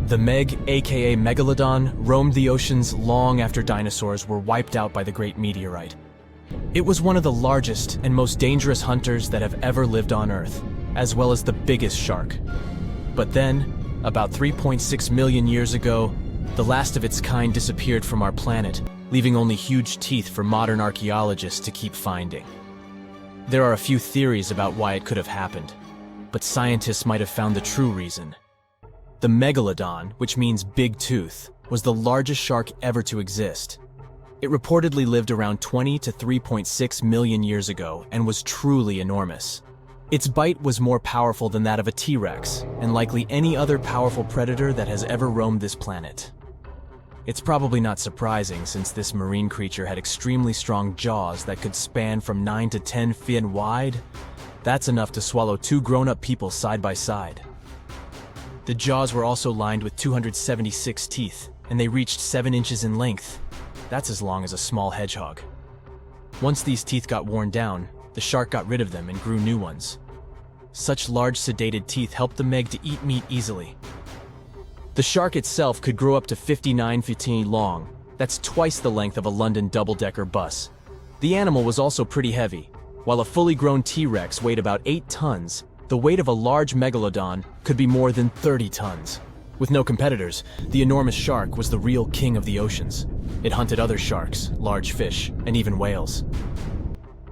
The Meg, aka Megalodon, roamed the oceans long after dinosaurs were wiped out by the Great Meteorite. It was one of the largest and most dangerous hunters that have ever lived on Earth, as well as the biggest shark. But then, about 3.6 million years ago, the last of its kind disappeared from our planet, leaving only huge teeth for modern archaeologists to keep finding. There are a few theories about why it could have happened, but scientists might have found the true reason. The Megalodon, which means big tooth, was the largest shark ever to exist. It reportedly lived around 20 to 3.6 million years ago and was truly enormous. Its bite was more powerful than that of a T-Rex, and likely any other powerful predator that has ever roamed this planet. It's probably not surprising, since this marine creature had extremely strong jaws that could span from 9 to 10 feet wide. That's enough to swallow two grown-up people side by side. The jaws were also lined with 276 teeth, and they reached 7 inches in length. That's as long as a small hedgehog. Once these teeth got worn down, the shark got rid of them and grew new ones. Such large sedated teeth helped the Meg to eat meat easily. The shark itself could grow up to 59 feet long. That's twice the length of a London double-decker bus. The animal was also pretty heavy. While a fully grown T-Rex weighed about 8 tons, the weight of a large Megalodon could be more than 30 tons. With no competitors, the enormous shark was the real king of the oceans. It hunted other sharks, large fish, and even whales.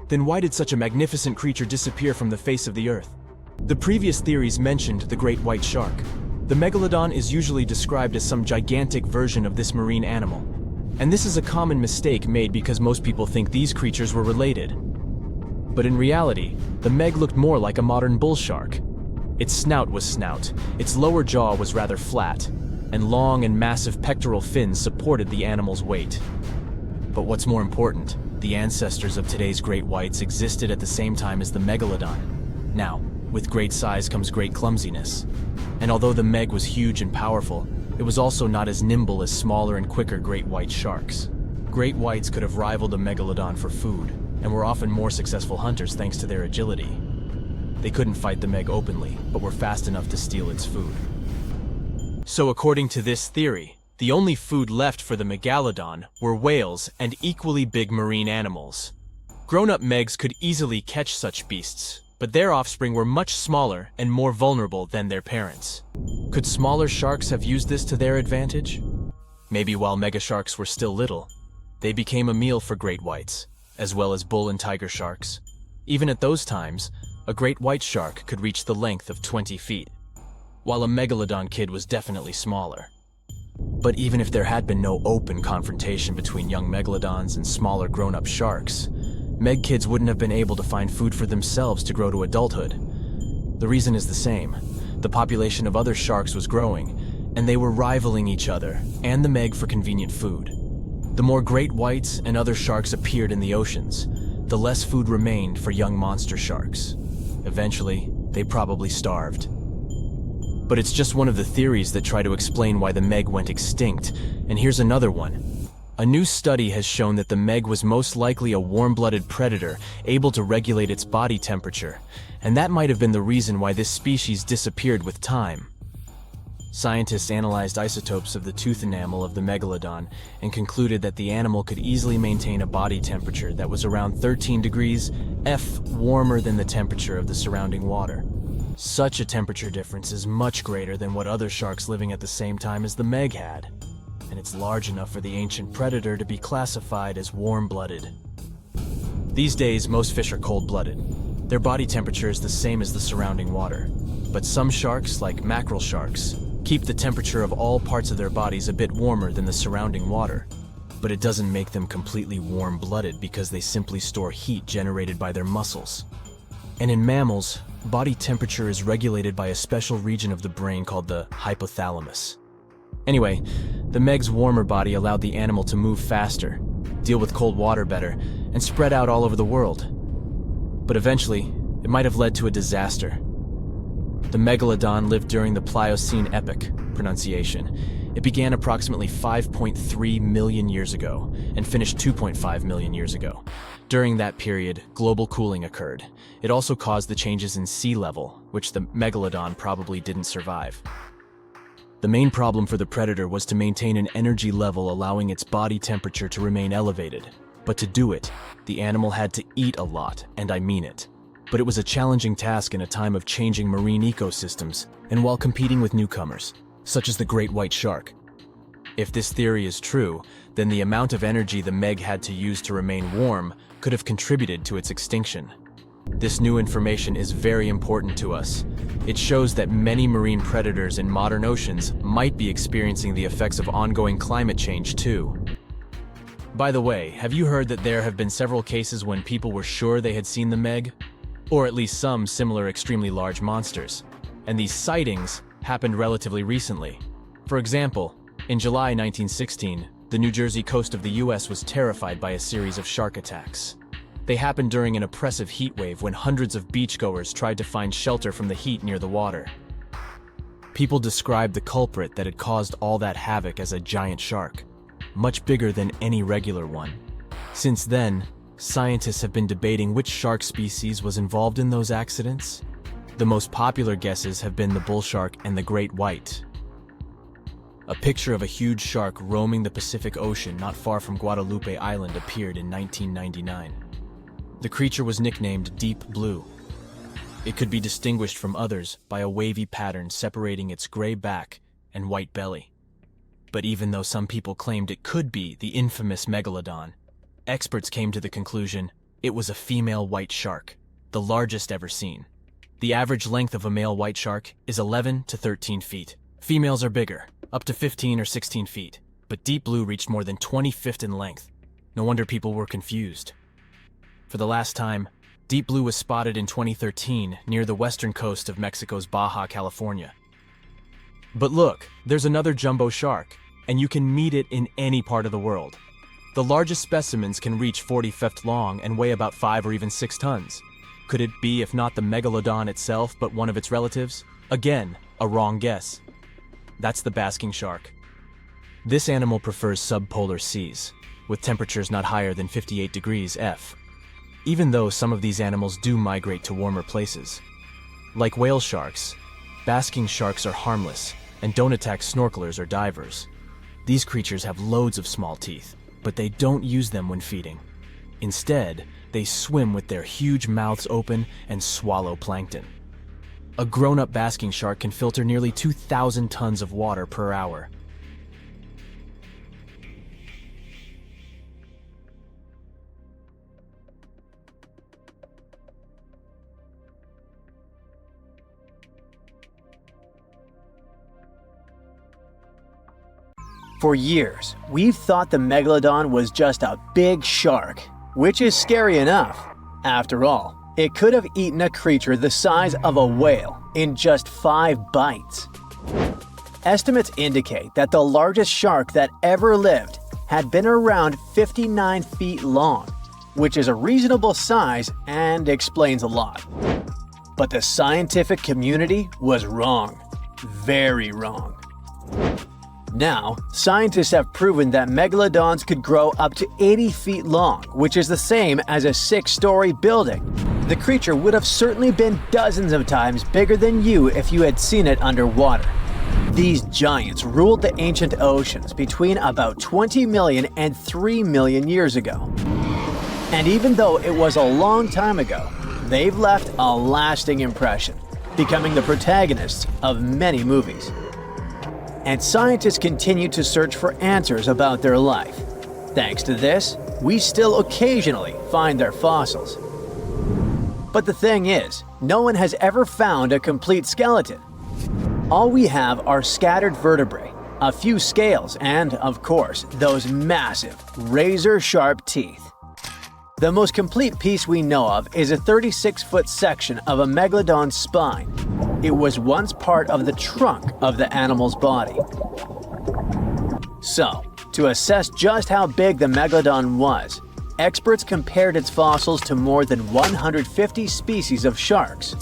Then why did such a magnificent creature disappear from the face of the Earth? The previous theories mentioned the great white shark. The Megalodon is usually described as some gigantic version of this marine animal. And this is a common mistake made because most people think these creatures were related. But in reality, the Meg looked more like a modern bull shark. Its snout was snout, its lower jaw was rather flat, and long and massive pectoral fins supported the animal's weight. But what's more important, the ancestors of today's great whites existed at the same time as the Megalodon. Now, with great size comes great clumsiness. And although the Meg was huge and powerful, it was also not as nimble as smaller and quicker great white sharks. Great whites could have rivaled a Megalodon for food, and were often more successful hunters thanks to their agility. They couldn't fight the Meg openly, but were fast enough to steal its food. So according to this theory, the only food left for the Megalodon were whales and equally big marine animals. Grown-up Megs could easily catch such beasts, but their offspring were much smaller and more vulnerable than their parents. Could smaller sharks have used this to their advantage? Maybe while megasharks were still little, they became a meal for great whites, as well as bull and tiger sharks. Even at those times, a great white shark could reach the length of 20 feet, while a Megalodon kid was definitely smaller. But even if there had been no open confrontation between young Megalodons and smaller grown-up sharks, Meg kids wouldn't have been able to find food for themselves to grow to adulthood. The reason is the same. The population of other sharks was growing, and they were rivaling each other and the Meg for convenient food. The more great whites and other sharks appeared in the oceans, the less food remained for young monster sharks. Eventually, they probably starved. But it's just one of the theories that try to explain why the Meg went extinct, and here's another one. A new study has shown that the Meg was most likely a warm-blooded predator able to regulate its body temperature, and that might have been the reason why this species disappeared with time. Scientists analyzed isotopes of the tooth enamel of the Megalodon and concluded that the animal could easily maintain a body temperature that was around 13 degrees F warmer than the temperature of the surrounding water. Such a temperature difference is much greater than what other sharks living at the same time as the Meg had, and it's large enough for the ancient predator to be classified as warm-blooded. These days, most fish are cold-blooded. Their body temperature is the same as the surrounding water, but some sharks, like mackerel sharks, keep the temperature of all parts of their bodies a bit warmer than the surrounding water. But it doesn't make them completely warm-blooded because they simply store heat generated by their muscles. And in mammals, body temperature is regulated by a special region of the brain called the hypothalamus. Anyway, the Meg's warmer body allowed the animal to move faster, deal with cold water better, and spread out all over the world. But eventually, it might have led to a disaster. The Megalodon lived during the Pliocene epoch, pronunciation. It began approximately 5.3 million years ago and finished 2.5 million years ago. During that period, global cooling occurred. It also caused the changes in sea level, which the Megalodon probably didn't survive. The main problem for the predator was to maintain an energy level allowing its body temperature to remain elevated. But to do it, the animal had to eat a lot, and I mean it. But it was a challenging task in a time of changing marine ecosystems, and while competing with newcomers, such as the great white shark. If this theory is true, then the amount of energy the Meg had to use to remain warm could have contributed to its extinction. This new information is very important to us. It shows that many marine predators in modern oceans might be experiencing the effects of ongoing climate change too. By the way, have you heard that there have been several cases when people were sure they had seen the Meg? Or at least some similar extremely large monsters. And these sightings happened relatively recently. For example, in July 1916, the New Jersey coast of the US was terrified by a series of shark attacks. They happened during an oppressive heat wave when hundreds of beachgoers tried to find shelter from the heat near the water. People described the culprit that had caused all that havoc as a giant shark, much bigger than any regular one. Since then, scientists have been debating which shark species was involved in those accidents. The most popular guesses have been the bull shark and the great white. A picture of a huge shark roaming the Pacific Ocean not far from Guadalupe Island appeared in 1999. The creature was nicknamed Deep Blue. It could be distinguished from others by a wavy pattern separating its gray back and white belly. But even though some people claimed it could be the infamous Megalodon, experts came to the conclusion it was a female white shark, the largest ever seen. The average length of a male white shark is 11 to 13 feet. Females are bigger, up to 15 or 16 feet, but Deep Blue reached more than 20 feet in length. No wonder people were confused. For the last time, Deep Blue was spotted in 2013 near the western coast of Mexico's Baja California. But look, there's another jumbo shark, and you can meet it in any part of the world. The largest specimens can reach 40 feet long and weigh about 5 or even 6 tons. Could it be, if not the Megalodon itself, but one of its relatives? Again, a wrong guess. That's the basking shark. This animal prefers subpolar seas, with temperatures not higher than 58 degrees F. Even though some of these animals do migrate to warmer places. Like whale sharks, basking sharks are harmless and don't attack snorkelers or divers. These creatures have loads of small teeth, but they don't use them when feeding. Instead, they swim with their huge mouths open and swallow plankton. A grown-up basking shark can filter nearly 2,000 tons of water per hour. For years, we've thought the Megalodon was just a big shark, which is scary enough. After all, it could have eaten a creature the size of a whale in just 5 bites. Estimates indicate that the largest shark that ever lived had been around 59 feet long, which is a reasonable size and explains a lot. But the scientific community was wrong. Very wrong. Now, scientists have proven that megalodons could grow up to 80 feet long, which is the same as a 6-story building. The creature would have certainly been dozens of times bigger than you if you had seen it underwater. These giants ruled the ancient oceans between about 20 million and 3 million years ago. And even though it was a long time ago, they've left a lasting impression, becoming the protagonists of many movies. And scientists continue to search for answers about their life. Thanks to this, we still occasionally find their fossils. But the thing is, no one has ever found a complete skeleton. All we have are scattered vertebrae, a few scales, and, of course, those massive, razor-sharp teeth. The most complete piece we know of is a 36-foot section of a megalodon's spine. It was once part of the trunk of the animal's body. So, to assess just how big the megalodon was, experts compared its fossils to more than 150 species of sharks,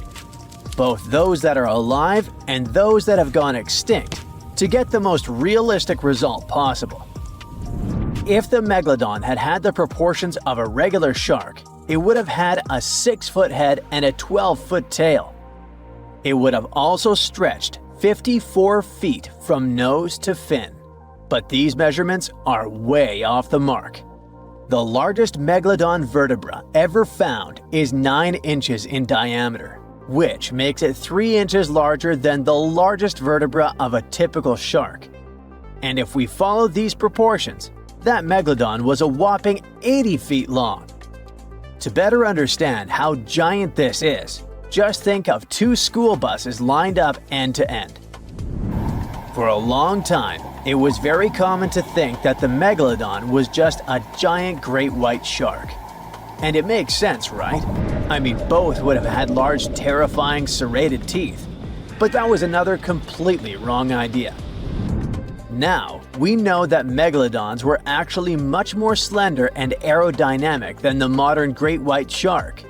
both those that are alive and those that have gone extinct, to get the most realistic result possible. If the megalodon had had the proportions of a regular shark, it would have had a 6-foot head and a 12-foot tail. It would have also stretched 54 feet from nose to fin. But these measurements are way off the mark. The largest Megalodon vertebra ever found is 9 inches in diameter, which makes it 3 inches larger than the largest vertebra of a typical shark. And if we follow these proportions, that Megalodon was a whopping 80 feet long. To better understand how giant this is, just think of 2 school buses lined up end to end. For a long time, it was very common to think that the Megalodon was just a giant great white shark. And it makes sense, right? I mean, both would have had large, terrifying, serrated teeth. But that was another completely wrong idea. Now, we know that Megalodons were actually much more slender and aerodynamic than the modern great white shark.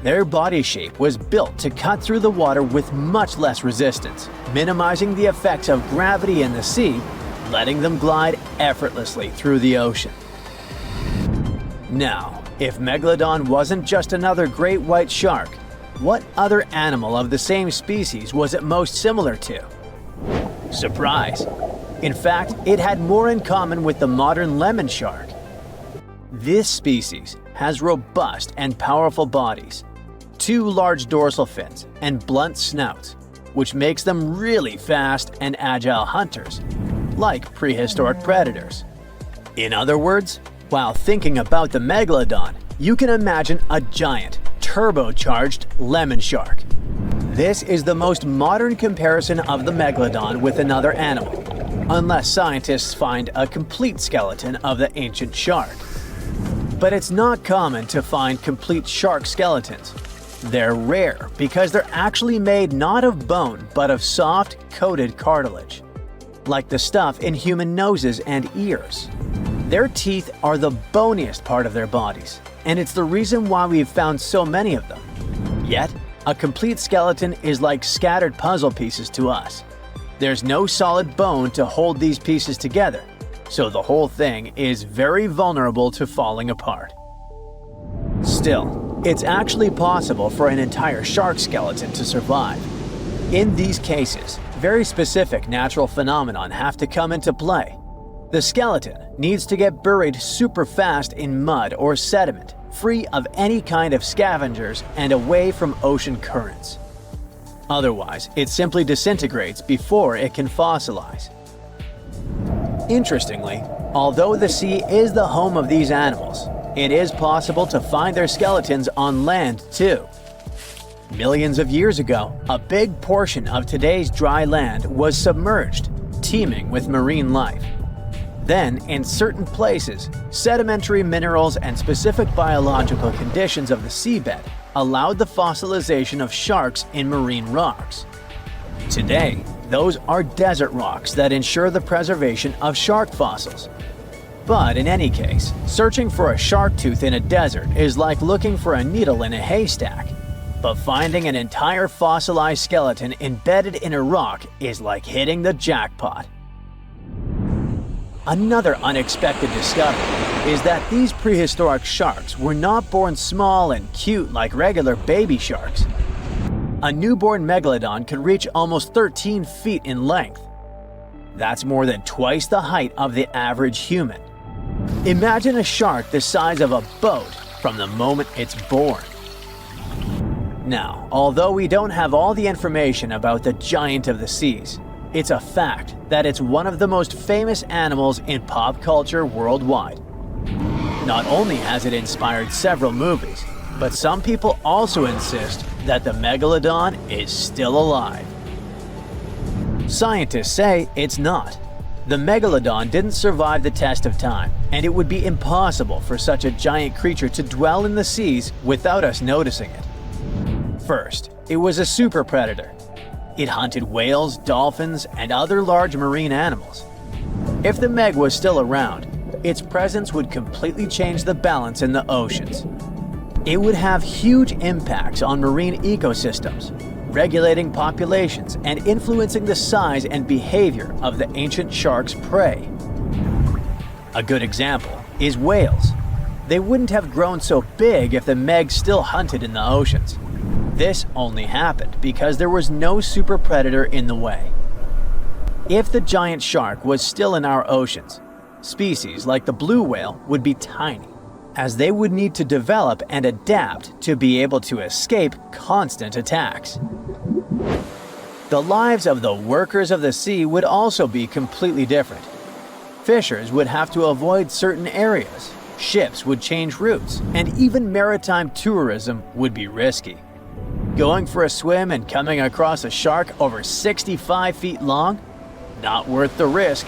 Their body shape was built to cut through the water with much less resistance, minimizing the effects of gravity in the sea, letting them glide effortlessly through the ocean. Now, if Megalodon wasn't just another great white shark, what other animal of the same species was it most similar to? Surprise! In fact, it had more in common with the modern lemon shark. This species has robust and powerful bodies, 2 large dorsal fins, and blunt snouts, which makes them really fast and agile hunters, like prehistoric predators. In other words, while thinking about the Megalodon, you can imagine a giant, turbocharged lemon shark. This is the most modern comparison of the Megalodon with another animal, unless scientists find a complete skeleton of the ancient shark. But it's not common to find complete shark skeletons. They're rare because they're actually made not of bone but of soft, coated cartilage, like the stuff in human noses and ears. Their teeth are the boniest part of their bodies, and it's the reason why we've found so many of them. Yet, a complete skeleton is like scattered puzzle pieces to us. There's no solid bone to hold these pieces together, so the whole thing is very vulnerable to falling apart. Still, it's actually possible for an entire shark skeleton to survive. In these cases, very specific natural phenomena have to come into play. The skeleton needs to get buried super fast in mud or sediment, free of any kind of scavengers and away from ocean currents. Otherwise, it simply disintegrates before it can fossilize. Interestingly, although the sea is the home of these animals, it is possible to find their skeletons on land too. Millions of years ago, a big portion of today's dry land was submerged, teeming with marine life. Then, in certain places, sedimentary minerals and specific biological conditions of the seabed allowed the fossilization of sharks in marine rocks. Today, those are desert rocks that ensure the preservation of shark fossils. But in any case, searching for a shark tooth in a desert is like looking for a needle in a haystack. But finding an entire fossilized skeleton embedded in a rock is like hitting the jackpot. Another unexpected discovery is that these prehistoric sharks were not born small and cute like regular baby sharks. A newborn Megalodon could reach almost 13 feet in length. That's more than twice the height of the average human. Imagine a shark the size of a boat from the moment it's born. Now, although we don't have all the information about the giant of the seas, it's a fact that it's one of the most famous animals in pop culture worldwide. Not only has it inspired several movies, but some people also insist that the Megalodon is still alive. Scientists say it's not. The Megalodon didn't survive the test of time, and it would be impossible for such a giant creature to dwell in the seas without us noticing it. First, it was a super predator. It hunted whales, dolphins, and other large marine animals. If the Meg was still around, its presence would completely change the balance in the oceans. It would have huge impacts on marine ecosystems, regulating populations and influencing the size and behavior of the ancient shark's prey. A good example is whales. They wouldn't have grown so big if the Meg still hunted in the oceans. This only happened because there was no super predator in the way. If the giant shark was still in our oceans, species like the blue whale would be tiny, as they would need to develop and adapt to be able to escape constant attacks. The lives of the workers of the sea would also be completely different. Fishers would have to avoid certain areas, ships would change routes, and even maritime tourism would be risky. Going for a swim and coming across a shark over 65 feet long? Not worth the risk.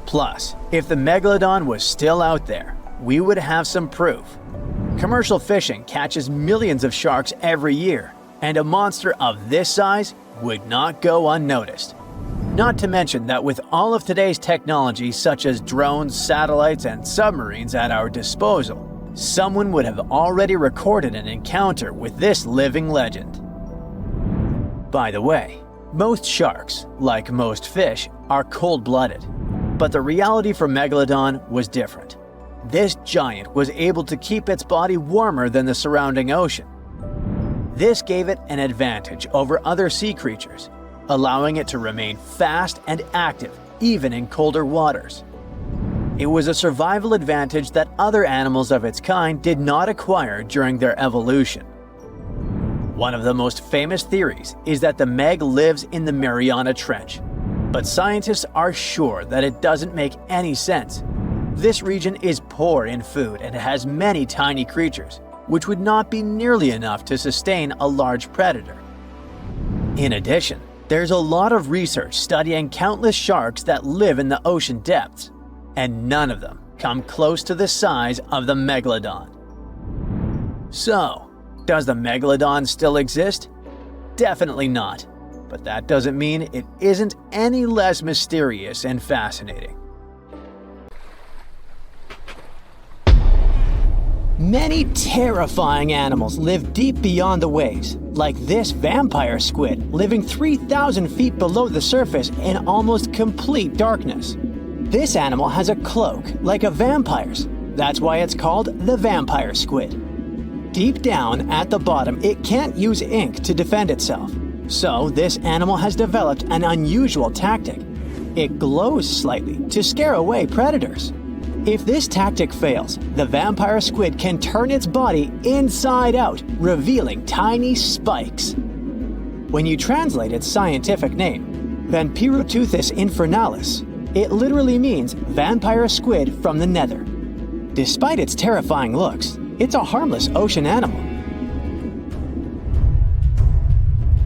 Plus, if the Megalodon was still out there, we would have some proof. Commercial fishing catches millions of sharks every year, and a monster of this size would not go unnoticed. Not to mention that with all of today's technology such as drones, satellites, and submarines at our disposal, someone would have already recorded an encounter with this living legend. By the way, most sharks, like most fish, are cold-blooded. But the reality for Megalodon was different. This giant was able to keep its body warmer than the surrounding ocean. This gave it an advantage over other sea creatures, allowing it to remain fast and active even in colder waters. It was a survival advantage that other animals of its kind did not acquire during their evolution. One of the most famous theories is that the Meg lives in the Mariana Trench, but scientists are sure that it doesn't make any sense. This region is poor in food and has many tiny creatures, which would not be nearly enough to sustain a large predator. In addition, there's a lot of research studying countless sharks that live in the ocean depths, and none of them come close to the size of the Megalodon. So, does the Megalodon still exist? Definitely not, but that doesn't mean it isn't any less mysterious and fascinating. Many terrifying animals live deep beyond the waves, like this vampire squid living 3,000 feet below the surface in almost complete darkness. This animal has a cloak, like a vampire's. That's why it's called the vampire squid. Deep down at the bottom, it can't use ink to defend itself. So this animal has developed an unusual tactic. It glows slightly to scare away predators. If this tactic fails, the vampire squid can turn its body inside out, revealing tiny spikes. When you translate its scientific name, Vampiroteuthis infernalis, it literally means vampire squid from the nether. Despite its terrifying looks, it's a harmless ocean animal.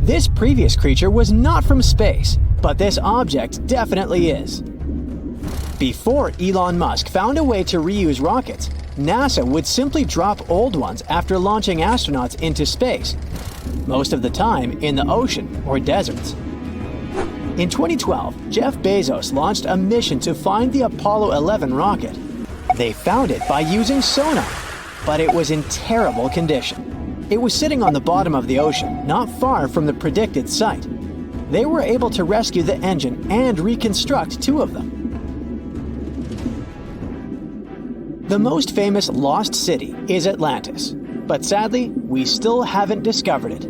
This previous creature was not from space, but this object definitely is. Before Elon Musk found a way to reuse rockets, NASA would simply drop old ones after launching astronauts into space, most of the time in the ocean or deserts. In 2012, Jeff Bezos launched a mission to find the Apollo 11 rocket. They found it by using sonar, but it was in terrible condition. It was sitting on the bottom of the ocean, not far from the predicted site. They were able to rescue the engine and reconstruct 2 of them. The most famous lost city is Atlantis, but sadly, we still haven't discovered it.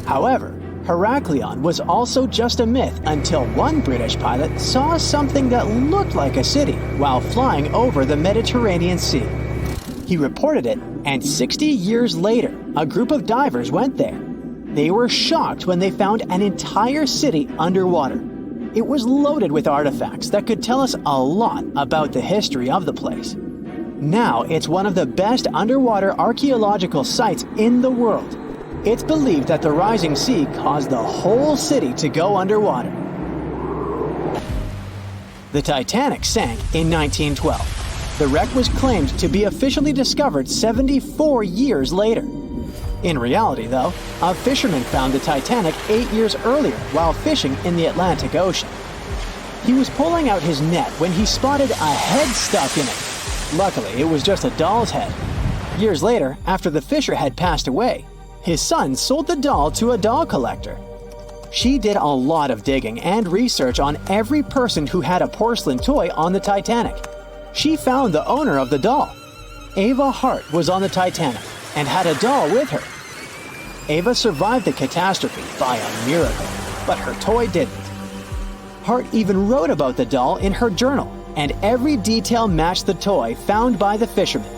However, Heraklion was also just a myth until one British pilot saw something that looked like a city while flying over the Mediterranean Sea. He reported it, and 60 years later, a group of divers went there. They were shocked when they found an entire city underwater. It was loaded with artifacts that could tell us a lot about the history of the place. Now it's one of the best underwater archaeological sites in the world. It's believed that the rising sea caused the whole city to go underwater. The Titanic sank in 1912. The wreck was claimed to be officially discovered 74 years later. In reality, though, a fisherman found the Titanic 8 years earlier while fishing in the Atlantic Ocean. He was pulling out his net when he spotted a head stuck in it. Luckily, it was just a doll's head. Years later, after the fisher had passed away, his son sold the doll to a doll collector. She did a lot of digging and research on every person who had a porcelain toy on the Titanic. She found the owner of the doll. Ava Hart was on the Titanic and had a doll with her. Ava survived the catastrophe by a miracle, but her toy didn't. Hart even wrote about the doll in her journal, and every detail matched the toy found by the fisherman.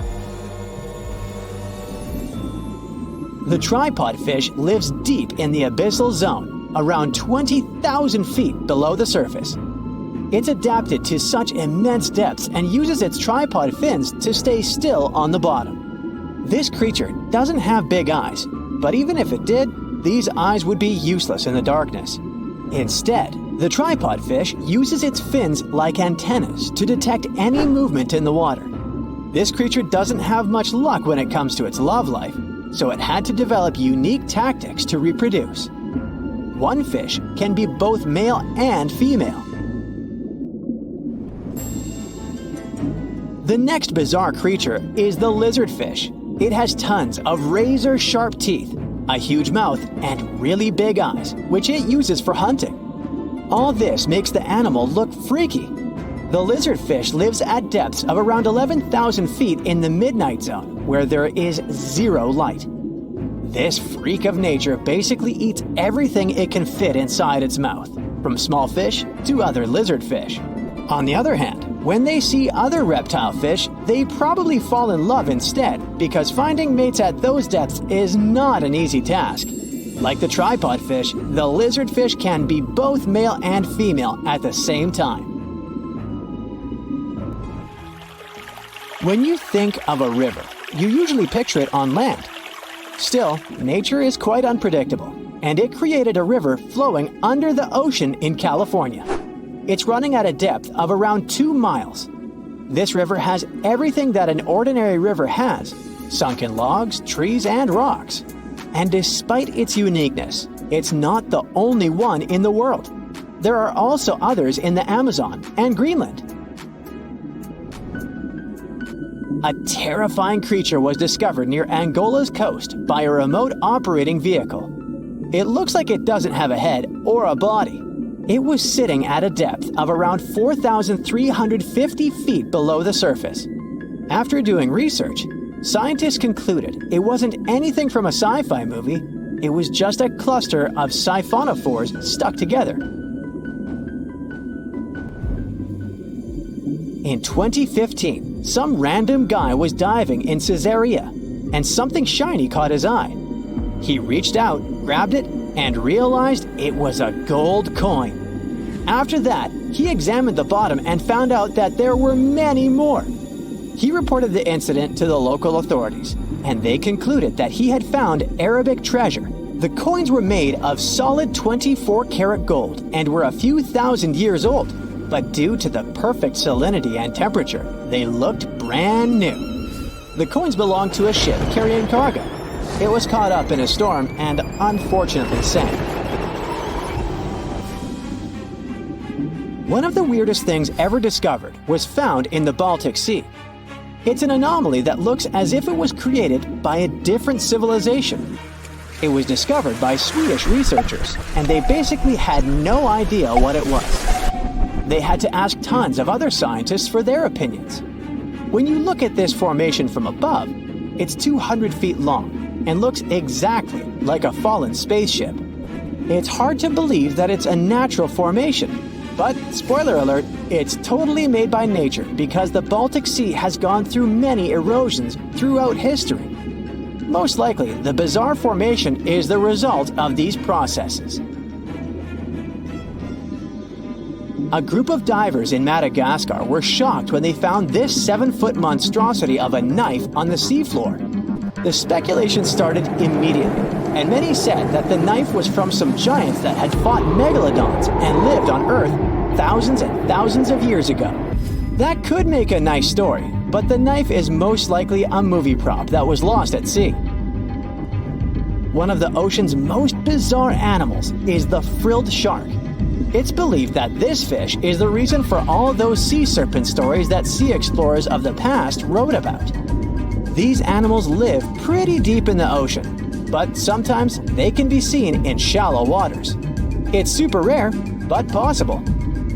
The tripod fish lives deep in the abyssal zone, around 20,000 feet below the surface. It's adapted to such immense depths and uses its tripod fins to stay still on the bottom. This creature doesn't have big eyes, but even if it did, these eyes would be useless in the darkness. Instead, the tripod fish uses its fins like antennas to detect any movement in the water. This creature doesn't have much luck when it comes to its love life, so it had to develop unique tactics to reproduce. One fish can be both male and female. The next bizarre creature is the lizardfish. It has tons of razor-sharp teeth, a huge mouth, and really big eyes, which it uses for hunting. All this makes the animal look freaky. The lizardfish lives at depths of around 11,000 feet in the midnight zone, where there is zero light. This freak of nature basically eats everything it can fit inside its mouth, from small fish to other lizardfish. On the other hand, when they see other reptile fish, they probably fall in love instead, because finding mates at those depths is not an easy task. Like the tripod fish, the lizardfish can be both male and female at the same time. When you think of a river, you usually picture it on land. Still, nature is quite unpredictable, and it created a river flowing under the ocean in California. It's running at a depth of around 2 miles. This river has everything that an ordinary river has: sunken logs, trees, and rocks. And despite its uniqueness, it's not the only one in the world. There are also others in the Amazon and Greenland. A terrifying creature was discovered near Angola's coast by a remote operating vehicle. It looks like it doesn't have a head or a body. It was sitting at a depth of around 4,350 feet below the surface. After doing research, scientists concluded it wasn't anything from a sci-fi movie, it was just a cluster of siphonophores stuck together. In 2015, some random guy was diving in Caesarea, and something shiny caught his eye. He reached out, grabbed it, and realized it was a gold coin. After that, he examined the bottom and found out that there were many more. He reported the incident to the local authorities, and they concluded that he had found Arabic treasure. The coins were made of solid 24-karat gold and were a few thousand years old, but due to the perfect salinity and temperature, they looked brand new. The coins belonged to a ship carrying cargo. It was caught up in a storm and unfortunately sank. One of the weirdest things ever discovered was found in the Baltic Sea. It's an anomaly that looks as if it was created by a different civilization. It was discovered by Swedish researchers, and they basically had no idea what it was. They had to ask tons of other scientists for their opinions. When you look at this formation from above, it's 200 feet long and looks exactly like a fallen spaceship. It's hard to believe that it's a natural formation. But, spoiler alert, it's totally made by nature because the Baltic Sea has gone through many erosions throughout history. Most likely, the bizarre formation is the result of these processes. A group of divers in Madagascar were shocked when they found this 7-foot monstrosity of a knife on the seafloor. The speculation started immediately, and many said that the knife was from some giants that had fought megalodons and lived on Earth thousands and thousands of years ago. That could make a nice story, but the knife is most likely a movie prop that was lost at sea. One of the ocean's most bizarre animals is the frilled shark. It's believed that this fish is the reason for all those sea serpent stories that sea explorers of the past wrote about. These animals live pretty deep in the ocean, but sometimes they can be seen in shallow waters. It's super rare, but possible.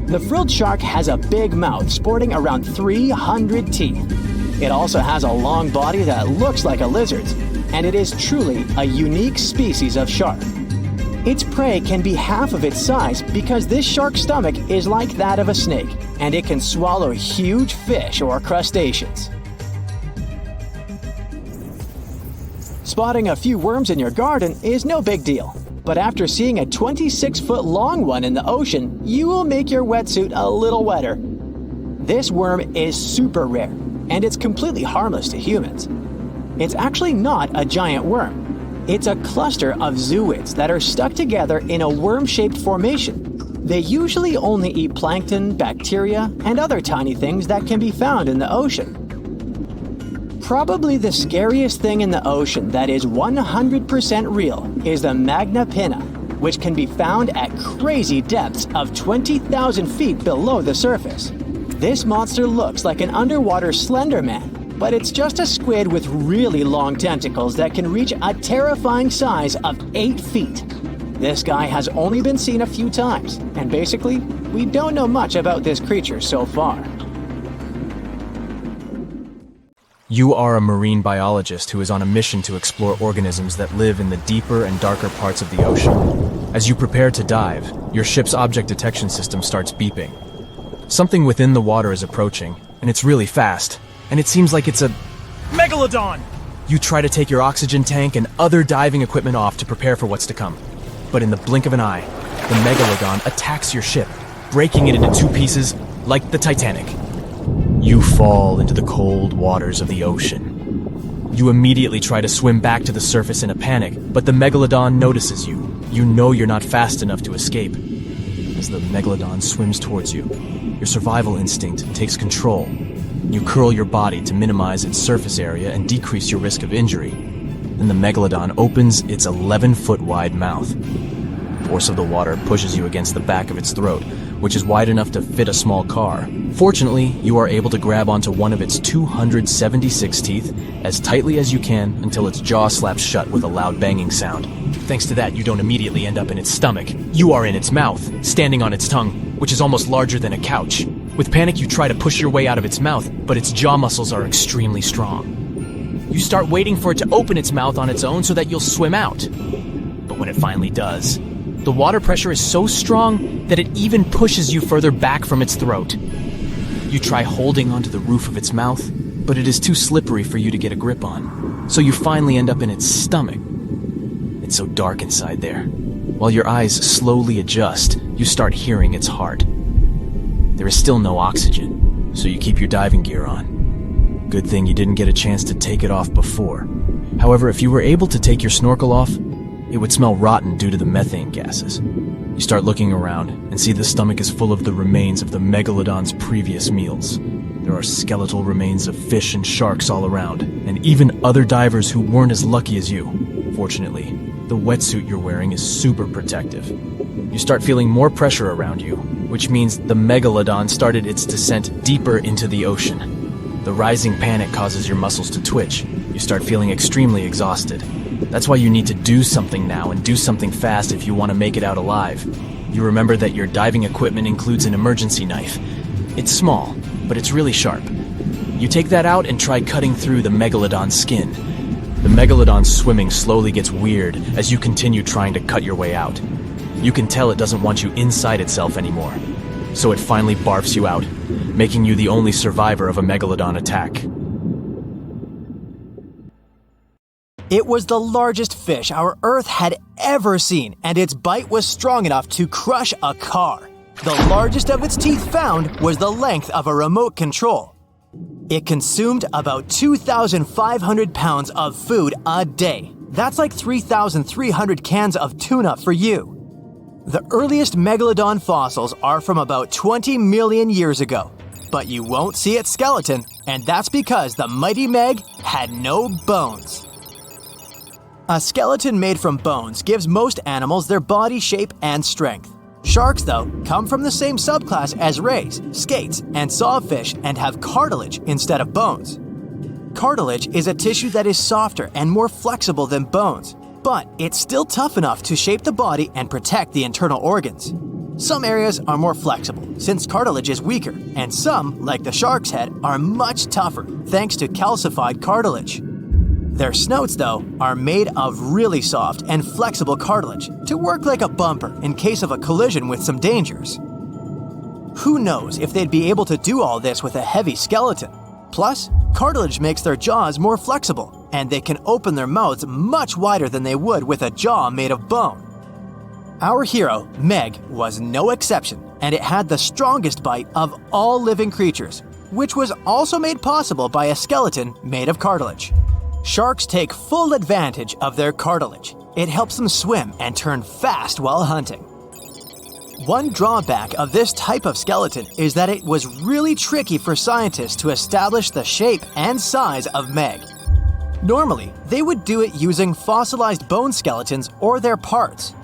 The frilled shark has a big mouth sporting around 300 teeth. It also has a long body that looks like a lizard's, and it is truly a unique species of shark. Its prey can be half of its size because this shark's stomach is like that of a snake, and it can swallow huge fish or crustaceans. Spotting a few worms in your garden is no big deal, but after seeing a 26-foot-long one in the ocean, you will make your wetsuit a little wetter. This worm is super rare, and it's completely harmless to humans. It's actually not a giant worm. It's a cluster of zooids that are stuck together in a worm-shaped formation. They usually only eat plankton, bacteria, and other tiny things that can be found in the ocean. Probably the scariest thing in the ocean that is 100% real is the magna pinna, which can be found at crazy depths of 20,000 feet below the surface. This monster looks like an underwater Slender Man, but it's just a squid with really long tentacles that can reach a terrifying size of 8 feet. This guy has only been seen a few times, and basically, we don't know much about this creature so far. You are a marine biologist who is on a mission to explore organisms that live in the deeper and darker parts of the ocean. As you prepare to dive, your ship's object detection system starts beeping. Something within the water is approaching, and it's really fast, and it seems like it's a Megalodon! You try to take your oxygen tank and other diving equipment off to prepare for what's to come. But in the blink of an eye, the Megalodon attacks your ship, breaking it into 2 pieces like the Titanic. You fall into the cold waters of the ocean. You immediately try to swim back to the surface in a panic, but the Megalodon notices you. You know you're not fast enough to escape. As the Megalodon swims towards you, your survival instinct takes control. You curl your body to minimize its surface area and decrease your risk of injury. Then the Megalodon opens its 11-foot wide mouth. The force of the water pushes you against the back of its throat, which is wide enough to fit a small car. Fortunately, you are able to grab onto one of its 276 teeth as tightly as you can until its jaw slaps shut with a loud banging sound. Thanks to that, you don't immediately end up in its stomach. You are in its mouth, standing on its tongue, which is almost larger than a couch. With panic, you try to push your way out of its mouth, but its jaw muscles are extremely strong. You start waiting for it to open its mouth on its own so that you'll swim out. But when it finally does, the water pressure is so strong that it even pushes you further back from its throat. You try holding onto the roof of its mouth, but it is too slippery for you to get a grip on. So you finally end up in its stomach. It's so dark inside there. While your eyes slowly adjust, you start hearing its heart. There is still no oxygen, so you keep your diving gear on. Good thing you didn't get a chance to take it off before. However, if you were able to take your snorkel off, it would smell rotten due to the methane gases. You start looking around and see the stomach is full of the remains of the Megalodon's previous meals. There are skeletal remains of fish and sharks all around, and even other divers who weren't as lucky as you. Fortunately, the wetsuit you're wearing is super protective. You start feeling more pressure around you, which means the Megalodon started its descent deeper into the ocean. The rising panic causes your muscles to twitch. You start feeling extremely exhausted. That's why you need to do something now and do something fast if you want to make it out alive. You remember that your diving equipment includes an emergency knife. It's small, but it's really sharp. You take that out and try cutting through the Megalodon's skin. The Megalodon's swimming slowly gets weird as you continue trying to cut your way out. You can tell it doesn't want you inside itself anymore, so it finally barfs you out, making you the only survivor of a Megalodon attack. It was the largest fish our Earth had ever seen, and its bite was strong enough to crush a car. The largest of its teeth found was the length of a remote control. It consumed about 2,500 pounds of food a day. That's like 3,300 cans of tuna for you. The earliest Megalodon fossils are from about 20 million years ago, but you won't see its skeleton, and that's because the mighty Meg had no bones. A skeleton made from bones gives most animals their body shape and strength. Sharks, though, come from the same subclass as rays, skates, and sawfish and have cartilage instead of bones. Cartilage is a tissue that is softer and more flexible than bones, but it's still tough enough to shape the body and protect the internal organs. Some areas are more flexible, since cartilage is weaker, and some, like the shark's head, are much tougher, thanks to calcified cartilage. Their snouts, though, are made of really soft and flexible cartilage to work like a bumper in case of a collision with some dangers. Who knows if they'd be able to do all this with a heavy skeleton? Plus, cartilage makes their jaws more flexible, and they can open their mouths much wider than they would with a jaw made of bone. Our hero, Meg, was no exception, and it had the strongest bite of all living creatures, which was also made possible by a skeleton made of cartilage. Sharks take full advantage of their cartilage. It helps them swim and turn fast while hunting. One drawback of this type of skeleton is that it was really tricky for scientists to establish the shape and size of Meg. Normally, they would do it using fossilized bone skeletons or their parts.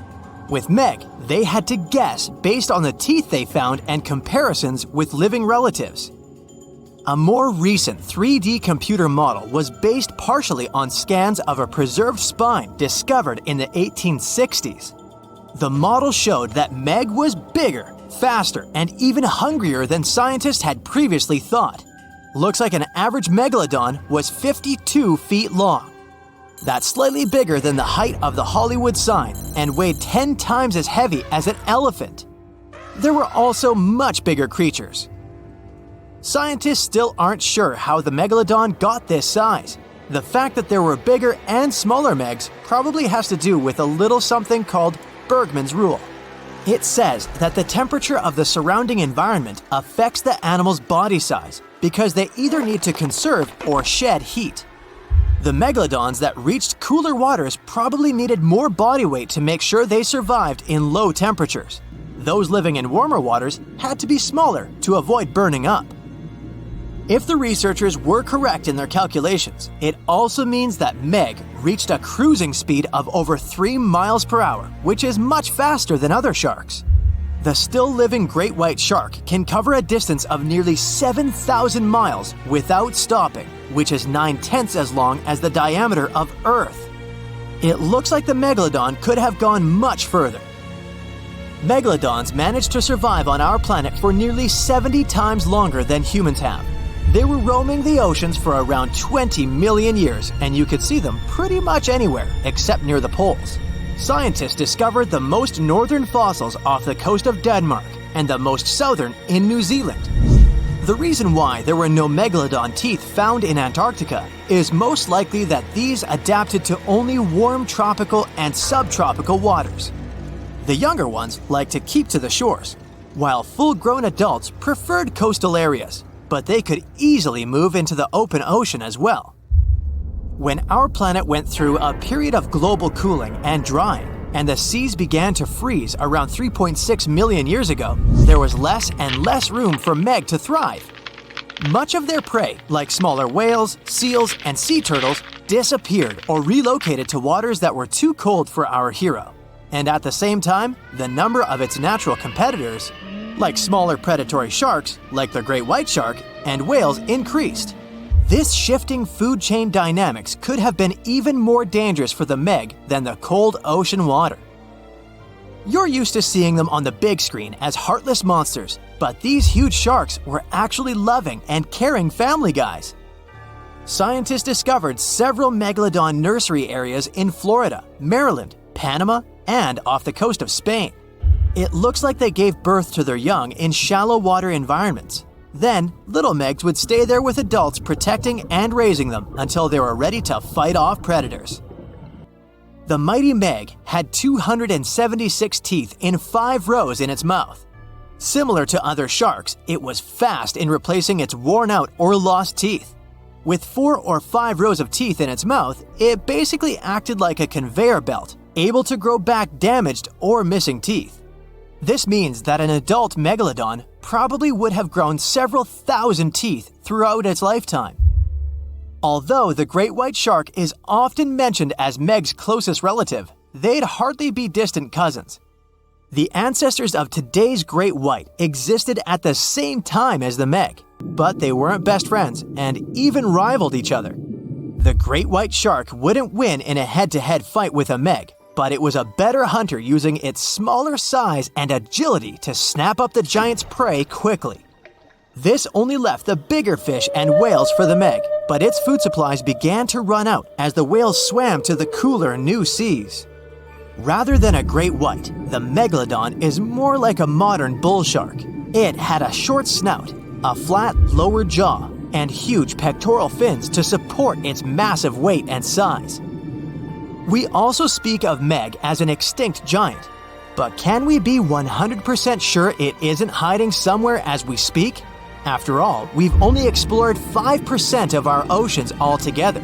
With Meg, they had to guess based on the teeth they found and comparisons with living relatives. A more recent 3D computer model was based partially on scans of a preserved spine discovered in the 1860s. The model showed that Meg was bigger, faster, and even hungrier than scientists had previously thought. Looks like an average Megalodon was 52 feet long. That's slightly bigger than the height of the Hollywood sign and weighed 10 times as heavy as an elephant. There were also much bigger creatures. Scientists still aren't sure how the Megalodon got this size. The fact that there were bigger and smaller Megs probably has to do with a little something called Bergmann's rule. It says that the temperature of the surrounding environment affects the animal's body size because they either need to conserve or shed heat. The Megalodons that reached cooler waters probably needed more body weight to make sure they survived in low temperatures. Those living in warmer waters had to be smaller to avoid burning up. If the researchers were correct in their calculations, it also means that Meg reached a cruising speed of over 3 miles per hour, which is much faster than other sharks. The still-living great white shark can cover a distance of nearly 7,000 miles without stopping, which is 9/10 as long as the diameter of Earth. It looks like the Megalodon could have gone much further. Megalodons managed to survive on our planet for nearly 70 times longer than humans have. They were roaming the oceans for around 20 million years, and you could see them pretty much anywhere except near the poles. Scientists discovered the most northern fossils off the coast of Denmark and the most southern in New Zealand. The reason why there were no Megalodon teeth found in Antarctica is most likely that these adapted to only warm tropical and subtropical waters. The younger ones like to keep to the shores, while full-grown adults preferred coastal areas, but they could easily move into the open ocean as well. When our planet went through a period of global cooling and drying, and the seas began to freeze around 3.6 million years ago, there was less and less room for Meg to thrive. Much of their prey, like smaller whales, seals, and sea turtles, disappeared or relocated to waters that were too cold for our hero. And at the same time, the number of its natural competitors, like smaller predatory sharks, like the great white shark, and whales, increased. This shifting food chain dynamics could have been even more dangerous for the Meg than the cold ocean water. You're used to seeing them on the big screen as heartless monsters, but these huge sharks were actually loving and caring family guys. Scientists discovered several Megalodon nursery areas in Florida, Maryland, Panama, and off the coast of Spain. It looks like they gave birth to their young in shallow water environments. Then, little Megs would stay there with adults protecting and raising them until they were ready to fight off predators. The mighty Meg had 276 teeth in 5 rows in its mouth. Similar to other sharks, it was fast in replacing its worn-out or lost teeth. With 4 or 5 rows of teeth in its mouth, it basically acted like a conveyor belt, able to grow back damaged or missing teeth. This means that an adult Megalodon probably would have grown several thousand teeth throughout its lifetime. Although the great white shark is often mentioned as Meg's closest relative, they'd hardly be distant cousins. The ancestors of today's great white existed at the same time as the Meg, but they weren't best friends and even rivaled each other. The great white shark wouldn't win in a head-to-head fight with a Meg, but it was a better hunter using its smaller size and agility to snap up the giant's prey quickly. This only left the bigger fish and whales for the Meg, but its food supplies began to run out as the whales swam to the cooler new seas. Rather than a great white, the Megalodon is more like a modern bull shark. It had a short snout, a flat lower jaw, and huge pectoral fins to support its massive weight and size. We also speak of Meg as an extinct giant, but can we be 100% sure it isn't hiding somewhere as we speak? After all, we've only explored 5% of our oceans altogether.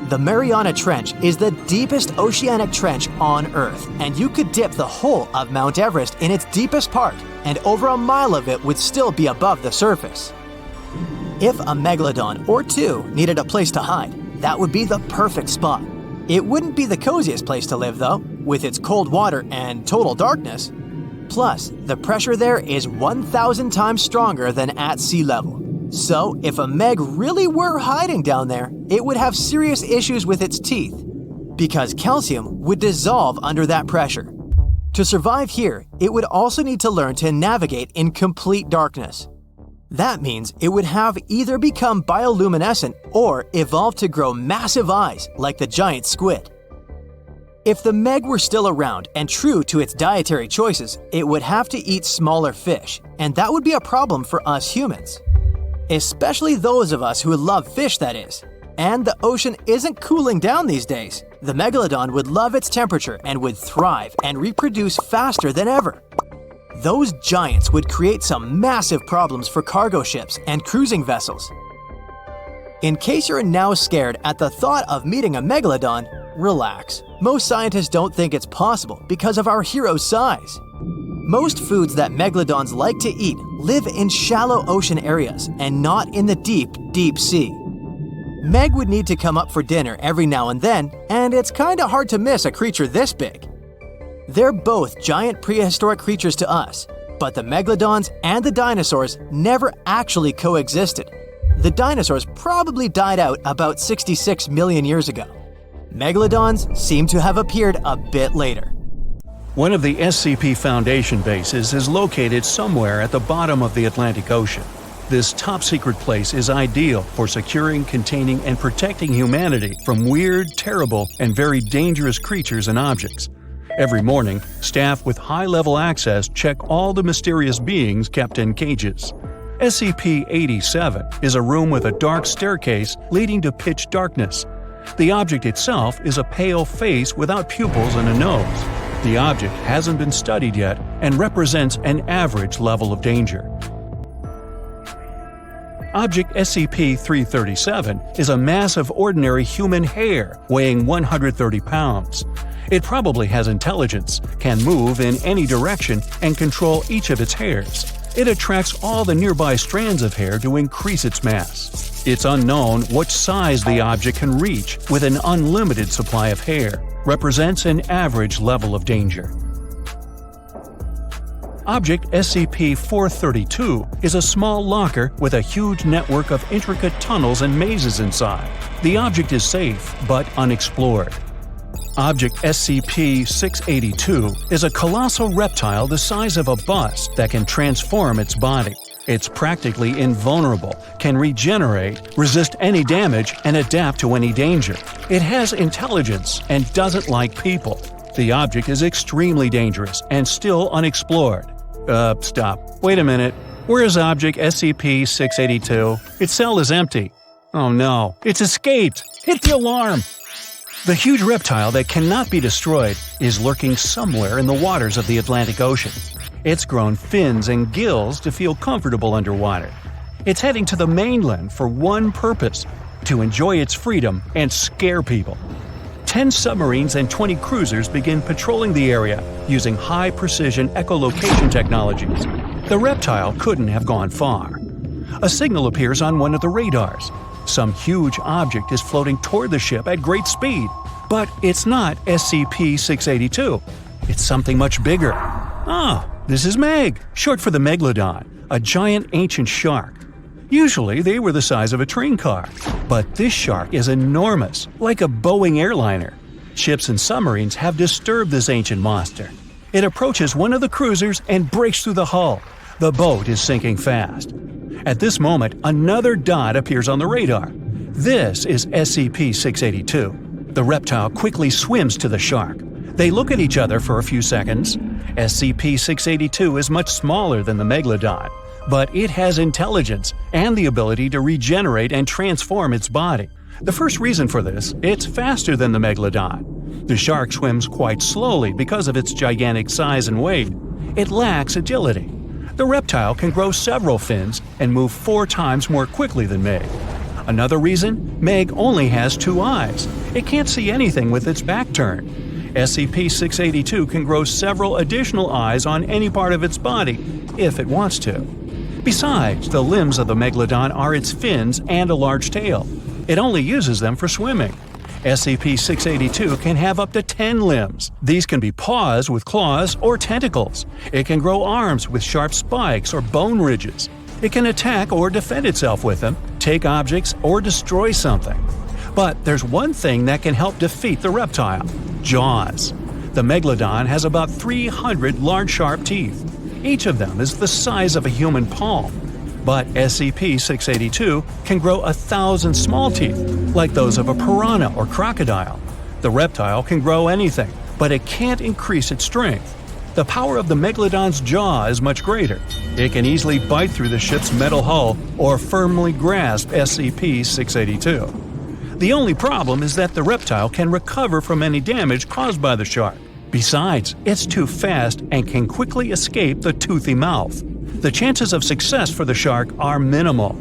The Mariana Trench is the deepest oceanic trench on Earth, and you could dip the whole of Mount Everest in its deepest part, and over a mile of it would still be above the surface. If a megalodon or two needed a place to hide, that would be the perfect spot. It wouldn't be the coziest place to live, though, with its cold water and total darkness. Plus, the pressure there is 1,000 times stronger than at sea level. So, if a Meg really were hiding down there, it would have serious issues with its teeth, because calcium would dissolve under that pressure. To survive here, it would also need to learn to navigate in complete darkness. That means it would have either become bioluminescent or evolve to grow massive eyes like the giant squid. If the Meg were still around and true to its dietary choices, it would have to eat smaller fish, and that would be a problem for us humans. Especially those of us who love fish, that is. And the ocean isn't cooling down these days. The Megalodon would love its temperature and would thrive and reproduce faster than ever. Those giants would create some massive problems for cargo ships and cruising vessels. In case you're now scared at the thought of meeting a Megalodon, relax. Most scientists don't think it's possible because of our hero's size. Most foods that megalodons like to eat live in shallow ocean areas and not in the deep, deep sea. Meg would need to come up for dinner every now and then, and it's kinda hard to miss a creature this big. They're both giant prehistoric creatures to us, but the megalodons and the dinosaurs never actually coexisted. The dinosaurs probably died out about 66 million years ago. Megalodons seem to have appeared a bit later. One of the SCP Foundation bases is located somewhere at the bottom of the Atlantic Ocean. This top-secret place is ideal for securing, containing, and protecting humanity from weird, terrible, and very dangerous creatures and objects. Every morning, staff with high-level access check all the mysterious beings kept in cages. SCP-87 is a room with a dark staircase leading to pitch darkness. The object itself is a pale face without pupils and a nose. The object hasn't been studied yet and represents an average level of danger. Object SCP-337 is a mass of ordinary human hair weighing 130 pounds. It probably has intelligence, can move in any direction, and control each of its hairs. It attracts all the nearby strands of hair to increase its mass. It's unknown what size the object can reach with an unlimited supply of hair. Represents an average level of danger. Object SCP-432 is a small locker with a huge network of intricate tunnels and mazes inside. The object is safe, but unexplored. Object SCP-682 is a colossal reptile the size of a bus that can transform its body. It's practically invulnerable, can regenerate, resist any damage, and adapt to any danger. It has intelligence and doesn't like people. The object is extremely dangerous and still unexplored. Stop. Wait a minute. Where is Object SCP-682? Its cell is empty. Oh no, it's escaped! Hit the alarm! The huge reptile that cannot be destroyed is lurking somewhere in the waters of the Atlantic Ocean. It's grown fins and gills to feel comfortable underwater. It's heading to the mainland for one purpose: to enjoy its freedom and scare people. 10 submarines and 20 cruisers begin patrolling the area using high-precision echolocation technologies. The reptile couldn't have gone far. A signal appears on one of the radars. Some huge object is floating toward the ship at great speed. But it's not SCP-682. It's something much bigger. Ah, this is Meg, short for the Megalodon, a giant ancient shark. Usually they were the size of a train car, but this shark is enormous, like a Boeing airliner. Ships and submarines have disturbed this ancient monster. It approaches one of the cruisers and breaks through the hull. The boat is sinking fast. At this moment, another dot appears on the radar. This is SCP-682. The reptile quickly swims to the shark. They look at each other for a few seconds. SCP-682 is much smaller than the Megalodon, but it has intelligence and the ability to regenerate and transform its body. The first reason for this, it's faster than the Megalodon. The shark swims quite slowly because of its gigantic size and weight. It lacks agility. The reptile can grow several fins and move 4 times more quickly than Meg. Another reason, Meg only has 2 eyes. It can't see anything with its back turned. SCP-682 can grow several additional eyes on any part of its body if it wants to. Besides, the limbs of the Megalodon are its fins and a large tail. It only uses them for swimming. SCP-682 can have up to 10 limbs. These can be paws with claws or tentacles. It can grow arms with sharp spikes or bone ridges. It can attack or defend itself with them, take objects, or destroy something. But there's one thing that can help defeat the reptile: jaws. The Megalodon has about 300 large sharp teeth. Each of them is the size of a human palm. But SCP-682 can grow 1,000 small teeth, like those of a piranha or crocodile. The reptile can grow anything, but it can't increase its strength. The power of the Megalodon's jaw is much greater. It can easily bite through the ship's metal hull or firmly grasp SCP-682. The only problem is that the reptile can recover from any damage caused by the shark. Besides, it's too fast and can quickly escape the toothy mouth. The chances of success for the shark are minimal.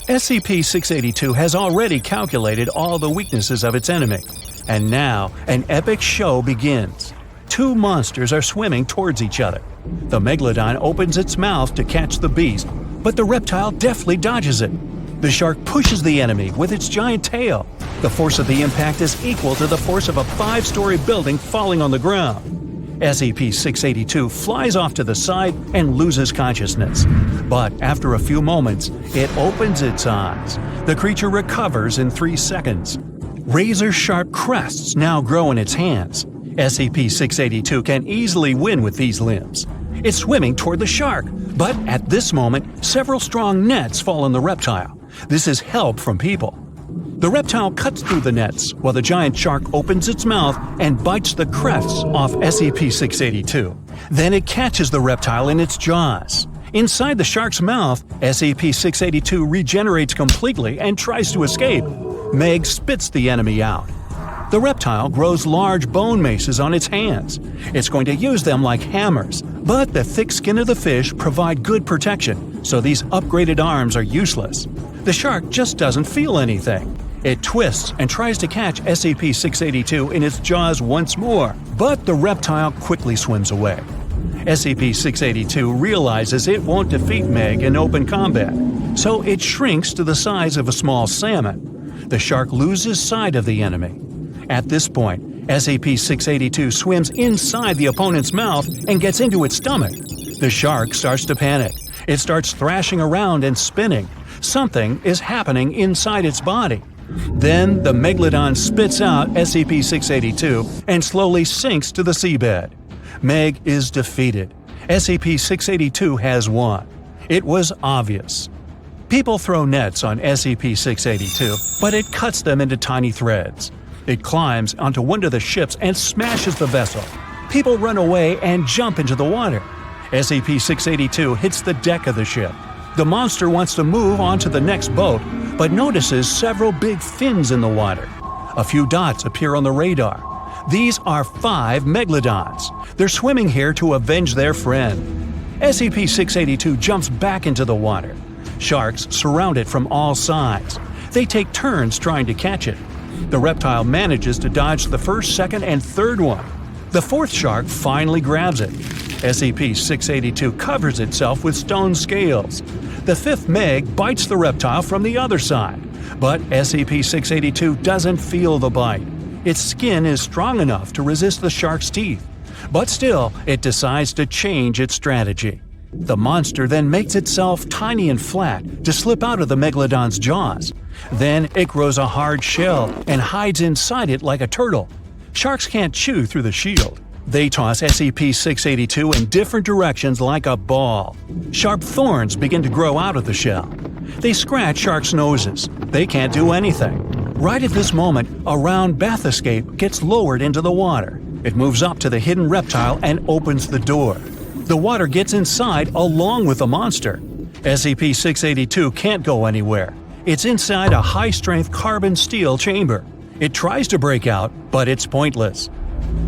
SCP-682 has already calculated all the weaknesses of its enemy. And now, an epic show begins. 2 monsters are swimming towards each other. The Megalodon opens its mouth to catch the beast, but the reptile deftly dodges it. The shark pushes the enemy with its giant tail. The force of the impact is equal to the force of a 5-story building falling on the ground. SCP-682 flies off to the side and loses consciousness. But after a few moments, it opens its eyes. The creature recovers in 3 seconds. Razor-sharp crests now grow in its hands. SCP-682 can easily win with these limbs. It's swimming toward the shark, but at this moment, several strong nets fall on the reptile. This is help from people. The reptile cuts through the nets, while the giant shark opens its mouth and bites the crests off SCP-682. Then it catches the reptile in its jaws. Inside the shark's mouth, SCP-682 regenerates completely and tries to escape. Meg spits the enemy out. The reptile grows large bone maces on its hands. It's going to use them like hammers, but the thick skin of the fish provide good protection, so these upgraded arms are useless. The shark just doesn't feel anything. It twists and tries to catch SCP-682 in its jaws once more, but the reptile quickly swims away. SCP-682 realizes it won't defeat Meg in open combat, so it shrinks to the size of a small salmon. The shark loses sight of the enemy. At this point, SCP-682 swims inside the opponent's mouth and gets into its stomach. The shark starts to panic. It starts thrashing around and spinning. Something is happening inside its body. Then the Megalodon spits out SCP-682 and slowly sinks to the seabed. Meg is defeated. SCP-682 has won. It was obvious. People throw nets on SCP-682, but it cuts them into tiny threads. It climbs onto one of the ships and smashes the vessel. People run away and jump into the water. SCP-682 hits the deck of the ship. The monster wants to move on to the next boat, but notices several big fins in the water. A few dots appear on the radar. These are 5 Megalodons. They're swimming here to avenge their friend. SCP-682 jumps back into the water. Sharks surround it from all sides. They take turns trying to catch it. The reptile manages to dodge the first, second, and third one. The 4th shark finally grabs it. SCP-682 covers itself with stone scales. The 5th Meg bites the reptile from the other side, but SCP-682 doesn't feel the bite. Its skin is strong enough to resist the shark's teeth, but still, it decides to change its strategy. The monster then makes itself tiny and flat to slip out of the Megalodon's jaws. Then it grows a hard shell and hides inside it like a turtle. Sharks can't chew through the shield. They toss SCP-682 in different directions like a ball. Sharp thorns begin to grow out of the shell. They scratch sharks' noses. They can't do anything. Right at this moment, a round bath escape gets lowered into the water. It moves up to the hidden reptile and opens the door. The water gets inside along with the monster. SCP-682 can't go anywhere. It's inside a high-strength carbon steel chamber. It tries to break out, but it's pointless.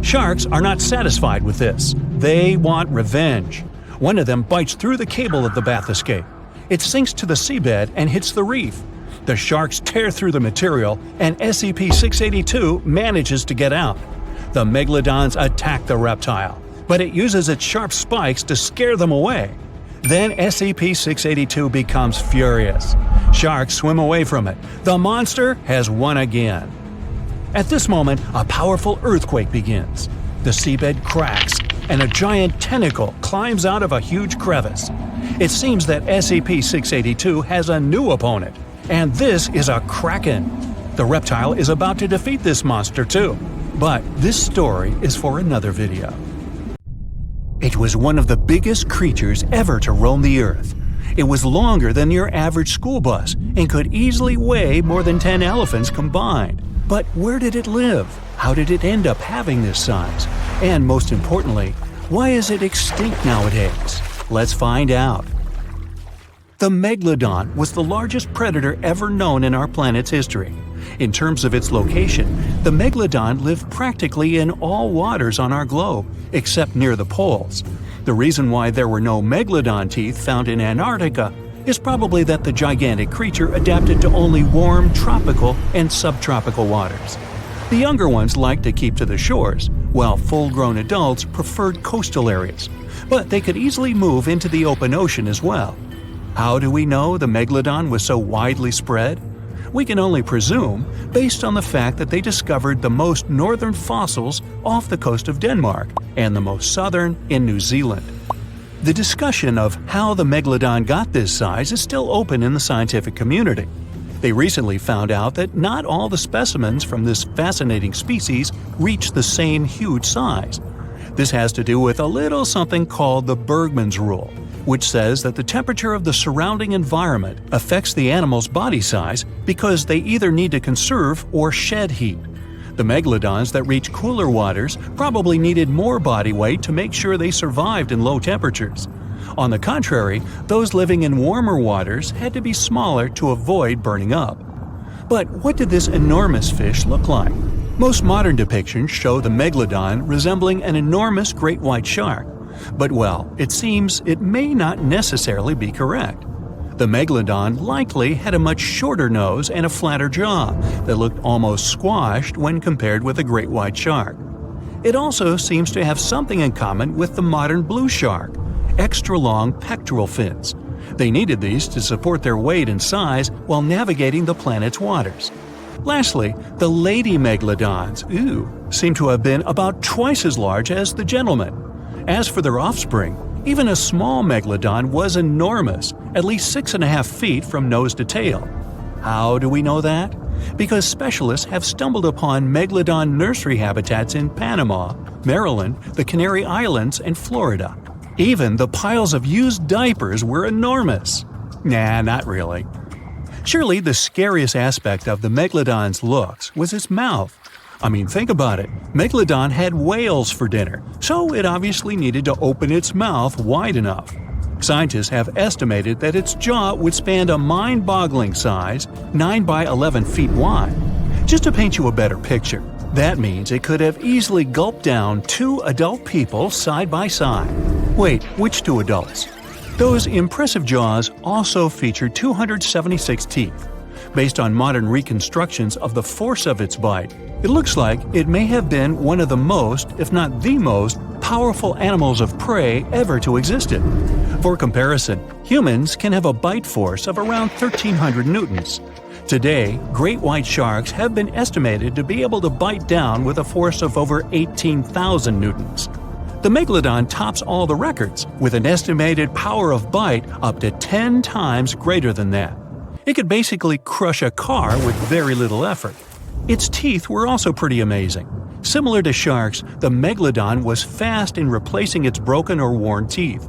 Sharks are not satisfied with this. They want revenge. One of them bites through the cable of the bath escape. It sinks to the seabed and hits the reef. The sharks tear through the material, and SCP-682 manages to get out. The Megalodons attack the reptile, but it uses its sharp spikes to scare them away. Then SCP-682 becomes furious. Sharks swim away from it. The monster has won again. At this moment, a powerful earthquake begins. The seabed cracks, and a giant tentacle climbs out of a huge crevice. It seems that SCP-682 has a new opponent, and this is a kraken. The reptile is about to defeat this monster too. But this story is for another video. It was one of the biggest creatures ever to roam the Earth. It was longer than your average school bus and could easily weigh more than 10 elephants combined. But where did it live? How did it end up having this size? And most importantly, why is it extinct nowadays? Let's find out. The Megalodon was the largest predator ever known in our planet's history. In terms of its location, the Megalodon lived practically in all waters on our globe, except near the poles. The reason why there were no Megalodon teeth found in Antarctica is probably that the gigantic creature adapted to only warm tropical and subtropical waters. The younger ones liked to keep to the shores, while full-grown adults preferred coastal areas, but they could easily move into the open ocean as well. How do we know the Megalodon was so widely spread? We can only presume, based on the fact that they discovered the most northern fossils off the coast of Denmark and the most southern in New Zealand. The discussion of how the Megalodon got this size is still open in the scientific community. They recently found out that not all the specimens from this fascinating species reach the same huge size. This has to do with a little something called the Bergmann's Rule, which says that the temperature of the surrounding environment affects the animal's body size because they either need to conserve or shed heat. The megalodons that reach cooler waters probably needed more body weight to make sure they survived in low temperatures. On the contrary, those living in warmer waters had to be smaller to avoid burning up. But what did this enormous fish look like? Most modern depictions show the megalodon resembling an enormous great white shark. But well, it seems it may not necessarily be correct. The megalodon likely had a much shorter nose and a flatter jaw that looked almost squashed when compared with a great white shark. It also seems to have something in common with the modern blue shark: extra-long pectoral fins. They needed these to support their weight and size while navigating the planet's waters. Lastly, the lady megalodons, seem to have been about twice as large as the gentlemen. As for their offspring, even a small megalodon was enormous, at least 6.5 feet from nose to tail. How do we know that? Because specialists have stumbled upon megalodon nursery habitats in Panama, Maryland, the Canary Islands, and Florida. Even the piles of used diapers were enormous. Nah, not really. Surely the scariest aspect of the megalodon's looks was its mouth. I mean, think about it. Megalodon had whales for dinner, so it obviously needed to open its mouth wide enough. Scientists have estimated that its jaw would span a mind-boggling size, 9 by 11 feet wide. Just to paint you a better picture, that means it could have easily gulped down 2 adult people side by side. Wait, which 2 adults? Those impressive jaws also feature 276 teeth. Based on modern reconstructions of the force of its bite, it looks like it may have been one of the most, if not the most, powerful animals of prey ever to exist. For comparison, humans can have a bite force of around 1,300 newtons. Today, great white sharks have been estimated to be able to bite down with a force of over 18,000 newtons. The megalodon tops all the records, with an estimated power of bite up to 10 times greater than that. It could basically crush a car with very little effort. Its teeth were also pretty amazing. Similar to sharks, the Megalodon was fast in replacing its broken or worn teeth.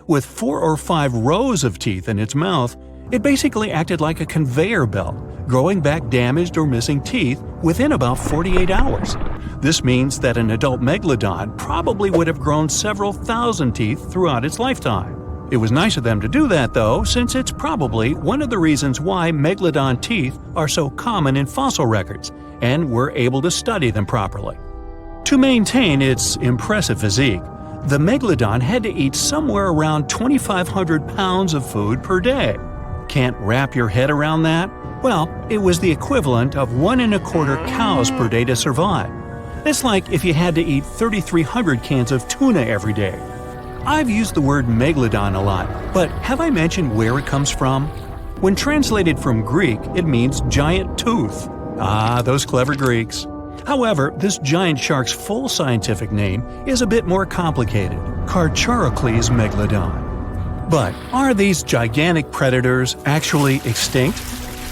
With 4 or 5 rows of teeth in its mouth, it basically acted like a conveyor belt, growing back damaged or missing teeth within about 48 hours. This means that an adult Megalodon probably would have grown several thousand teeth throughout its lifetime. It was nice of them to do that, though, since it's probably one of the reasons why Megalodon teeth are so common in fossil records, and we're able to study them properly. To maintain its impressive physique, the Megalodon had to eat somewhere around 2,500 pounds of food per day. Can't wrap your head around that? Well, it was the equivalent of 1¼ cows per day to survive. It's like if you had to eat 3,300 cans of tuna every day. I've used the word Megalodon a lot, but have I mentioned where it comes from? When translated from Greek, it means giant tooth. Ah, those clever Greeks. However, this giant shark's full scientific name is a bit more complicated: Carcharocles megalodon. But are these gigantic predators actually extinct?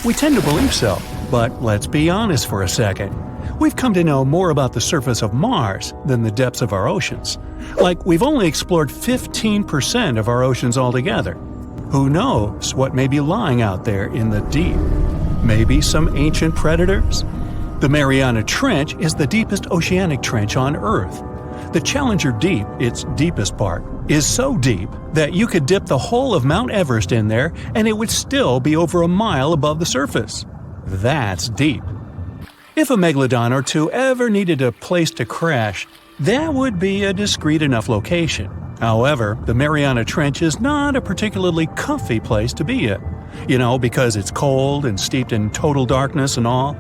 We tend to believe so, but let's be honest for a second. We've come to know more about the surface of Mars than the depths of our oceans. Like, we've only explored 15% of our oceans altogether. Who knows what may be lying out there in the deep? Maybe some ancient predators? The Mariana Trench is the deepest oceanic trench on Earth. The Challenger Deep, its deepest part, is so deep that you could dip the whole of Mount Everest in there and it would still be over a mile above the surface. That's deep. If a Megalodon or two ever needed a place to crash, that would be a discreet enough location. However, the Mariana Trench is not a particularly comfy place to be in. Because it's cold and steeped in total darkness and all.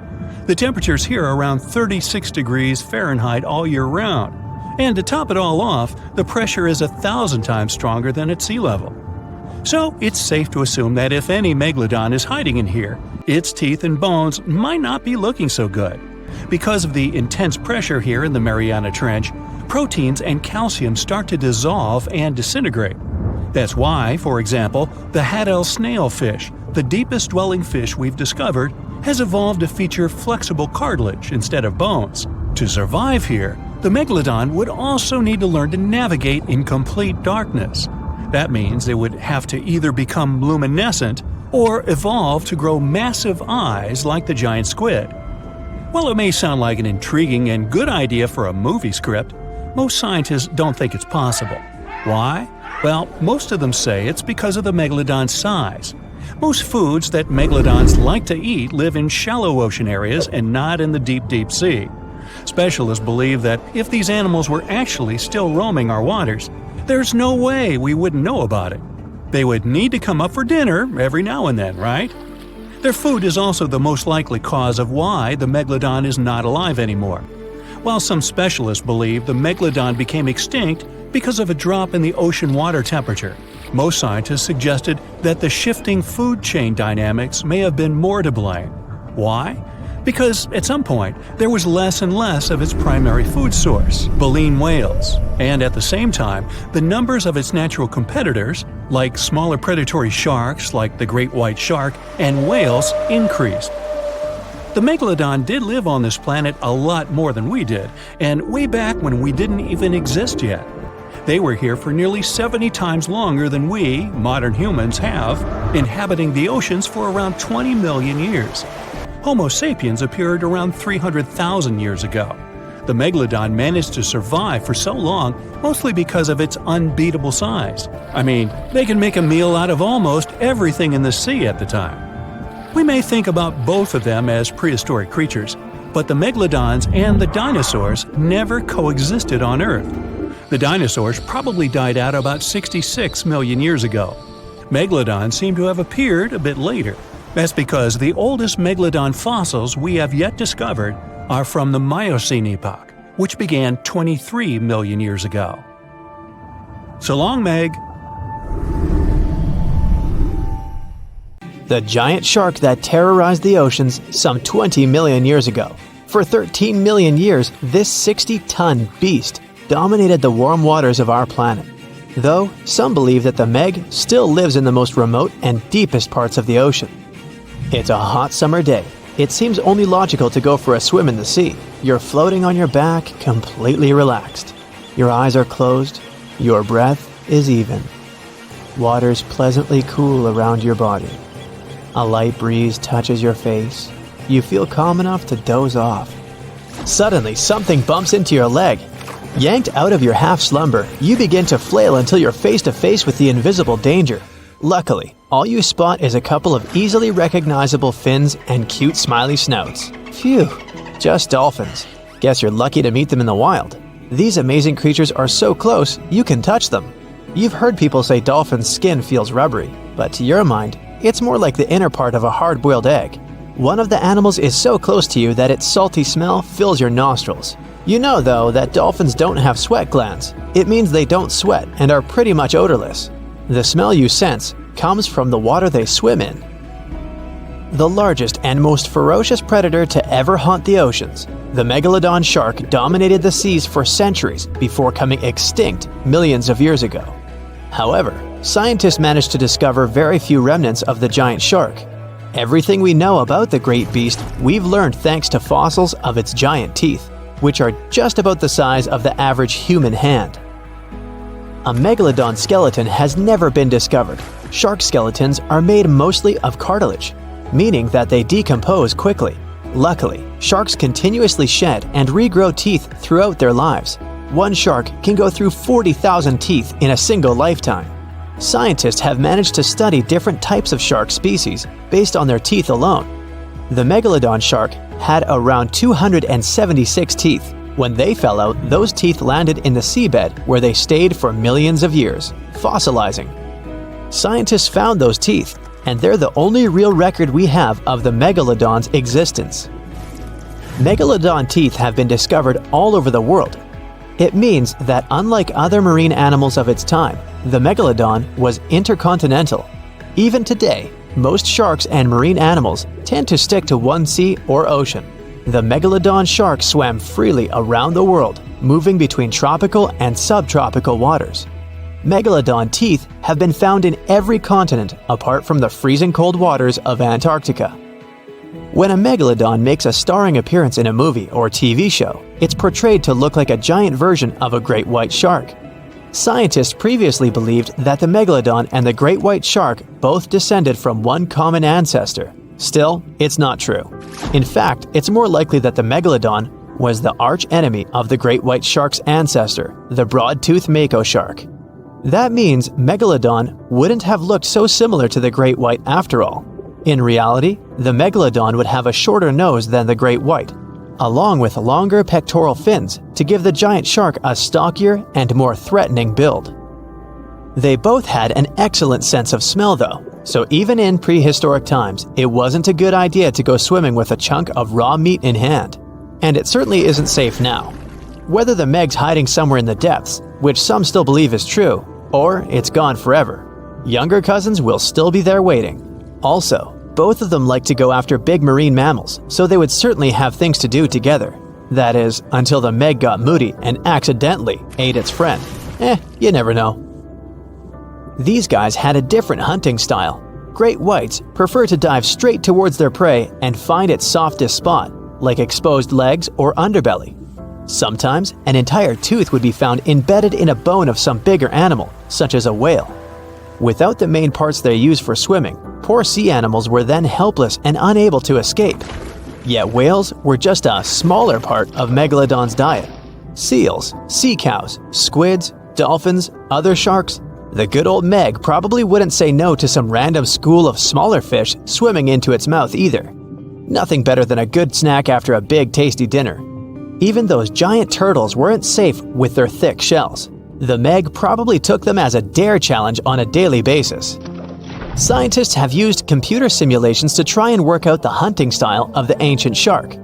The temperatures here are around 36 degrees Fahrenheit all year round. And to top it all off, the pressure is 1,000 times stronger than at sea level. So it's safe to assume that if any Megalodon is hiding in here, its teeth and bones might not be looking so good. Because of the intense pressure here in the Mariana Trench, proteins and calcium start to dissolve and disintegrate. That's why, for example, the Haddell snailfish, the deepest dwelling fish we've discovered, has evolved to feature flexible cartilage instead of bones. To survive here, the Megalodon would also need to learn to navigate in complete darkness. That means it would have to either become luminescent or evolve to grow massive eyes like the giant squid. While it may sound like an intriguing and good idea for a movie script, most scientists don't think it's possible. Why? Well, most of them say it's because of the Megalodon's size. Most foods that Megalodons like to eat live in shallow ocean areas and not in the deep, deep sea. Specialists believe that if these animals were actually still roaming our waters, there's no way we wouldn't know about it. They would need to come up for dinner every now and then, right? Their food is also the most likely cause of why the Megalodon is not alive anymore. While some specialists believe the Megalodon became extinct because of a drop in the ocean water temperature, most scientists suggested that the shifting food chain dynamics may have been more to blame. Why? Because at some point, there was less and less of its primary food source, baleen whales, and at the same time, the numbers of its natural competitors, like smaller predatory sharks like the great white shark and whales, increased. The Megalodon did live on this planet a lot more than we did, and way back when we didn't even exist yet. They were here for nearly 70 times longer than we, modern humans, have, inhabiting the oceans for around 20 million years. Homo sapiens appeared around 300,000 years ago. The Megalodon managed to survive for so long mostly because of its unbeatable size. I mean, they can make a meal out of almost everything in the sea at the time. We may think about both of them as prehistoric creatures, but the Megalodons and the dinosaurs never coexisted on Earth. The dinosaurs probably died out about 66 million years ago. Megalodons seem to have appeared a bit later. That's because the oldest Megalodon fossils we have yet discovered are from the Miocene epoch, which began 23 million years ago. So long, Meg! The giant shark that terrorized the oceans some 20 million years ago. For 13 million years, this 60-ton beast dominated the warm waters of our planet. Though, some believe that the Meg still lives in the most remote and deepest parts of the ocean. It's a hot summer day, it seems only logical to go for a swim in the sea. You're floating on your back, completely relaxed. Your eyes are closed. Your breath is even. Water's pleasantly cool around your body. A light breeze touches your face. You feel calm enough to doze off. Suddenly, something bumps into your leg. Yanked out of your half-slumber, you begin to flail until you're face to face with the invisible danger. Luckily, all you spot is a couple of easily recognizable fins and cute smiley snouts. Phew, just dolphins. Guess you're lucky to meet them in the wild. These amazing creatures are so close, you can touch them. You've heard people say dolphins' skin feels rubbery, but to your mind, it's more like the inner part of a hard-boiled egg. One of the animals is so close to you that its salty smell fills your nostrils. You know, though, that dolphins don't have sweat glands. It means they don't sweat and are pretty much odorless. The smell you sense comes from the water they swim in. The largest and most ferocious predator to ever haunt the oceans, the Megalodon shark dominated the seas for centuries before coming extinct millions of years ago. However, scientists managed to discover very few remnants of the giant shark. Everything we know about the great beast we've learned thanks to fossils of its giant teeth, which are just about the size of the average human hand. A megalodon skeleton has never been discovered. Shark skeletons are made mostly of cartilage, meaning that they decompose quickly. Luckily, sharks continuously shed and regrow teeth throughout their lives. One shark can go through 40,000 teeth in a single lifetime. Scientists have managed to study different types of shark species based on their teeth alone. The megalodon shark had around 276 teeth. When they fell out, those teeth landed in the seabed where they stayed for millions of years, fossilizing. Scientists found those teeth, and they're the only real record we have of the megalodon's existence. Megalodon teeth have been discovered all over the world. It means that unlike other marine animals of its time, the megalodon was intercontinental. Even today, most sharks and marine animals tend to stick to one sea or ocean. The megalodon shark swam freely around the world, moving between tropical and subtropical waters. Megalodon teeth have been found in every continent apart from the freezing cold waters of Antarctica. When a megalodon makes a starring appearance in a movie or TV show, it's portrayed to look like a giant version of a great white shark. Scientists previously believed that the megalodon and the great white shark both descended from one common ancestor. Still, it's not true. In fact, it's more likely that the megalodon was the arch-enemy of the great white shark's ancestor, the broad-toothed mako shark. That means Megalodon wouldn't have looked so similar to the great white after all. In reality, the Megalodon would have a shorter nose than the great white, along with longer pectoral fins to give the giant shark a stockier and more threatening build. They both had an excellent sense of smell though, so even in prehistoric times, it wasn't a good idea to go swimming with a chunk of raw meat in hand. And it certainly isn't safe now. Whether the Meg's hiding somewhere in the depths, which some still believe is true, or it's gone forever, younger cousins will still be there waiting. Also, both of them like to go after big marine mammals, so they would certainly have things to do together. That is, until the Meg got moody and accidentally ate its friend. You never know. These guys had a different hunting style. Great whites prefer to dive straight towards their prey and find its softest spot, like exposed legs or underbelly. Sometimes, an entire tooth would be found embedded in a bone of some bigger animal, such as a whale. Without the main parts they use for swimming, poor sea animals were then helpless and unable to escape. Yet whales were just a smaller part of Megalodon's diet. Seals, sea cows, squids, dolphins, other sharks. The good old Meg probably wouldn't say no to some random school of smaller fish swimming into its mouth either. Nothing better than a good snack after a big tasty dinner. Even those giant turtles weren't safe with their thick shells. The Meg probably took them as a dare challenge on a daily basis. Scientists have used computer simulations to try and work out the hunting style of the ancient shark.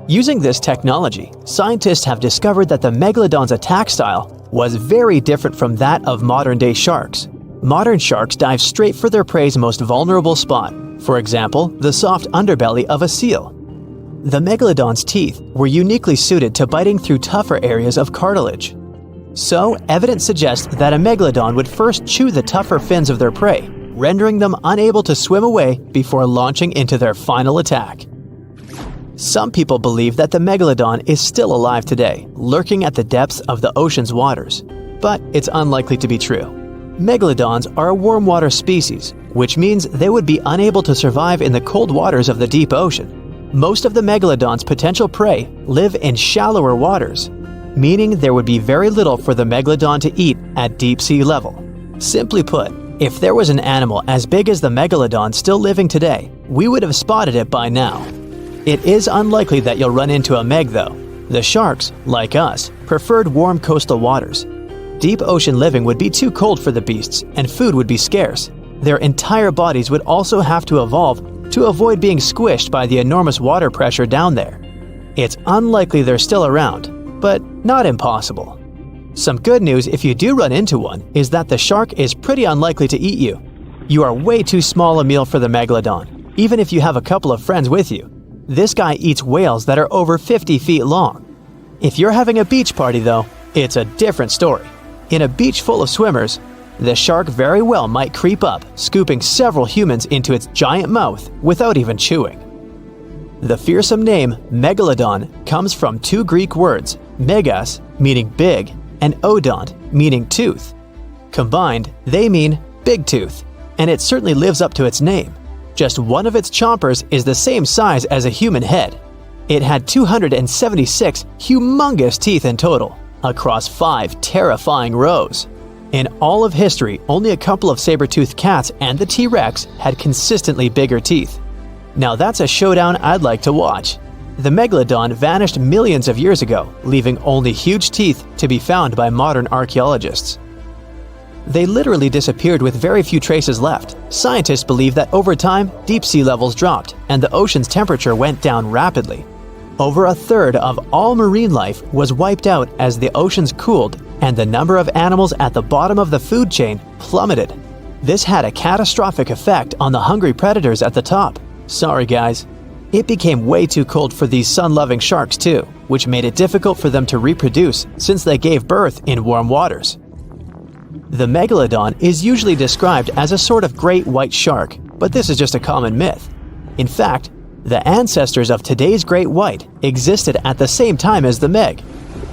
Using this technology, scientists have discovered that the Megalodon's attack style was very different from that of modern-day sharks. Modern sharks dive straight for their prey's most vulnerable spot, for example, the soft underbelly of a seal. The Megalodon's teeth were uniquely suited to biting through tougher areas of cartilage. So, evidence suggests that a Megalodon would first chew the tougher fins of their prey, rendering them unable to swim away before launching into their final attack. Some people believe that the Megalodon is still alive today, lurking at the depths of the ocean's waters. But it's unlikely to be true. Megalodons are a warm water species, which means they would be unable to survive in the cold waters of the deep ocean. Most of the Megalodon's potential prey live in shallower waters, meaning there would be very little for the Megalodon to eat at deep sea level. Simply put, if there was an animal as big as the Megalodon still living today, we would have spotted it by now. It is unlikely that you'll run into a Meg though. The sharks, like us, preferred warm coastal waters. Deep ocean living would be too cold for the beasts, and food would be scarce. Their entire bodies would also have to evolve to avoid being squished by the enormous water pressure down there. It's unlikely they're still around, but not impossible. Some good news if you do run into one is that the shark is pretty unlikely to eat you. You are way too small a meal for the Megalodon, even if you have a couple of friends with you. This guy eats whales that are over 50 feet long. If you're having a beach party though, it's a different story. In a beach full of swimmers, the shark very well might creep up, scooping several humans into its giant mouth without even chewing. The fearsome name Megalodon comes from two Greek words, megas, meaning big, and odont, meaning tooth. Combined, they mean big tooth, and it certainly lives up to its name. Just one of its chompers is the same size as a human head. It had 276 humongous teeth in total, across 5 terrifying rows. In all of history, only a couple of saber-toothed cats and the T-Rex had consistently bigger teeth. Now that's a showdown I'd like to watch. The Megalodon vanished millions of years ago, leaving only huge teeth to be found by modern archaeologists. They literally disappeared with very few traces left. Scientists believe that over time, deep sea levels dropped and the ocean's temperature went down rapidly. Over a third of all marine life was wiped out as the oceans cooled and the number of animals at the bottom of the food chain plummeted. This had a catastrophic effect on the hungry predators at the top. Sorry guys. It became way too cold for these sun-loving sharks too, which made it difficult for them to reproduce since they gave birth in warm waters. The Megalodon is usually described as a sort of great white shark, but this is just a common myth. In fact, the ancestors of today's great white existed at the same time as the Meg,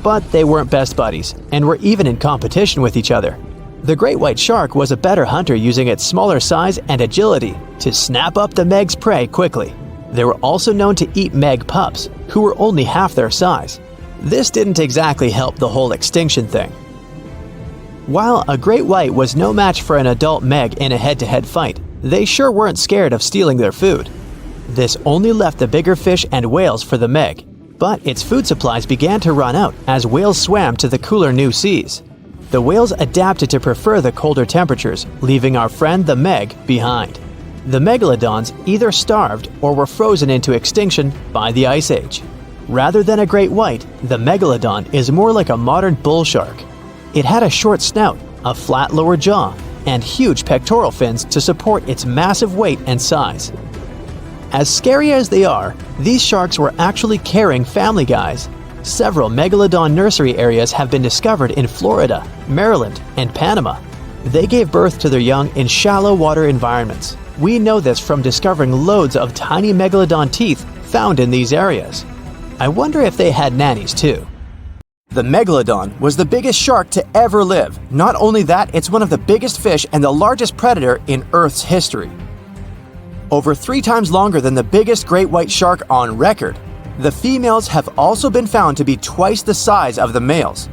but they weren't best buddies and were even in competition with each other. The great white shark was a better hunter using its smaller size and agility to snap up the Meg's prey quickly. They were also known to eat Meg pups, who were only half their size. This didn't exactly help the whole extinction thing. While a great white was no match for an adult Meg in a head-to-head fight, they sure weren't scared of stealing their food. This only left the bigger fish and whales for the Meg, but its food supplies began to run out as whales swam to the cooler new seas. The whales adapted to prefer the colder temperatures, leaving our friend the Meg behind. The Megalodons either starved or were frozen into extinction by the Ice Age. Rather than a great white, the Megalodon is more like a modern bull shark. It had a short snout, a flat lower jaw, and huge pectoral fins to support its massive weight and size. As scary as they are, these sharks were actually caring family guys. Several Megalodon nursery areas have been discovered in Florida, Maryland, and Panama. They gave birth to their young in shallow water environments. We know this from discovering loads of tiny Megalodon teeth found in these areas. I wonder if they had nannies too. The Megalodon was the biggest shark to ever live. Not only that, it's one of the biggest fish and the largest predator in Earth's history. Over 3 times longer than the biggest great white shark on record. The females have also been found to be twice the size of the males.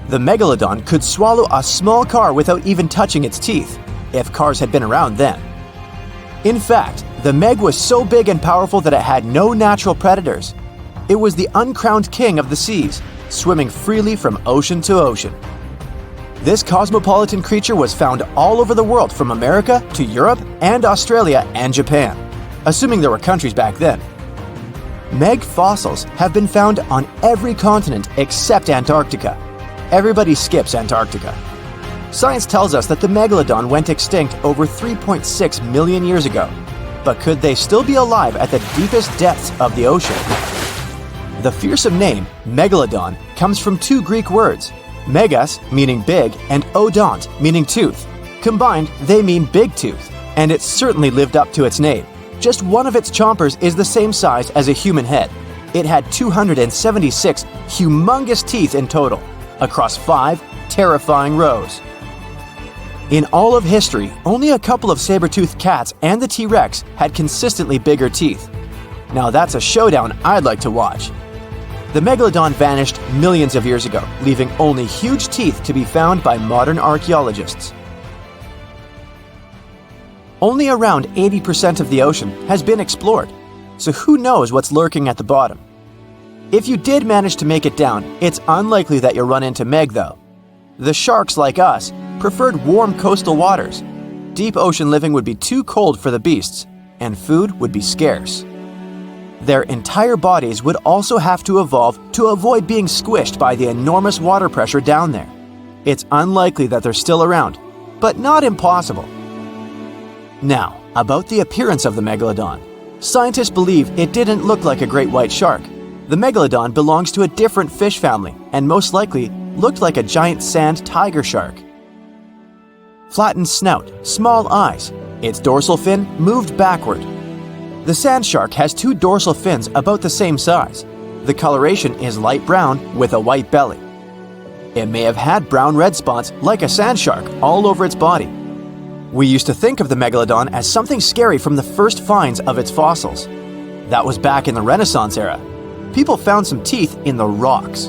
The Megalodon could swallow a small car without even touching its teeth, if cars had been around then. In fact, the Meg was so big and powerful that it had no natural predators. It was the uncrowned king of the seas, swimming freely from ocean to ocean. This cosmopolitan creature was found all over the world, from America to Europe and Australia and Japan, assuming there were countries back then. Meg fossils have been found on every continent except Antarctica. Everybody skips Antarctica. Science tells us that the Megalodon went extinct over 3.6 million years ago, but could they still be alive at the deepest depths of the ocean? The fearsome name, Megalodon, comes from 2 Greek words, megas, meaning big, and odont, meaning tooth. Combined, they mean big tooth, and it certainly lived up to its name. Just one of its chompers is the same size as a human head. It had 276 humongous teeth in total, across 5 terrifying rows. In all of history, only a couple of saber-toothed cats and the T-Rex had consistently bigger teeth. Now that's a showdown I'd like to watch. The Megalodon vanished millions of years ago, leaving only huge teeth to be found by modern archaeologists. Only around 80% of the ocean has been explored, so who knows what's lurking at the bottom. If you did manage to make it down, it's unlikely that you'll run into Meg though. The sharks, like us, preferred warm coastal waters. Deep ocean living would be too cold for the beasts, and food would be scarce. Their entire bodies would also have to evolve to avoid being squished by the enormous water pressure down there. It's unlikely that they're still around, but not impossible. Now, about the appearance of the Megalodon. Scientists believe it didn't look like a great white shark. The Megalodon belongs to a different fish family and most likely looked like a giant sand tiger shark. Flattened snout, small eyes. Its dorsal fin moved backward. The sand shark has 2 dorsal fins about the same size. The coloration is light brown with a white belly. It may have had brown-red spots like a sand shark all over its body. We used to think of the Megalodon as something scary from the first finds of its fossils. That was back in the Renaissance era. People found some teeth in the rocks.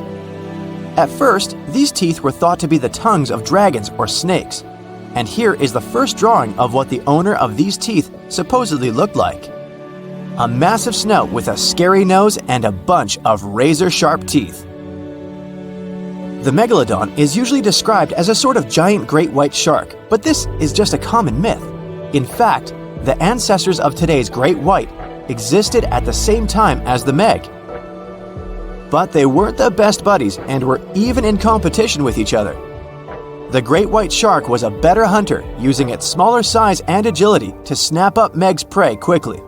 At first, these teeth were thought to be the tongues of dragons or snakes. And here is the first drawing of what the owner of these teeth supposedly looked like. A massive snout with a scary nose and a bunch of razor-sharp teeth. The Megalodon is usually described as a sort of giant great white shark, but this is just a common myth. In fact, the ancestors of today's great white existed at the same time as the Meg. But they weren't the best buddies and were even in competition with each other. The great white shark was a better hunter, using its smaller size and agility to snap up Meg's prey quickly.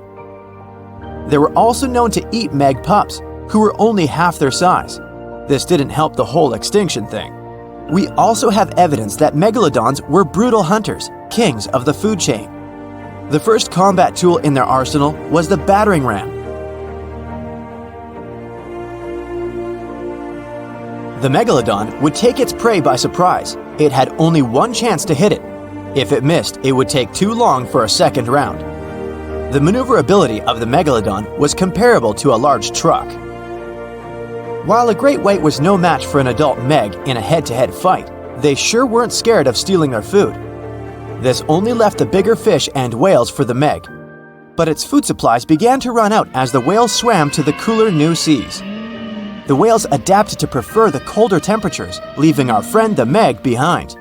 They were also known to eat Meg pups, who were only half their size. This didn't help the whole extinction thing. We also have evidence that Megalodons were brutal hunters, kings of the food chain. The first combat tool in their arsenal was the battering ram. The Megalodon would take its prey by surprise. It had only one chance to hit it. If it missed, it would take too long for a second round. The maneuverability of the Megalodon was comparable to a large truck. While a great white was no match for an adult Meg in a head-to-head fight, they sure weren't scared of stealing their food. This only left the bigger fish and whales for the Meg. But its food supplies began to run out as the whales swam to the cooler new seas. The whales adapted to prefer the colder temperatures, leaving our friend the Meg behind.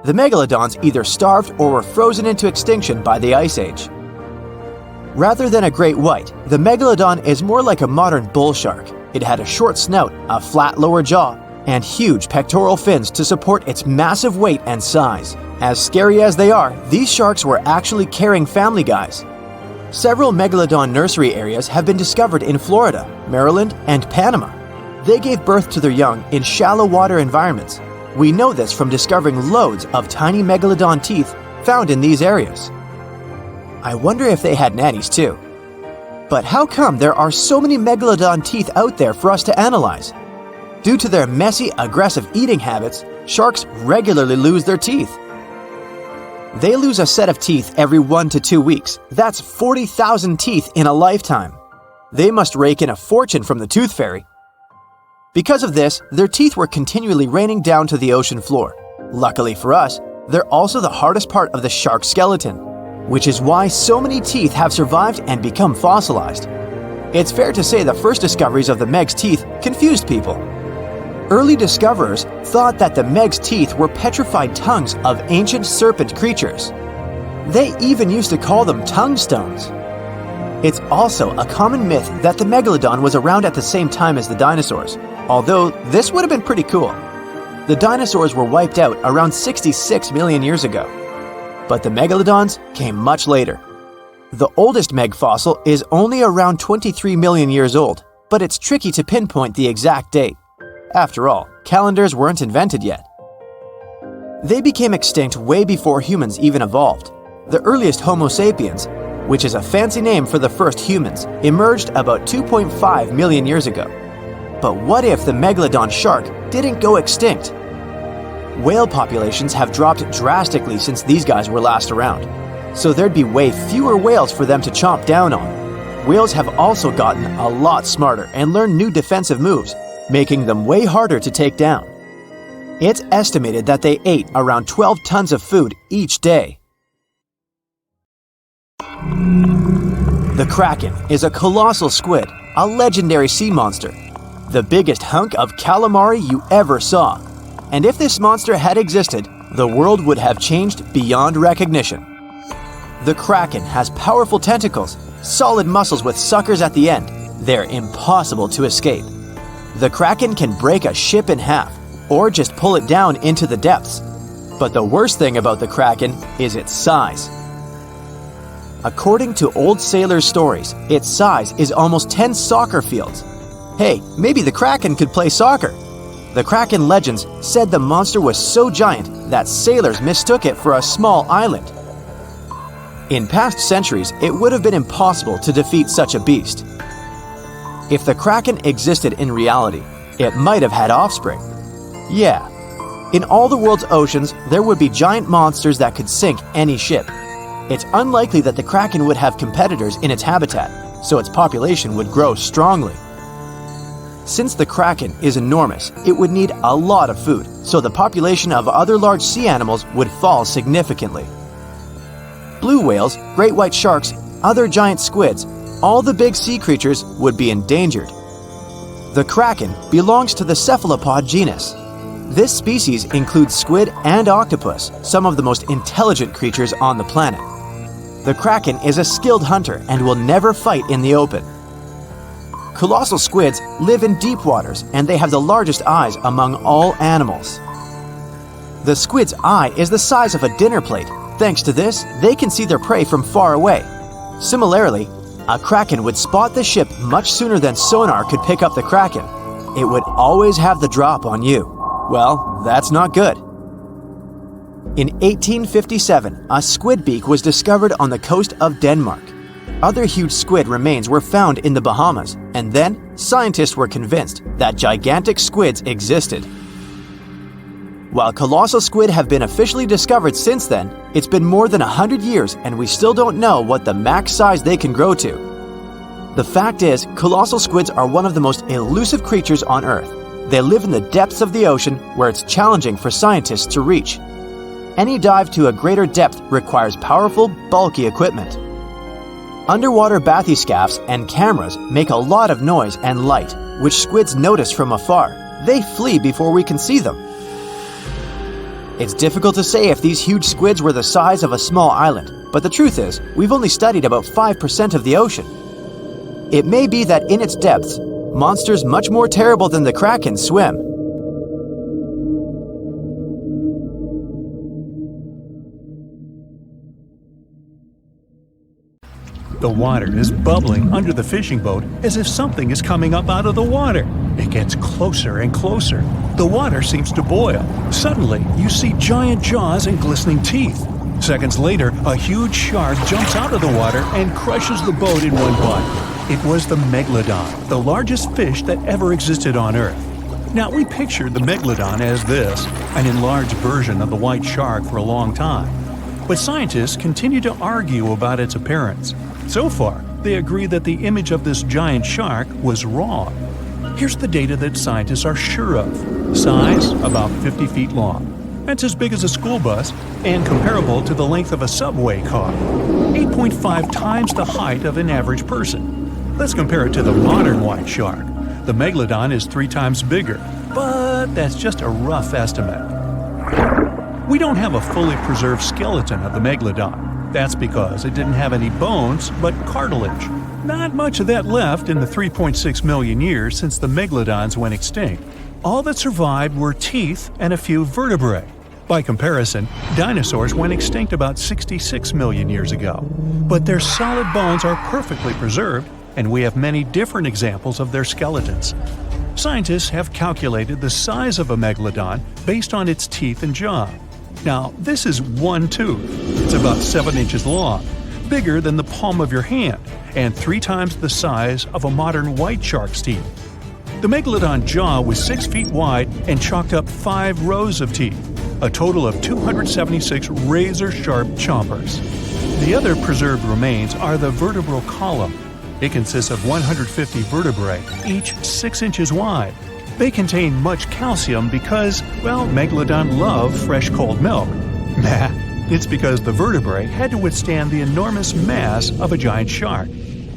The Megalodons either starved or were frozen into extinction by the Ice Age. Rather than a great white, the Megalodon is more like a modern bull shark. It had a short snout, a flat lower jaw, and huge pectoral fins to support its massive weight and size. As scary as they are, these sharks were actually caring family guys. Several Megalodon nursery areas have been discovered in Florida, Maryland, and Panama. They gave birth to their young in shallow water environments. We know this from discovering loads of tiny Megalodon teeth found in these areas. I wonder if they had nannies too. But how come there are so many Megalodon teeth out there for us to analyze? Due to their messy, aggressive eating habits, sharks regularly lose their teeth. They lose a set of teeth every 1 to 2 weeks. That's 40,000 teeth in a lifetime. They must rake in a fortune from the tooth fairy. Because of this, their teeth were continually raining down to the ocean floor. Luckily for us, they're also the hardest part of the shark skeleton, which is why so many teeth have survived and become fossilized. It's fair to say the first discoveries of the Meg's teeth confused people. Early discoverers thought that the Meg's teeth were petrified tongues of ancient serpent creatures. They even used to call them tongue stones. It's also a common myth that the Megalodon was around at the same time as the dinosaurs, although this would have been pretty cool. The dinosaurs were wiped out around 66 million years ago, but the Megalodons came much later. The oldest Meg fossil is only around 23 million years old, but it's tricky to pinpoint the exact date. After all, calendars weren't invented yet. They became extinct way before humans even evolved. The earliest Homo sapiens, which is a fancy name for the first humans, emerged about 2.5 million years ago. But what if the Megalodon shark didn't go extinct? Whale populations have dropped drastically since these guys were last around, so there'd be way fewer whales for them to chomp down on. Whales have also gotten a lot smarter and learned new defensive moves, making them way harder to take down. It's estimated that they ate around 12 tons of food each day. The Kraken is a colossal squid, a legendary sea monster, the biggest hunk of calamari you ever saw. And if this monster had existed, the world would have changed beyond recognition. The Kraken has powerful tentacles, solid muscles with suckers at the end. They're impossible to escape. The Kraken can break a ship in half, or just pull it down into the depths. But the worst thing about the Kraken is its size. According to old sailors' stories, its size is almost 10 soccer fields. Hey, maybe the Kraken could play soccer. The Kraken legends said the monster was so giant that sailors mistook it for a small island. In past centuries, it would have been impossible to defeat such a beast. If the Kraken existed in reality, it might have had offspring. Yeah. In all the world's oceans, there would be giant monsters that could sink any ship. It's unlikely that the Kraken would have competitors in its habitat, so its population would grow strongly. Since the Kraken is enormous, it would need a lot of food, so the population of other large sea animals would fall significantly. Blue whales, great white sharks, other giant squids, all the big sea creatures would be endangered. The Kraken belongs to the cephalopod genus. This species includes squid and octopus, some of the most intelligent creatures on the planet. The Kraken is a skilled hunter and will never fight in the open. Colossal squids live in deep waters and they have the largest eyes among all animals. The squid's eye is the size of a dinner plate. Thanks to this, they can see their prey from far away. Similarly, a Kraken would spot the ship much sooner than sonar could pick up the Kraken. It would always have the drop on you. Well, that's not good. In 1857, a squid beak was discovered on the coast of Denmark. Other huge squid remains were found in the Bahamas, and then scientists were convinced that gigantic squids existed. While colossal squid have been officially discovered since then, it's been more than 100 years and we still don't know what the max size they can grow to. The fact is, colossal squids are one of the most elusive creatures on Earth. They live in the depths of the ocean where it's challenging for scientists to reach. Any dive to a greater depth requires powerful, bulky equipment. Underwater bathyscaphs and cameras make a lot of noise and light, which squids notice from afar. They flee before we can see them. It's difficult to say if these huge squids were the size of a small island, but the truth is, we've only studied about 5% of the ocean. It may be that in its depths, monsters much more terrible than the Kraken swim. The water is bubbling under the fishing boat as if something is coming up out of the water. It gets closer and closer. The water seems to boil. Suddenly, you see giant jaws and glistening teeth. Seconds later, a huge shark jumps out of the water and crushes the boat in one bite. It was the Megalodon, the largest fish that ever existed on Earth. Now, we pictured the Megalodon as this, an enlarged version of the white shark for a long time. But scientists continue to argue about its appearance. So far, they agree that the image of this giant shark was wrong. Here's the data that scientists are sure of. Size, about 50 feet long. That's as big as a school bus and comparable to the length of a subway car. 8.5 times the height of an average person. Let's compare it to the modern white shark. The Megalodon is 3 times bigger, but that's just a rough estimate. We don't have a fully preserved skeleton of the Megalodon. That's because it didn't have any bones, but cartilage. Not much of that left in the 3.6 million years since the Megalodons went extinct. All that survived were teeth and a few vertebrae. By comparison, dinosaurs went extinct about 66 million years ago. But their solid bones are perfectly preserved, and we have many different examples of their skeletons. Scientists have calculated the size of a Megalodon based on its teeth and jaw. Now, this is one tooth. It's about 7 inches long. bigger than the palm of your hand, and 3 times the size of a modern white shark's teeth. The Megalodon jaw was 6 feet wide and chalked up 5 rows of teeth, a total of 276 razor-sharp chompers. The other preserved remains are the vertebral column. It consists of 150 vertebrae, each 6 inches wide. They contain much calcium because, well, Megalodon love fresh cold milk. Nah, it's because the vertebrae had to withstand the enormous mass of a giant shark.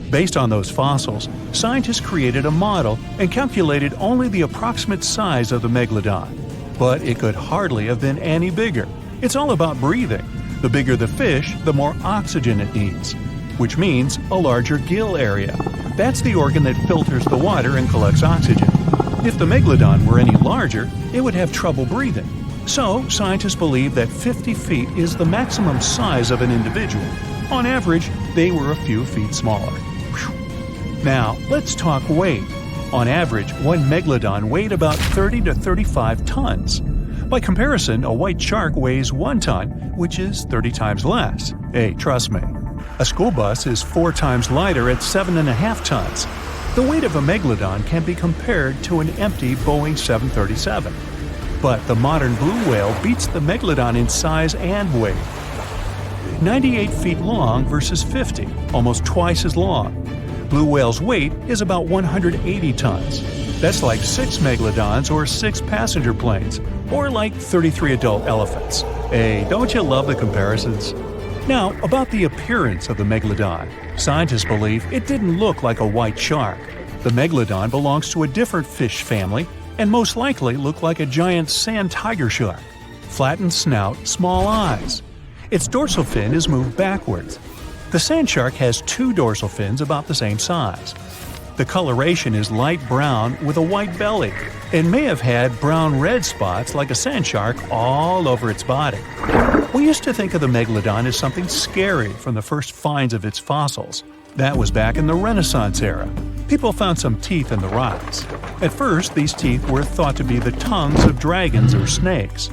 Based on those fossils, scientists created a model and calculated only the approximate size of the Megalodon. But it could hardly have been any bigger. It's all about breathing. The bigger the fish, the more oxygen it needs, which means a larger gill area. That's the organ that filters the water and collects oxygen. If the Megalodon were any larger, it would have trouble breathing. So, scientists believe that 50 feet is the maximum size of an individual. On average, they were a few feet smaller. Whew. Now, let's talk weight. On average, one Megalodon weighed about 30 to 35 tons. By comparison, a white shark weighs 1 ton, which is 30 times less. Hey, trust me. A school bus is 4 times lighter at 7.5 tons. The weight of a Megalodon can be compared to an empty Boeing 737. But the modern blue whale beats the Megalodon in size and weight. 98 feet long versus 50, almost twice as long. Blue whale's weight is about 180 tons. That's like 6 Megalodons or 6 passenger planes, or like 33 adult elephants. Hey, don't you love the comparisons? Now, about the appearance of the Megalodon. Scientists believe it didn't look like a white shark. The Megalodon belongs to a different fish family and most likely looked like a giant sand tiger shark. Flattened snout, small eyes. Its dorsal fin is moved backwards. The sand shark has 2 dorsal fins about the same size. The coloration is light brown with a white belly. It may have had brown-red spots like a sand shark all over its body. We used to think of the Megalodon as something scary from the first finds of its fossils. That was back in the Renaissance era. People found some teeth in the rocks. At first, these teeth were thought to be the tongues of dragons or snakes.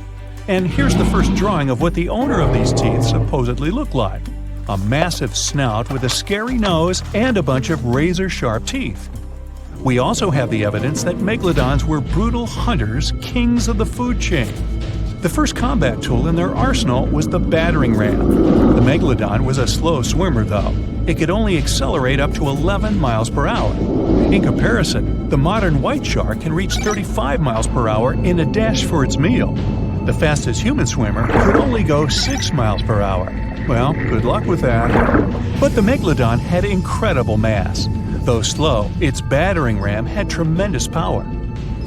And here's the first drawing of what the owner of these teeth supposedly looked like. A massive snout with a scary nose and a bunch of razor-sharp teeth. We also have the evidence that Megalodons were brutal hunters, kings of the food chain. The first combat tool in their arsenal was the battering ram. The Megalodon was a slow swimmer, though. It could only accelerate up to 11 miles per hour. In comparison, the modern white shark can reach 35 miles per hour in a dash for its meal. The fastest human swimmer could only go 6 miles per hour. Well, good luck with that. But the Megalodon had incredible mass. Though slow, its battering ram had tremendous power.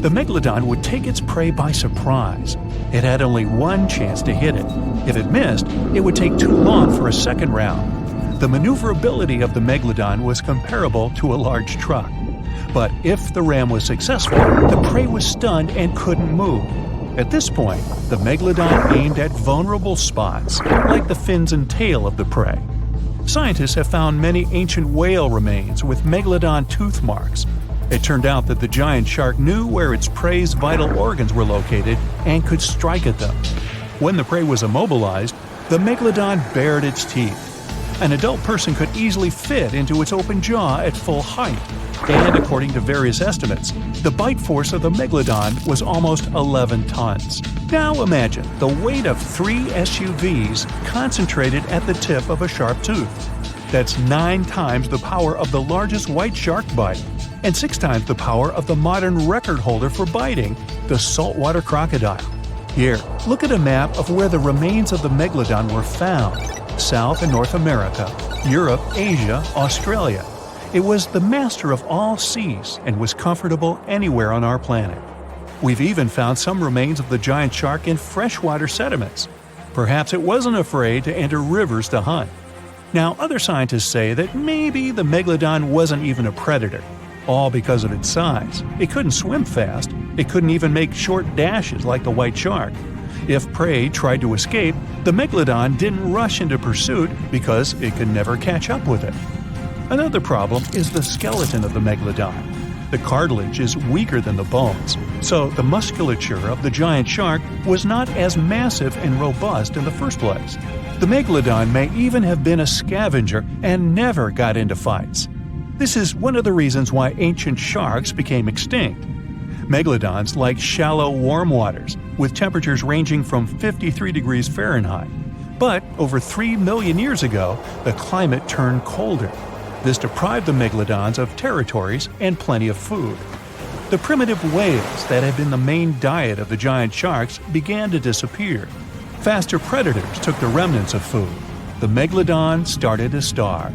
The Megalodon would take its prey by surprise. It had only one chance to hit it. If it missed, it would take too long for a second round. The maneuverability of the Megalodon was comparable to a large truck. But if the ram was successful, the prey was stunned and couldn't move. At this point, the Megalodon aimed at vulnerable spots, like the fins and tail of the prey. Scientists have found many ancient whale remains with Megalodon tooth marks. It turned out that the giant shark knew where its prey's vital organs were located and could strike at them. When the prey was immobilized, the Megalodon bared its teeth. An adult person could easily fit into its open jaw at full height. And according to various estimates, the bite force of the Megalodon was almost 11 tons. Now imagine the weight of 3 SUVs concentrated at the tip of a sharp tooth. That's 9 times the power of the largest white shark bite, and 6 times the power of the modern record holder for biting, the saltwater crocodile. Here, look at a map of where the remains of the Megalodon were found. South and North America, Europe, Asia, Australia. It was the master of all seas and was comfortable anywhere on our planet. We've even found some remains of the giant shark in freshwater sediments. Perhaps it wasn't afraid to enter rivers to hunt. Now, other scientists say that maybe the Megalodon wasn't even a predator, all because of its size. It couldn't swim fast. It couldn't even make short dashes like the white shark. If prey tried to escape, the Megalodon didn't rush into pursuit because it could never catch up with it. Another problem is the skeleton of the Megalodon. The cartilage is weaker than the bones, so the musculature of the giant shark was not as massive and robust in the first place. The Megalodon may even have been a scavenger and never got into fights. This is one of the reasons why ancient sharks became extinct. Megalodons like shallow, warm waters, with temperatures ranging from 53 degrees Fahrenheit. But over 3 million years ago, the climate turned colder. This deprived the megalodons of territories and plenty of food. The primitive whales that had been the main diet of the giant sharks began to disappear. Faster predators took the remnants of food. The megalodon started to starve.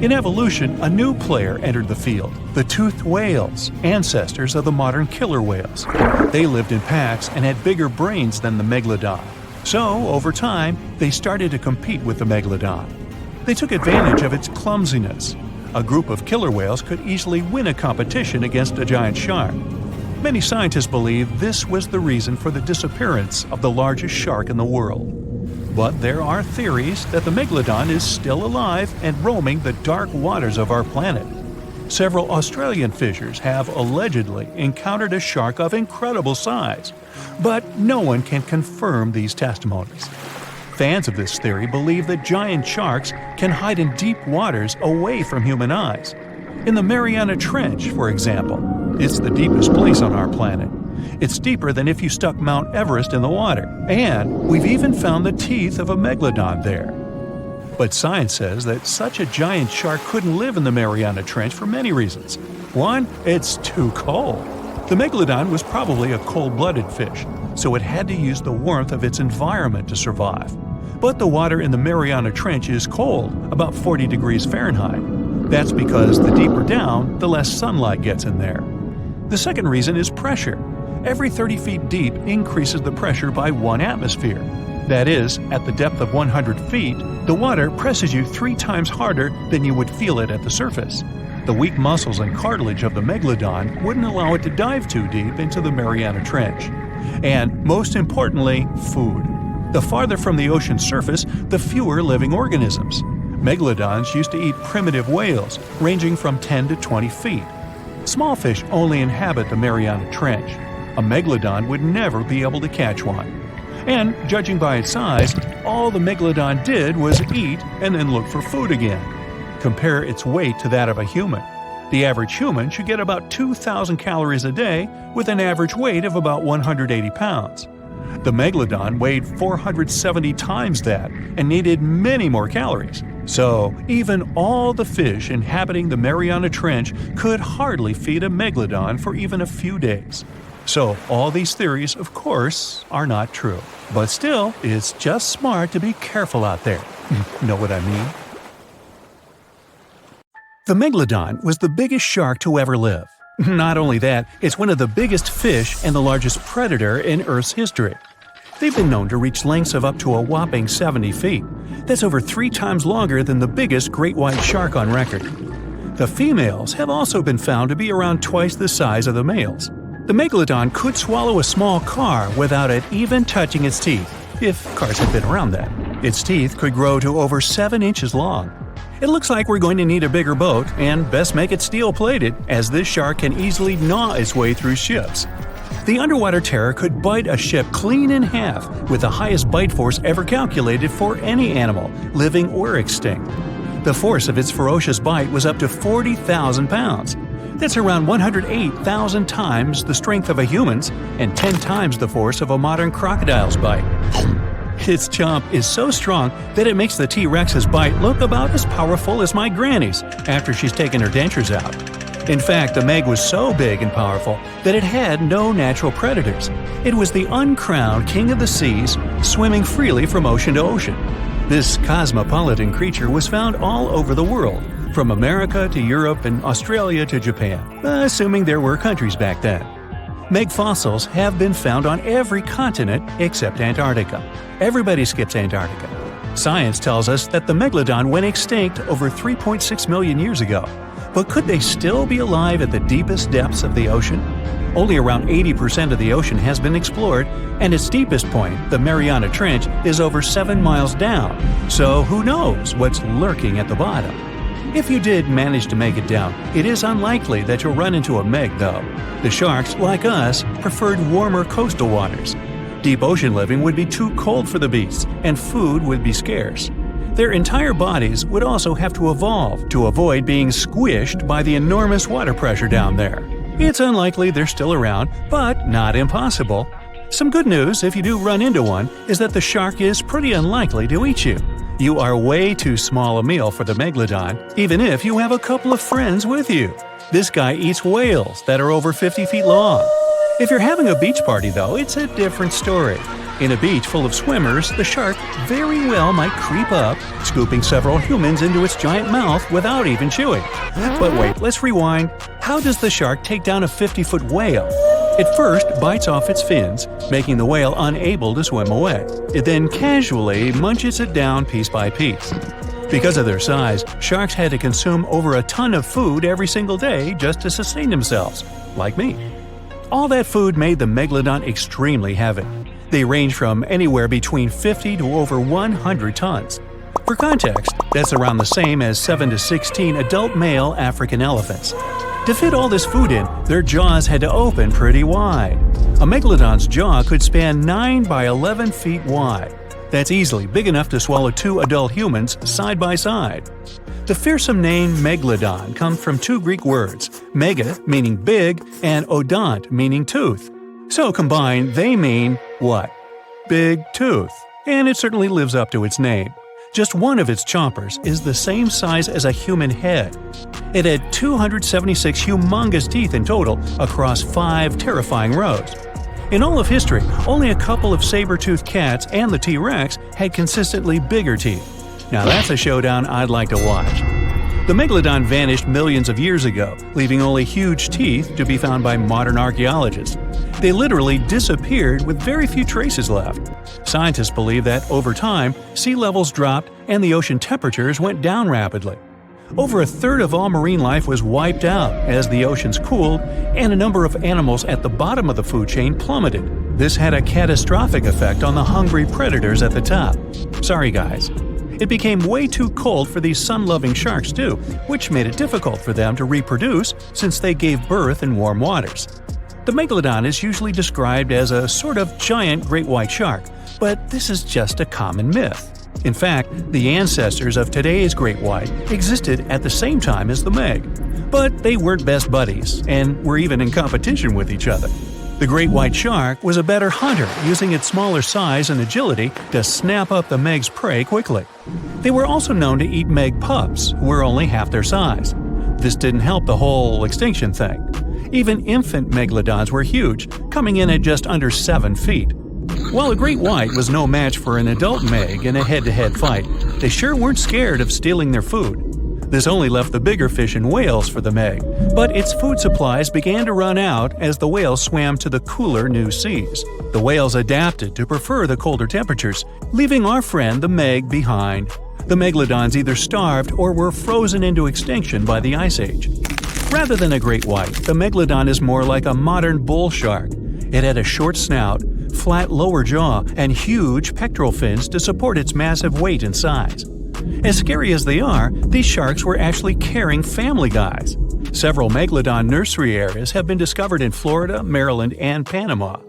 In evolution, a new player entered the field, the toothed whales, ancestors of the modern killer whales. They lived in packs and had bigger brains than the megalodon. So, over time, they started to compete with the megalodon. They took advantage of its clumsiness. A group of killer whales could easily win a competition against a giant shark. Many scientists believe this was the reason for the disappearance of the largest shark in the world. But there are theories that the megalodon is still alive and roaming the dark waters of our planet. Several Australian fishers have allegedly encountered a shark of incredible size, but no one can confirm these testimonies. Fans of this theory believe that giant sharks can hide in deep waters away from human eyes. In the Mariana Trench, for example, it's the deepest place on our planet. It's deeper than if you stuck Mount Everest in the water, and we've even found the teeth of a megalodon there. But science says that such a giant shark couldn't live in the Mariana Trench for many reasons. One, it's too cold. The megalodon was probably a cold-blooded fish, so it had to use the warmth of its environment to survive. But the water in the Mariana Trench is cold, about 40 degrees Fahrenheit. That's because the deeper down, the less sunlight gets in there. The second reason is pressure. Every 30 feet deep increases the pressure by 1 atmosphere. That is, at the depth of 100 feet, the water presses you 3 times harder than you would feel it at the surface. The weak muscles and cartilage of the megalodon wouldn't allow it to dive too deep into the Mariana Trench. And most importantly, food. The farther from the ocean's surface, the fewer living organisms. Megalodons used to eat primitive whales, ranging from 10 to 20 feet. Small fish only inhabit the Mariana Trench. A megalodon would never be able to catch one. And, judging by its size, all the megalodon did was eat and then look for food again. Compare its weight to that of a human. The average human should get about 2,000 calories a day with an average weight of about 180 pounds. The megalodon weighed 470 times that and needed many more calories. So, even all the fish inhabiting the Mariana Trench could hardly feed a megalodon for even a few days. So, all these theories, of course, are not true. But still, it's just smart to be careful out there. Know what I mean? The megalodon was the biggest shark to ever live. Not only that, it's one of the biggest fish and the largest predator in Earth's history. They've been known to reach lengths of up to a whopping 70 feet. That's over 3 times longer than the biggest great white shark on record. The females have also been found to be around twice the size of the males. The megalodon could swallow a small car without it even touching its teeth, if cars had been around then. Its teeth could grow to over 7 inches long. It looks like we're going to need a bigger boat, and best make it steel-plated, as this shark can easily gnaw its way through ships. The underwater terror could bite a ship clean in half, with the highest bite force ever calculated for any animal, living or extinct. The force of its ferocious bite was up to 40,000 pounds. That's around 108,000 times the strength of a human's and 10 times the force of a modern crocodile's bite. Its chomp is so strong that it makes the T-Rex's bite look about as powerful as my granny's after she's taken her dentures out. In fact, the Meg was so big and powerful that it had no natural predators. It was the uncrowned king of the seas, swimming freely from ocean to ocean. This cosmopolitan creature was found all over the world, from America to Europe and Australia to Japan, assuming there were countries back then. Meg fossils have been found on every continent except Antarctica. Everybody skips Antarctica. Science tells us that the megalodon went extinct over 3.6 million years ago. But could they still be alive at the deepest depths of the ocean? Only around 80% of the ocean has been explored, and its deepest point, the Mariana Trench, is over 7 miles down. So who knows what's lurking at the bottom? If you did manage to make it down, it is unlikely that you'll run into a Meg, though. The sharks, like us, preferred warmer coastal waters. Deep ocean living would be too cold for the beasts, and food would be scarce. Their entire bodies would also have to evolve to avoid being squished by the enormous water pressure down there. It's unlikely they're still around, but not impossible. Some good news, if you do run into one, is that the shark is pretty unlikely to eat you. You are way too small a meal for the Megalodon, even if you have a couple of friends with you. This guy eats whales that are over 50 feet long. If you're having a beach party, though, it's a different story. In a beach full of swimmers, the shark very well might creep up, scooping several humans into its giant mouth without even chewing. But wait, let's rewind. How does the shark take down a 50-foot whale? It first bites off its fins, making the whale unable to swim away. It then casually munches it down piece by piece. Because of their size, sharks had to consume over a ton of food every single day just to sustain themselves, like me. All that food made the Megalodon extremely heavy. They range from anywhere between 50 to over 100 tons. For context, that's around the same as 7 to 16 adult male African elephants. To fit all this food in, their jaws had to open pretty wide. A Megalodon's jaw could span 9 by 11 feet wide. That's easily big enough to swallow 2 adult humans side by side. The fearsome name Megalodon comes from 2 Greek words, mega meaning big and odont meaning tooth. So combined, they mean what? Big tooth. And it certainly lives up to its name. Just one of its chompers is the same size as a human head. It had 276 humongous teeth in total across 5 terrifying rows. In all of history, only a couple of saber-toothed cats and the T-Rex had consistently bigger teeth. Now that's a showdown I'd like to watch. The Megalodon vanished millions of years ago, leaving only huge teeth to be found by modern archaeologists. They literally disappeared with very few traces left. Scientists believe that over time, sea levels dropped and the ocean temperatures went down rapidly. Over a third of all marine life was wiped out as the oceans cooled and a number of animals at the bottom of the food chain plummeted. This had a catastrophic effect on the hungry predators at the top. Sorry guys. It became way too cold for these sun-loving sharks too, which made it difficult for them to reproduce since they gave birth in warm waters. The Megalodon is usually described as a sort of giant great white shark, but this is just a common myth. In fact, the ancestors of today's great white existed at the same time as the Meg, but they weren't best buddies and were even in competition with each other. The great white shark was a better hunter, using its smaller size and agility to snap up the Meg's prey quickly. They were also known to eat Meg pups, who were only half their size. This didn't help the whole extinction thing. Even infant Megalodons were huge, coming in at just under 7 feet. While a great white was no match for an adult Meg in a head-to-head fight, they sure weren't scared of stealing their food. This only left the bigger fish and whales for the Meg, but its food supplies began to run out as the whales swam to the cooler new seas. The whales adapted to prefer the colder temperatures, leaving our friend the Meg behind. The Megalodons either starved or were frozen into extinction by the Ice Age. Rather than a great white, the Megalodon is more like a modern bull shark. It had a short snout, flat lower jaw, and huge pectoral fins to support its massive weight and size. As scary as they are, these sharks were actually caring family guys. Several Megalodon nursery areas have been discovered in Florida, Maryland, and Panama.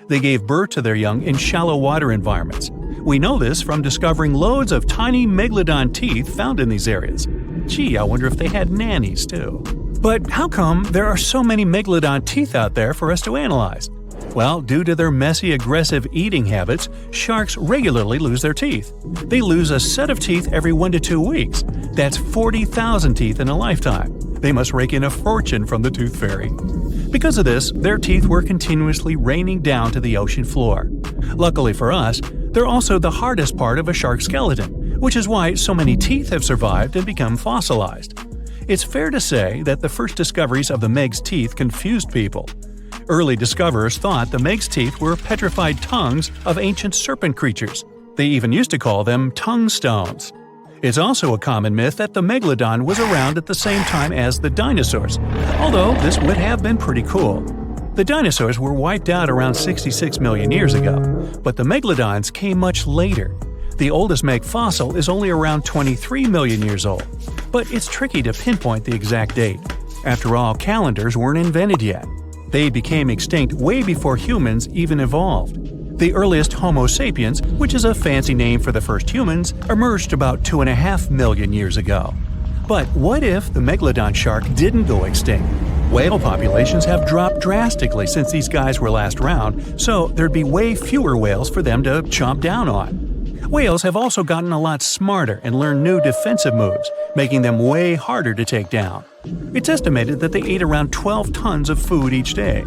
They gave birth to their young in shallow water environments. We know this from discovering loads of tiny Megalodon teeth found in these areas. Gee, I wonder if they had nannies too. But how come there are so many Megalodon teeth out there for us to analyze? Well, due to their messy, aggressive eating habits, sharks regularly lose their teeth. They lose a set of teeth every 1 to 2 weeks. That's 40,000 teeth in a lifetime. They must rake in a fortune from the tooth fairy. Because of this, their teeth were continuously raining down to the ocean floor. Luckily for us, they're also the hardest part of a shark skeleton, which is why so many teeth have survived and become fossilized. It's fair to say that the first discoveries of the Meg's teeth confused people. Early discoverers thought the Meg's teeth were petrified tongues of ancient serpent creatures. They even used to call them tongue stones. It's also a common myth that the Megalodon was around at the same time as the dinosaurs, although this would have been pretty cool. The dinosaurs were wiped out around 66 million years ago, but the Megalodons came much later. The oldest Meg fossil is only around 23 million years old, but it's tricky to pinpoint the exact date. After all, calendars weren't invented yet. They became extinct way before humans even evolved. The earliest Homo sapiens, which is a fancy name for the first humans, emerged about 2.5 million years ago. But what if the Megalodon shark didn't go extinct? Whale populations have dropped drastically since these guys were last around, so there'd be way fewer whales for them to chomp down on. Whales have also gotten a lot smarter and learned new defensive moves, making them way harder to take down. It's estimated that they ate around 12 tons of food each day.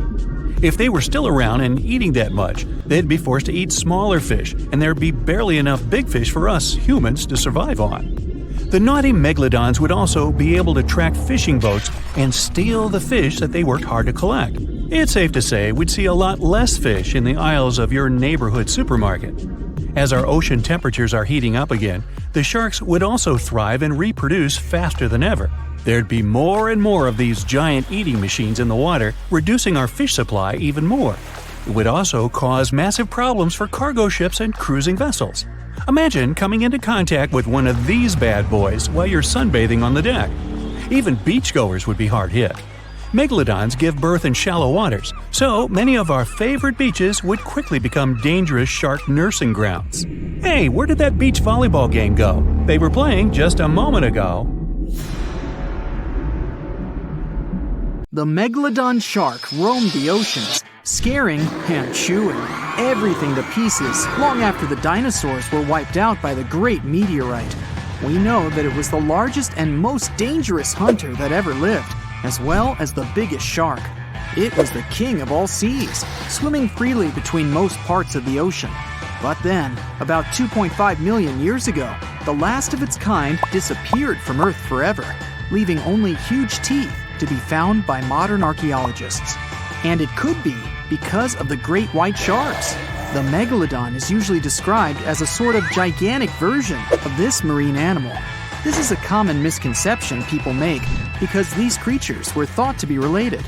If they were still around and eating that much, they'd be forced to eat smaller fish, and there'd be barely enough big fish for us humans to survive on. The naughty megalodons would also be able to track fishing boats and steal the fish that they worked hard to collect. It's safe to say we'd see a lot less fish in the aisles of your neighborhood supermarket. As our ocean temperatures are heating up again, the sharks would also thrive and reproduce faster than ever. There'd be more and more of these giant eating machines in the water, reducing our fish supply even more. It would also cause massive problems for cargo ships and cruising vessels. Imagine coming into contact with one of these bad boys while you're sunbathing on the deck. Even beachgoers would be hard hit. Megalodons give birth in shallow waters, so many of our favorite beaches would quickly become dangerous shark nursing grounds. Hey, where did that beach volleyball game go? They were playing just a moment ago. The Megalodon shark roamed the oceans, scaring and chewing everything to pieces long after the dinosaurs were wiped out by the great meteorite. We know that it was the largest and most dangerous hunter that ever lived, as well as the biggest shark. It was the king of all seas, swimming freely between most parts of the ocean. But then, about 2.5 million years ago, the last of its kind disappeared from Earth forever, leaving only huge teeth to be found by modern archaeologists. And it could be because of the great white sharks. The Megalodon is usually described as a sort of gigantic version of this marine animal. This is a common misconception people make because these creatures were thought to be related.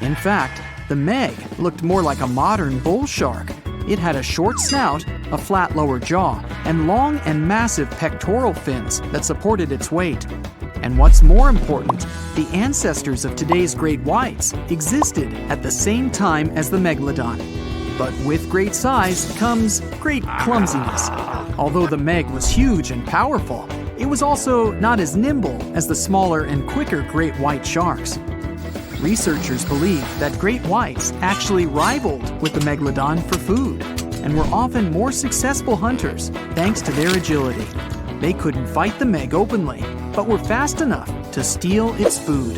In fact, the Meg looked more like a modern bull shark. It had a short snout, a flat lower jaw, and long and massive pectoral fins that supported its weight. And what's more important, the ancestors of today's great whites existed at the same time as the Megalodon. But with great size comes great clumsiness. Although the Meg was huge and powerful, it was also not as nimble as the smaller and quicker great white sharks. Researchers believe that great whites actually rivaled with the Megalodon for food and were often more successful hunters thanks to their agility. They couldn't fight the Meg openly, but were fast enough to steal its food.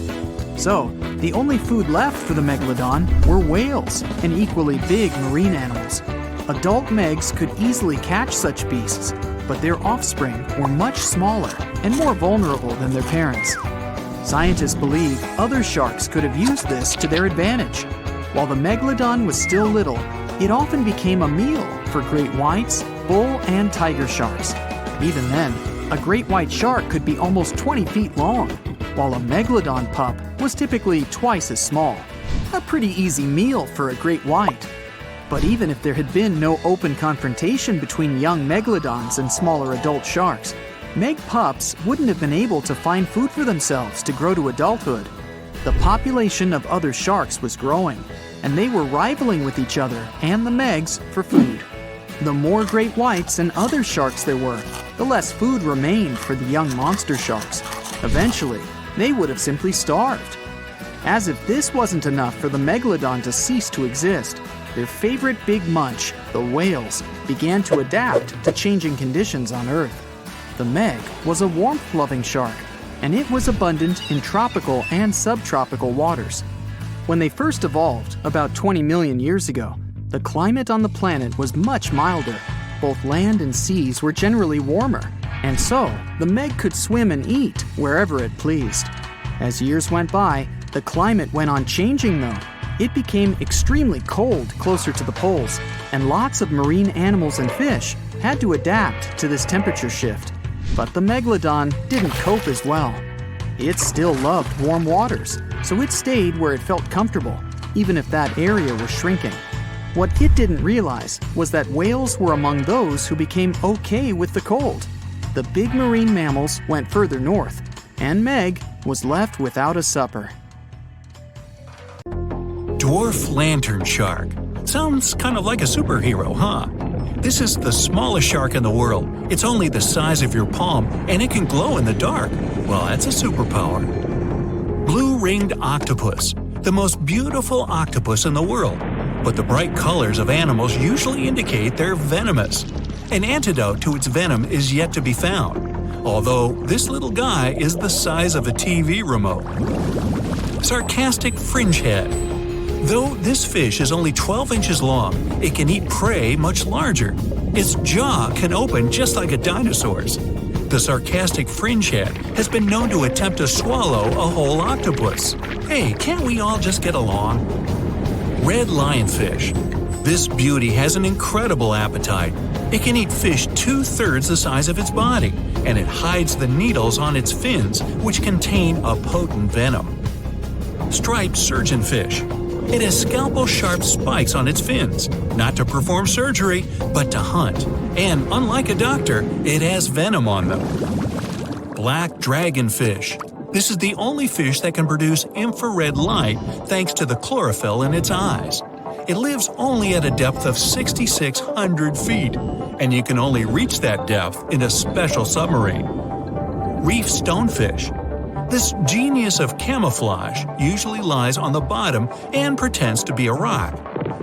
So, the only food left for the Megalodon were whales and equally big marine animals. Adult Megs could easily catch such beasts, but their offspring were much smaller and more vulnerable than their parents. Scientists believe other sharks could have used this to their advantage. While the Megalodon was still little, it often became a meal for great whites, bull, and tiger sharks. Even then, a great white shark could be almost 20 feet long, while a Megalodon pup was typically twice as small. A pretty easy meal for a great white. But even if there had been no open confrontation between young Megalodons and smaller adult sharks, Meg pups wouldn't have been able to find food for themselves to grow to adulthood. The population of other sharks was growing, and they were rivaling with each other and the Megs for food. The more great whites and other sharks there were, the less food remained for the young monster sharks. Eventually, they would have simply starved. As if this wasn't enough for the Megalodon to cease to exist, their favorite big munch, the whales, began to adapt to changing conditions on Earth. The Meg was a warmth-loving shark, and it was abundant in tropical and subtropical waters. When they first evolved, about 20 million years ago, the climate on the planet was much milder. Both land and seas were generally warmer, and so the Meg could swim and eat wherever it pleased. As years went by, the climate went on changing though. It became extremely cold closer to the poles, and lots of marine animals and fish had to adapt to this temperature shift. But the Megalodon didn't cope as well. It still loved warm waters, so it stayed where it felt comfortable, even if that area was shrinking. What it didn't realize was that whales were among those who became okay with the cold. The big marine mammals went further north, and Meg was left without a supper. Dwarf lantern shark. Sounds kind of like a superhero, huh? This is the smallest shark in the world. It's only the size of your palm, and it can glow in the dark. Well, that's a superpower. Blue-ringed octopus, the most beautiful octopus in the world. But the bright colors of animals usually indicate they're venomous. An antidote to its venom is yet to be found, although this little guy is the size of a TV remote. Sarcastic fringehead. Though this fish is only 12 inches long, it can eat prey much larger. Its jaw can open just like a dinosaur's. The sarcastic fringehead has been known to attempt to swallow a whole octopus. Hey, can't we all just get along? Red lionfish. This beauty has an incredible appetite. It can eat fish 2/3 the size of its body, and it hides the needles on its fins, which contain a potent venom. Striped surgeonfish. It has scalpel-sharp spikes on its fins, not to perform surgery, but to hunt. And unlike a doctor, it has venom on them. Black dragonfish. This is the only fish that can produce infrared light thanks to the chlorophyll in its eyes. It lives only at a depth of 6,600 feet, and you can only reach that depth in a special submarine. Reef stonefish. This genius of camouflage usually lies on the bottom and pretends to be a rock.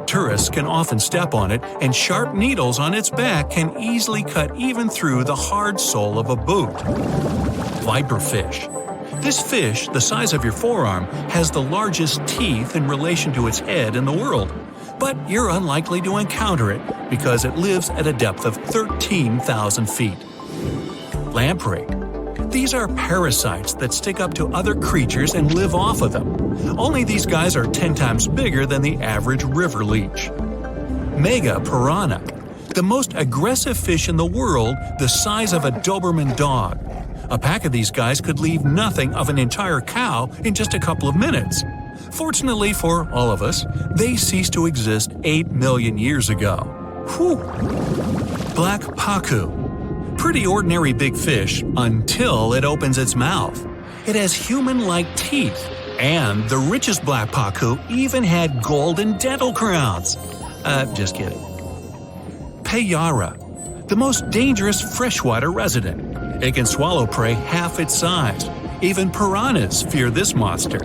Tourists can often step on it, and sharp needles on its back can easily cut even through the hard sole of a boot. Viperfish. This fish, the size of your forearm, has the largest teeth in relation to its head in the world. But you're unlikely to encounter it because it lives at a depth of 13,000 feet. Lamprey. These are parasites that stick up to other creatures and live off of them. Only these guys are 10 times bigger than the average river leech. Mega piranha. The most aggressive fish in the world, the size of a Doberman dog. A pack of these guys could leave nothing of an entire cow in just a couple of minutes. Fortunately for all of us, they ceased to exist 8 million years ago. Whew! Black pacu. Pretty ordinary big fish until it opens its mouth. It has human-like teeth, and the richest black pacu even had golden dental crowns. Just kidding. Payara, the most dangerous freshwater resident. It can swallow prey half its size. Even piranhas fear this monster.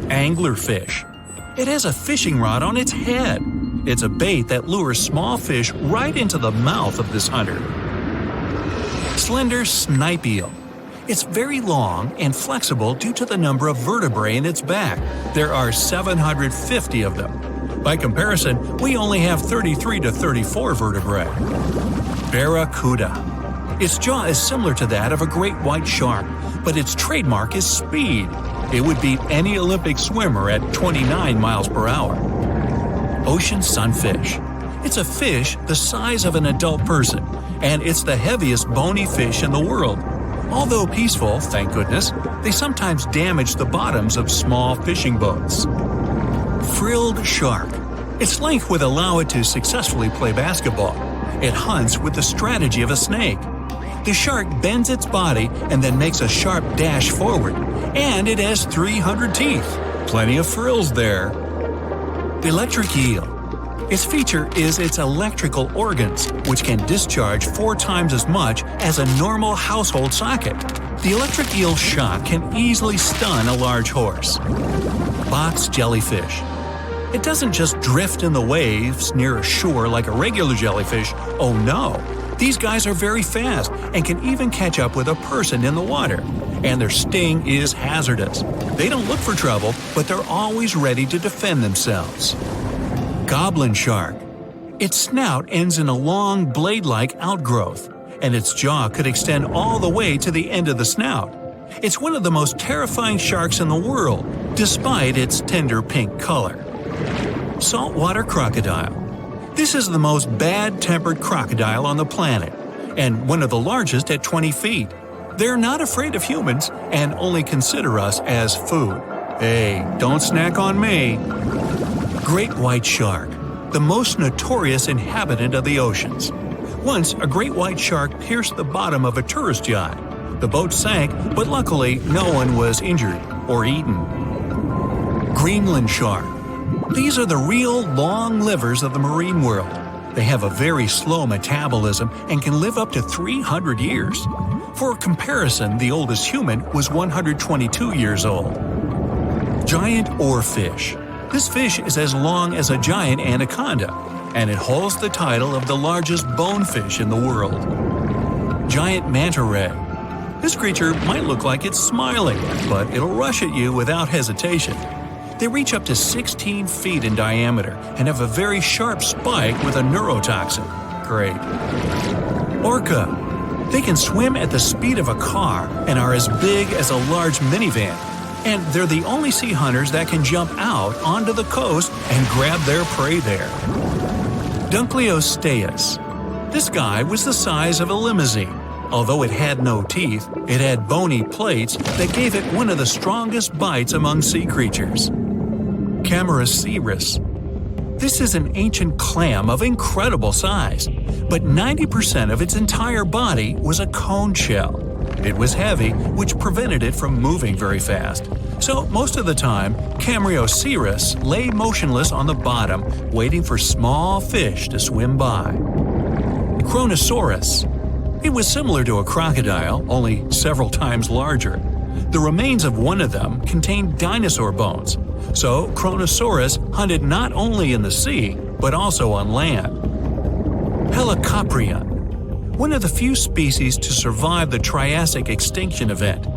Anglerfish. It has a fishing rod on its head. It's a bait that lures small fish right into the mouth of this hunter. Slender snipe eel. It's very long and flexible due to the number of vertebrae in its back. There are 750 of them. By comparison, we only have 33 to 34 vertebrae. Barracuda. Its jaw is similar to that of a great white shark, but its trademark is speed. It would beat any Olympic swimmer at 29 miles per hour. Ocean sunfish. It's a fish the size of an adult person, and it's the heaviest bony fish in the world. Although peaceful, thank goodness, they sometimes damage the bottoms of small fishing boats. Frilled shark. Its length would allow it to successfully play basketball. It hunts with the strategy of a snake. The shark bends its body and then makes a sharp dash forward, and it has 300 teeth. Plenty of frills there. Electric eel. Its feature is its electrical organs, which can discharge 4 times as much as a normal household socket. The electric eel shock can easily stun a large horse. Box jellyfish. It doesn't just drift in the waves near a shore like a regular jellyfish. Oh no! These guys are very fast and can even catch up with a person in the water. And their sting is hazardous. They don't look for trouble, but they're always ready to defend themselves. Goblin shark. Its snout ends in a long blade-like outgrowth, and its jaw could extend all the way to the end of the snout. It's one of the most terrifying sharks in the world, despite its tender pink color. Saltwater crocodile. This is the most bad-tempered crocodile on the planet, and one of the largest at 20 feet. They're not afraid of humans and only consider us as food. Hey, don't snack on me. Great white shark, the most notorious inhabitant of the oceans. Once, a great white shark pierced the bottom of a tourist yacht. The boat sank, but luckily no one was injured or eaten. Greenland shark. These are the real long livers of the marine world. They have a very slow metabolism and can live up to 300 years. For comparison, the oldest human was 122 years old. Giant oarfish. This fish is as long as a giant anaconda, and it holds the title of the largest bonefish in the world. Giant manta ray. This creature might look like it's smiling, but it'll rush at you without hesitation. They reach up to 16 feet in diameter and have a very sharp spike with a neurotoxin. Great. Orca. They can swim at the speed of a car and are as big as a large minivan. And they're the only sea hunters that can jump out onto the coast and grab their prey there. Dunkleosteus. This guy was the size of a limousine. Although it had no teeth, it had bony plates that gave it one of the strongest bites among sea creatures. Camarasaurus. This is an ancient clam of incredible size, but 90% of its entire body was a cone shell. It was heavy, which prevented it from moving very fast. So most of the time, Camarasaurus lay motionless on the bottom, waiting for small fish to swim by. Kronosaurus. It was similar to a crocodile, only several times larger. The remains of one of them contained dinosaur bones, so Kronosaurus hunted not only in the sea, but also on land. Helicoprion. One of the few species to survive the Triassic extinction event.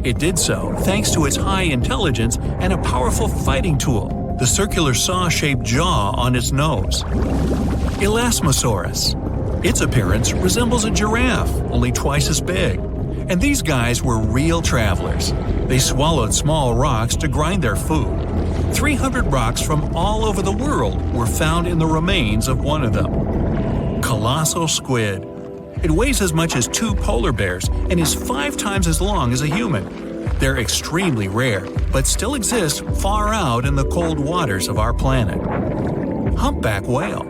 It did so thanks to its high intelligence and a powerful fighting tool, the circular saw-shaped jaw on its nose. Elasmosaurus. Its appearance resembles a giraffe, only twice as big. And these guys were real travelers. They swallowed small rocks to grind their food. 300 rocks from all over the world were found in the remains of one of them. Colossal squid. It weighs as much as 2 polar bears and is 5 times as long as a human. They're extremely rare, but still exist far out in the cold waters of our planet. Humpback whale.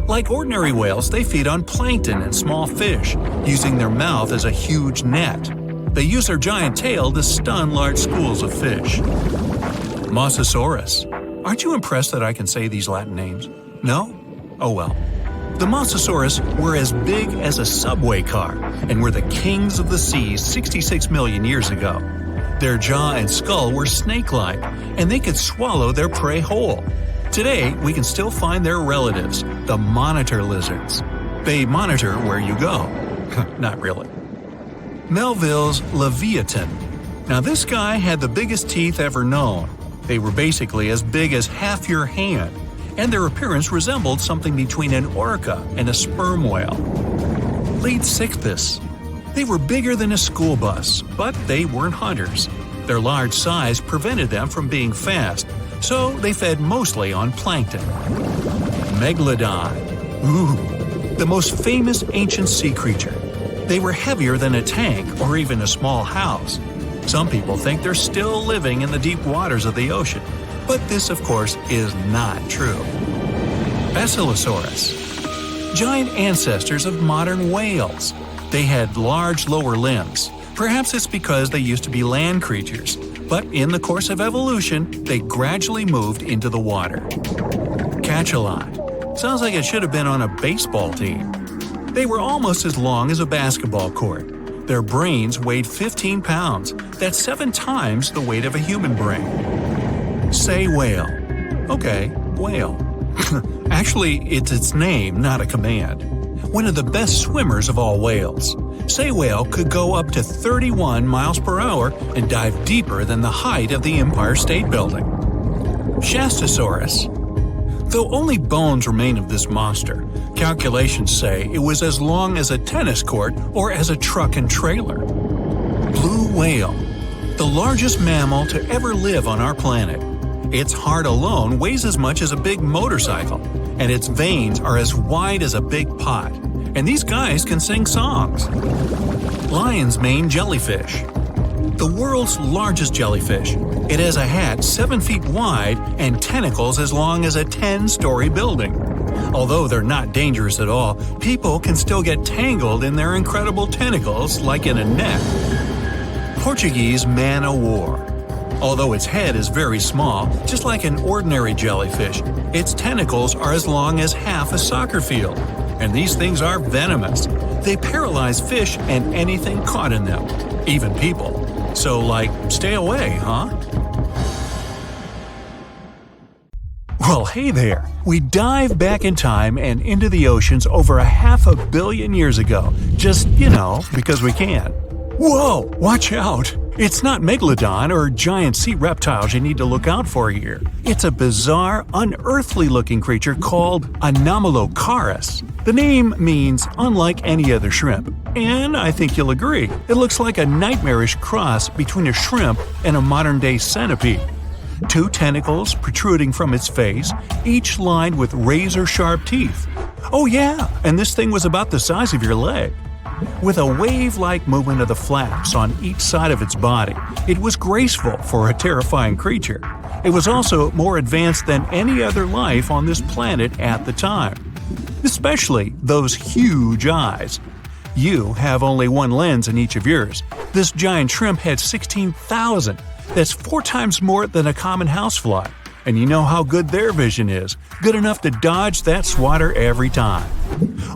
Like ordinary whales, they feed on plankton and small fish, using their mouth as a huge net. They use their giant tail to stun large schools of fish. Mosasaurus. Aren't you impressed that I can say these Latin names? No? Oh well. The Mosasaurus were as big as a subway car and were the kings of the seas 66 million years ago. Their jaw and skull were snake-like, and they could swallow their prey whole. Today, we can still find their relatives, the monitor lizards. They monitor where you go. Not really. Melville's Leviathan. Now this guy had the biggest teeth ever known. They were basically as big as half your hand, and their appearance resembled something between an orca and a sperm whale. Leadsichthys. They were bigger than a school bus, but they weren't hunters. Their large size prevented them from being fast, so they fed mostly on plankton. Megalodon. Ooh, the most famous ancient sea creature. They were heavier than a tank or even a small house. Some people think they're still living in the deep waters of the ocean, but this, of course, is not true. Basilosaurus. Giant ancestors of modern whales. They had large lower limbs. Perhaps it's because they used to be land creatures, but in the course of evolution, they gradually moved into the water. Cachalot. Sounds like it should have been on a baseball team. They were almost as long as a basketball court. Their brains weighed 15 pounds. That's 7 times the weight of a human brain. Sei whale. Okay, whale. Actually, it's its name, not a command. One of the best swimmers of all whales. Sei whale could go up to 31 miles per hour and dive deeper than the height of the Empire State Building. Shastasaurus. Though only bones remain of this monster, calculations say it was as long as a tennis court or as a truck and trailer. Blue whale. The largest mammal to ever live on our planet. Its heart alone weighs as much as a big motorcycle, and its veins are as wide as a big pot. And these guys can sing songs. Lion's mane jellyfish. The world's largest jellyfish. It has a hat 7 feet wide and tentacles as long as a 10-story building. Although they're not dangerous at all, people can still get tangled in their incredible tentacles like in a net. Portuguese man-o'-war. Although its head is very small, just like an ordinary jellyfish, its tentacles are as long as half a soccer field. And these things are venomous. They paralyze fish and anything caught in them, even people. So, stay away, huh? Well, hey there! We dive back in time and into the oceans over 500 million years ago, just, because we can. Whoa! Watch out! It's not Megalodon or giant sea reptiles you need to look out for here. It's a bizarre, unearthly-looking creature called Anomalocaris. The name means unlike any other shrimp, and I think you'll agree, it looks like a nightmarish cross between a shrimp and a modern-day centipede. 2 tentacles protruding from its face, each lined with razor-sharp teeth. Oh yeah, and this thing was about the size of your leg. With a wave-like movement of the flaps on each side of its body, it was graceful for a terrifying creature. It was also more advanced than any other life on this planet at the time. Especially those huge eyes. You have only one lens in each of yours. This giant shrimp had 16,000. That's 4 times more than a common housefly. And you know how good their vision is. Good enough to dodge that swatter every time.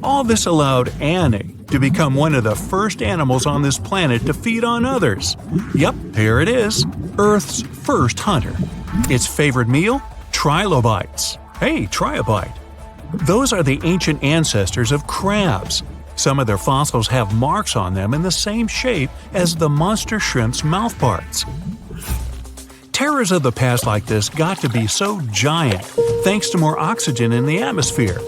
All this allowed Annie to become one of the first animals on this planet to feed on others. Yep, here it is. Earth's first hunter. Its favorite meal? Trilobites. Hey, try a bite. Those are the ancient ancestors of crabs. Some of their fossils have marks on them in the same shape as the monster shrimp's mouthparts. Terrors of the past like this got to be so giant thanks to more oxygen in the atmosphere.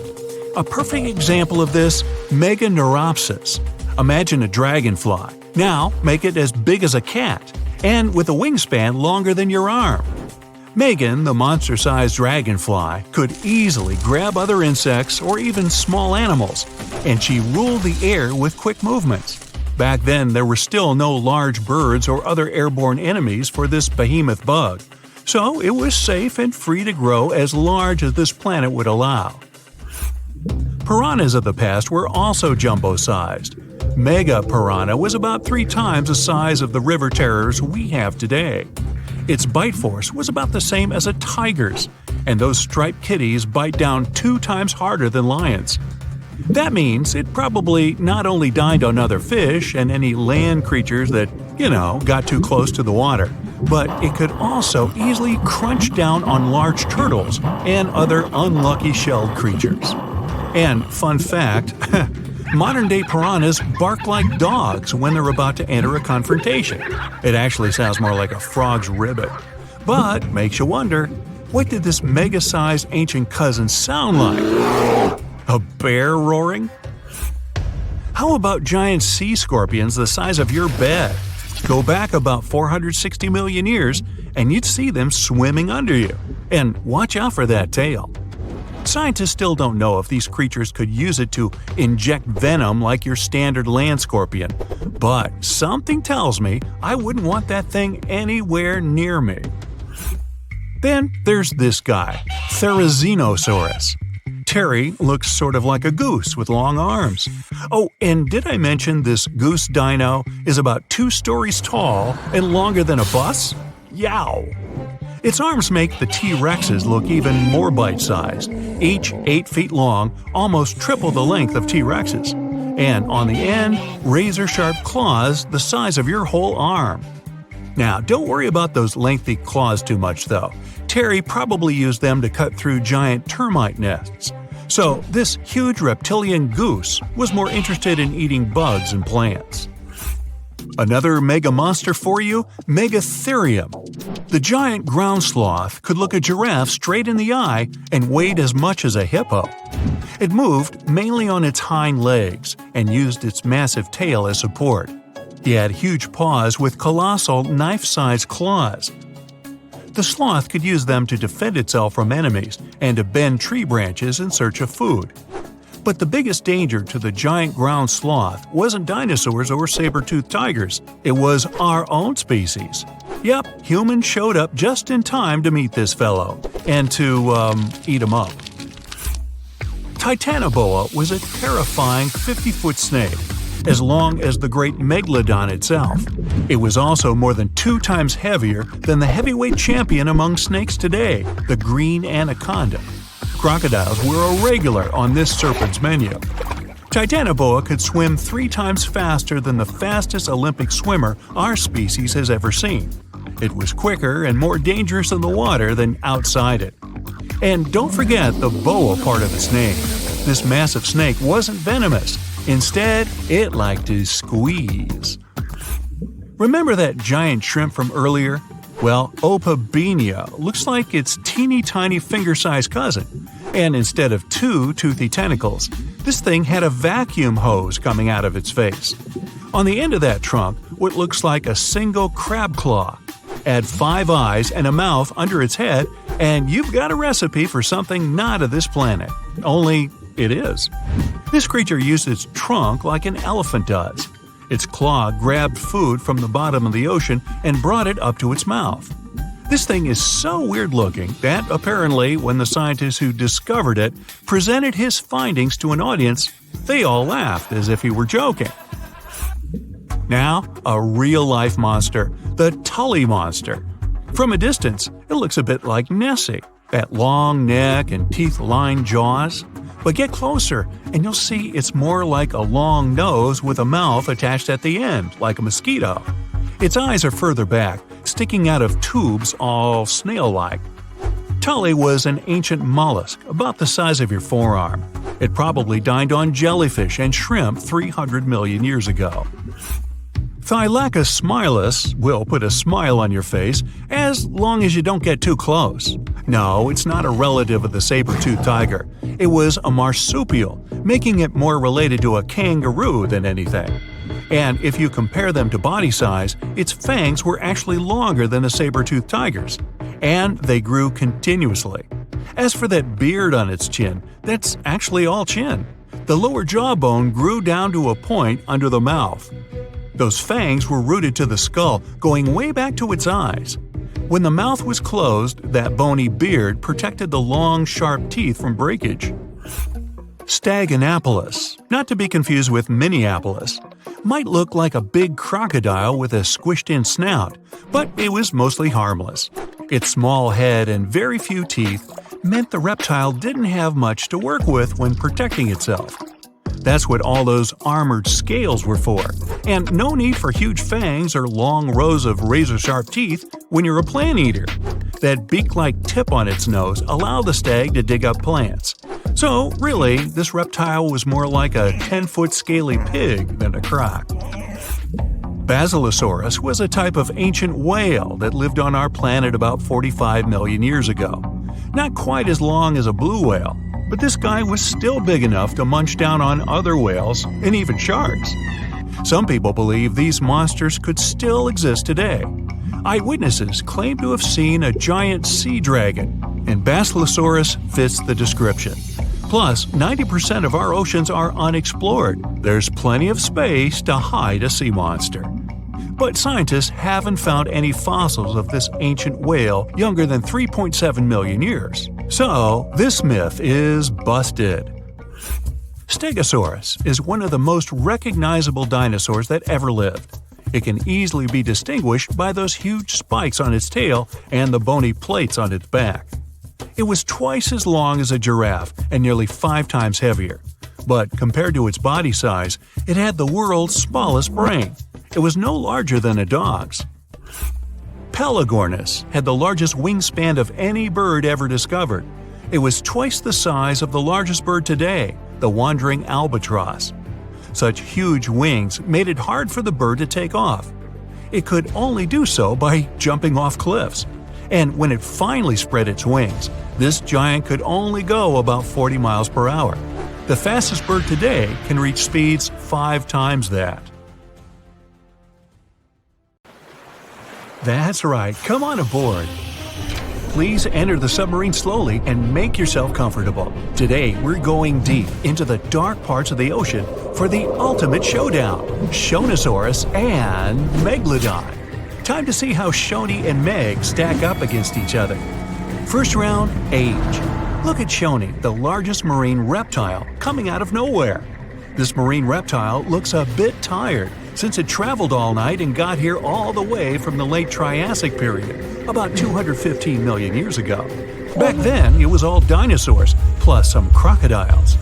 A perfect example of this, Meganeuropsis. Imagine a dragonfly. Now make it as big as a cat, and with a wingspan longer than your arm. Megan, the monster-sized dragonfly, could easily grab other insects or even small animals, and she ruled the air with quick movements. Back then, there were still no large birds or other airborne enemies for this behemoth bug, so it was safe and free to grow as large as this planet would allow. Piranhas of the past were also jumbo-sized. Mega piranha was about 3 times the size of the river terrors we have today. Its bite force was about the same as a tiger's, and those striped kitties bite down 2 times harder than lions. That means it probably not only dined on other fish and any land creatures that, got too close to the water, but it could also easily crunch down on large turtles and other unlucky shelled creatures. And fun fact, modern-day piranhas bark like dogs when they're about to enter a confrontation. It actually sounds more like a frog's ribbit. But makes you wonder, what did this mega-sized ancient cousin sound like? A bear roaring? How about giant sea scorpions the size of your bed? Go back about 460 million years, and you'd see them swimming under you. And watch out for that tail. Scientists still don't know if these creatures could use it to inject venom like your standard land scorpion, but something tells me I wouldn't want that thing anywhere near me. Then there's this guy, Therizinosaurus. Terry looks sort of like a goose with long arms. Oh, and did I mention this goose dino is about 2 stories tall and longer than a bus? Yow! Its arms make the T-Rexes look even more bite-sized, each 8 feet long, almost triple the length of T-Rexes. And on the end, razor-sharp claws the size of your whole arm. Now, don't worry about those lengthy claws too much, though. Terry probably used them to cut through giant termite nests. So, this huge reptilian goose was more interested in eating bugs and plants. Another mega monster for you, Megatherium. The giant ground sloth could look a giraffe straight in the eye and weighed as much as a hippo. It moved mainly on its hind legs and used its massive tail as support. He had huge paws with colossal knife-sized claws. The sloth could use them to defend itself from enemies and to bend tree branches in search of food. But the biggest danger to the giant ground sloth wasn't dinosaurs or saber-toothed tigers. It was our own species. Yep, humans showed up just in time to meet this fellow and to, eat him up. Titanoboa was a terrifying 50-foot snake. as long as the great Megalodon itself. It was also more than 2 times heavier than the heavyweight champion among snakes today, the green anaconda. Crocodiles were a regular on this serpent's menu. Titanoboa could swim 3 times faster than the fastest Olympic swimmer our species has ever seen. It was quicker and more dangerous in the water than outside it. And don't forget the boa part of the snake. This massive snake wasn't venomous. Instead, it liked to squeeze. Remember that giant shrimp from earlier? Well, Opabenia looks like its teeny-tiny finger-sized cousin. And instead of 2 toothy tentacles, this thing had a vacuum hose coming out of its face. On the end of that trunk, what looks like a single crab claw. Add 5 eyes and a mouth under its head, and you've got a recipe for something not of this planet. Only it is. This creature used its trunk like an elephant does. Its claw grabbed food from the bottom of the ocean and brought it up to its mouth. This thing is so weird-looking that, apparently, when the scientists who discovered it presented his findings to an audience, they all laughed as if he were joking. Now, a real-life monster, the Tully monster. From a distance, it looks a bit like Nessie, that long neck and teeth-lined jaws. But get closer, and you'll see it's more like a long nose with a mouth attached at the end, like a mosquito. Its eyes are further back, sticking out of tubes all snail-like. Tully was an ancient mollusk, about the size of your forearm. It probably dined on jellyfish and shrimp 300 million years ago. Thylacus smilus will put a smile on your face as long as you don't get too close. No, it's not a relative of the saber-toothed tiger. It was a marsupial, making it more related to a kangaroo than anything. And if you compare them to body size, its fangs were actually longer than a saber-toothed tiger's. And they grew continuously. As for that beard on its chin, that's actually all chin. The lower jawbone grew down to a point under the mouth. Those fangs were rooted to the skull, going way back to its eyes. When the mouth was closed, that bony beard protected the long, sharp teeth from breakage. Staganapolis, not to be confused with Minneapolis, might look like a big crocodile with a squished-in snout, but it was mostly harmless. Its small head and very few teeth meant the reptile didn't have much to work with when protecting itself. That's what all those armored scales were for, and no need for huge fangs or long rows of razor-sharp teeth when you're a plant eater. That beak-like tip on its nose allowed the stag to dig up plants. So, really, this reptile was more like a 10-foot scaly pig than a croc. Basilosaurus was a type of ancient whale that lived on our planet about 45 million years ago. Not quite as long as a blue whale, but this guy was still big enough to munch down on other whales and even sharks. Some people believe these monsters could still exist today. Eyewitnesses claim to have seen a giant sea dragon, and Basilosaurus fits the description. Plus, 90% of our oceans are unexplored. There's plenty of space to hide a sea monster. But scientists haven't found any fossils of this ancient whale younger than 3.7 million years. So, this myth is busted. Stegosaurus is one of the most recognizable dinosaurs that ever lived. It can easily be distinguished by those huge spikes on its tail and the bony plates on its back. It was twice as long as a giraffe and nearly 5 times heavier. But compared to its body size, it had the world's smallest brain. It was no larger than a dog's. Pelagornis had the largest wingspan of any bird ever discovered. It was twice the size of the largest bird today, the wandering albatross. Such huge wings made it hard for the bird to take off. It could only do so by jumping off cliffs. And when it finally spread its wings, this giant could only go about 40 miles per hour. The fastest bird today can reach speeds 5 times that. That's right, come on aboard. Please enter the submarine slowly and make yourself comfortable. Today, we're going deep into the dark parts of the ocean for the ultimate showdown, Shownosaurus and Megalodon. Time to see how Shoney and Meg stack up against each other. First round, age. Look at Shoney, the largest marine reptile, coming out of nowhere. This marine reptile looks a bit tired since it traveled all night and got here all the way from the late Triassic period, about 215 million years ago. Back then, it was all dinosaurs, plus some crocodiles.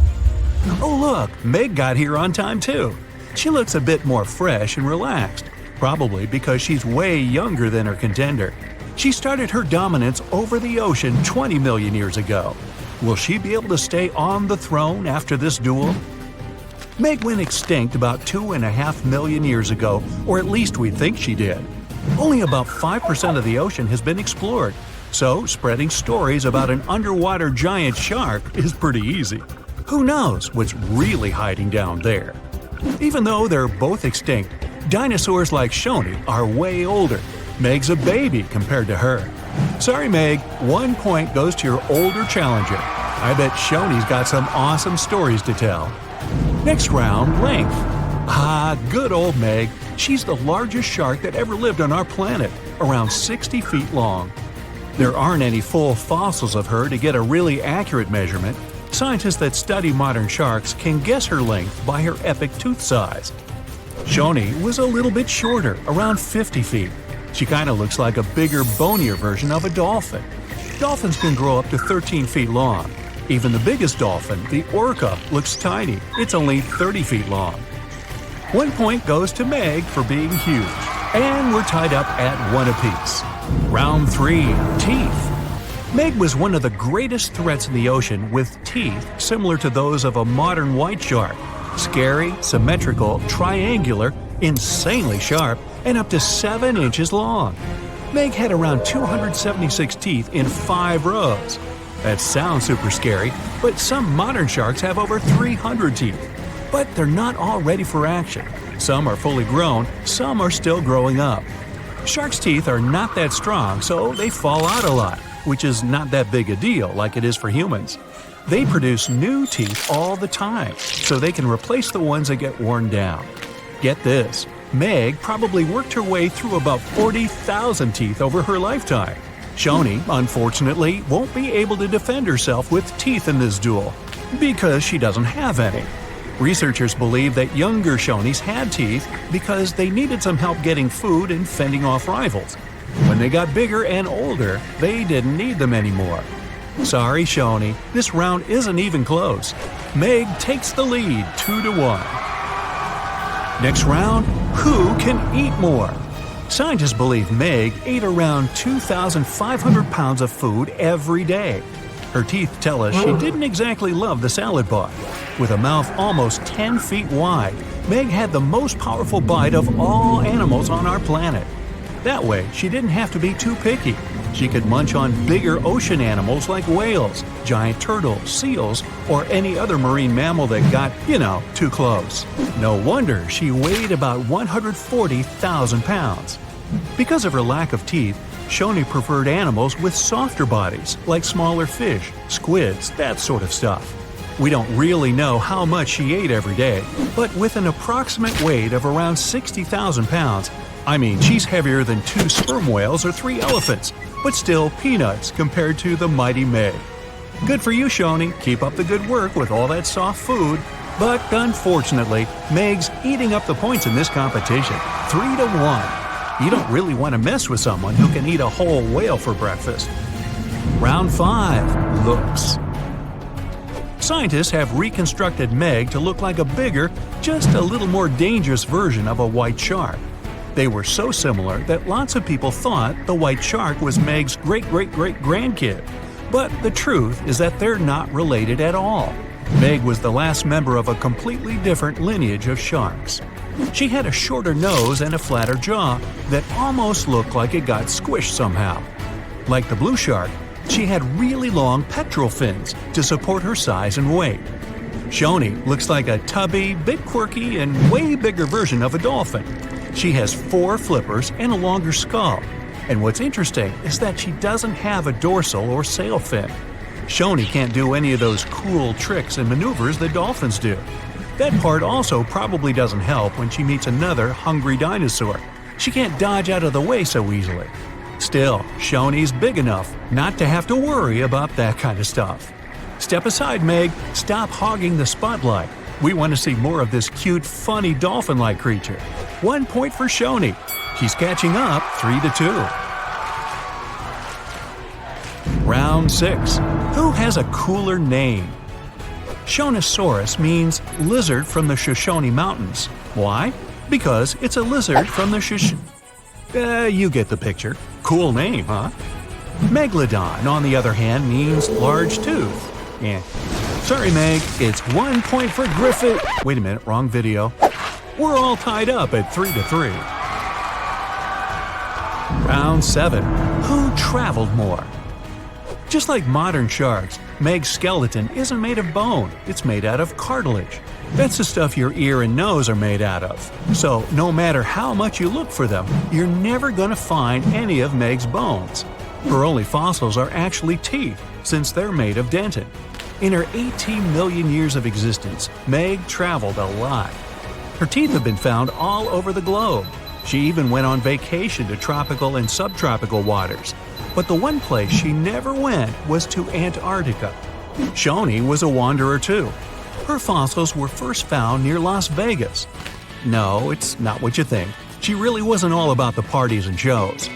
Oh look, Meg got here on time too. She looks a bit more fresh and relaxed, probably because she's way younger than her contender. She started her dominance over the ocean 20 million years ago. Will she be able to stay on the throne after this duel? Meg went extinct about 2.5 million years ago, or at least we think she did. Only about 5% of the ocean has been explored, so spreading stories about an underwater giant shark is pretty easy. Who knows what's really hiding down there? Even though they're both extinct, dinosaurs like Shoni are way older. Meg's a baby compared to her. Sorry, Meg, 1 point goes to your older challenger. I bet Shoni's got some awesome stories to tell. Next round, length. Ah, good old Meg. She's the largest shark that ever lived on our planet, around 60 feet long. There aren't any full fossils of her to get a really accurate measurement. Scientists that study modern sharks can guess her length by her epic tooth size. Shoni was a little bit shorter, around 50 feet. She kinda looks like a bigger, bonier version of a dolphin. Dolphins can grow up to 13 feet long. Even the biggest dolphin, the orca, looks tiny. It's only 30 feet long. 1 point goes to Meg for being huge. And we're tied up at 1 apiece. Round 3, teeth. Meg was one of the greatest threats in the ocean with teeth similar to those of a modern white shark. Scary, symmetrical, triangular, insanely sharp, and up to 7 inches long. Meg had around 276 teeth in 5 rows. That sounds super scary, but some modern sharks have over 300 teeth. But they're not all ready for action. Some are fully grown, some are still growing up. Sharks' teeth are not that strong, so they fall out a lot, which is not that big a deal like it is for humans. They produce new teeth all the time, so they can replace the ones that get worn down. Get this, Meg probably worked her way through about 40,000 teeth over her lifetime. Shoni, unfortunately, won't be able to defend herself with teeth in this duel, because she doesn't have any. Researchers believe that younger Shonis had teeth because they needed some help getting food and fending off rivals. When they got bigger and older, they didn't need them anymore. Sorry, Shoni, this round isn't even close. Meg takes the lead 2-1. Next round, who can eat more? Scientists believe Meg ate around 2,500 pounds of food every day. Her teeth tell us she didn't exactly love the salad bar. With a mouth almost 10 feet wide, Meg had the most powerful bite of all animals on our planet. That way, she didn't have to be too picky. She could munch on bigger ocean animals like whales, giant turtles, seals, or any other marine mammal that got, too close. No wonder she weighed about 140,000 pounds. Because of her lack of teeth, Shoni preferred animals with softer bodies, like smaller fish, squids, that sort of stuff. We don't really know how much she ate every day, but with an approximate weight of around 60,000 pounds, she's heavier than 2 sperm whales or 3 elephants, but still peanuts compared to the mighty Meg. Good for you, Shoni. Keep up the good work with all that soft food. But unfortunately, Meg's eating up the points in this competition, 3-1. You don't really want to mess with someone who can eat a whole whale for breakfast. Round 5, looks. Scientists have reconstructed Meg to look like a bigger, just a little more dangerous version of a white shark. They were so similar that lots of people thought the white shark was Meg's great-great-great-grandkid. But the truth is that they're not related at all. Meg was the last member of a completely different lineage of sharks. She had a shorter nose and a flatter jaw that almost looked like it got squished somehow. Like the blue shark, she had really long pectoral fins to support her size and weight. Shoni looks like a tubby, bit quirky, and way bigger version of a dolphin. She has 4 flippers and a longer skull. And what's interesting is that she doesn't have a dorsal or sail fin. Shoni can't do any of those cool tricks and maneuvers that dolphins do. That part also probably doesn't help when she meets another hungry dinosaur. She can't dodge out of the way so easily. Still, Shoni's big enough not to have to worry about that kind of stuff. Step aside, Meg. Stop hogging the spotlight. We want to see more of this cute, funny dolphin-like creature. 1 point for Shoni. She's catching up 3-2. Round 6. Who has a cooler name? Shonisaurus means lizard from the Shoshone Mountains. Why? Because it's a lizard from the you get the picture. Cool name, huh? Megalodon, on the other hand, means large tooth. Yeah. Sorry, Meg, it's 1 point for Griffith. Wait a minute, wrong video. We're all tied up at 3-3. Round 7. Who traveled more? Just like modern sharks, Meg's skeleton isn't made of bone, it's made out of cartilage. That's the stuff your ear and nose are made out of. So, no matter how much you look for them, you're never going to find any of Meg's bones. Her only fossils are actually teeth, since they're made of dentin. In her 18 million years of existence, Meg traveled a lot. Her teeth have been found all over the globe. She even went on vacation to tropical and subtropical waters. But the one place she never went was to Antarctica. Shoni was a wanderer too. Her fossils were first found near Las Vegas. No, it's not what you think. She really wasn't all about the parties and shows.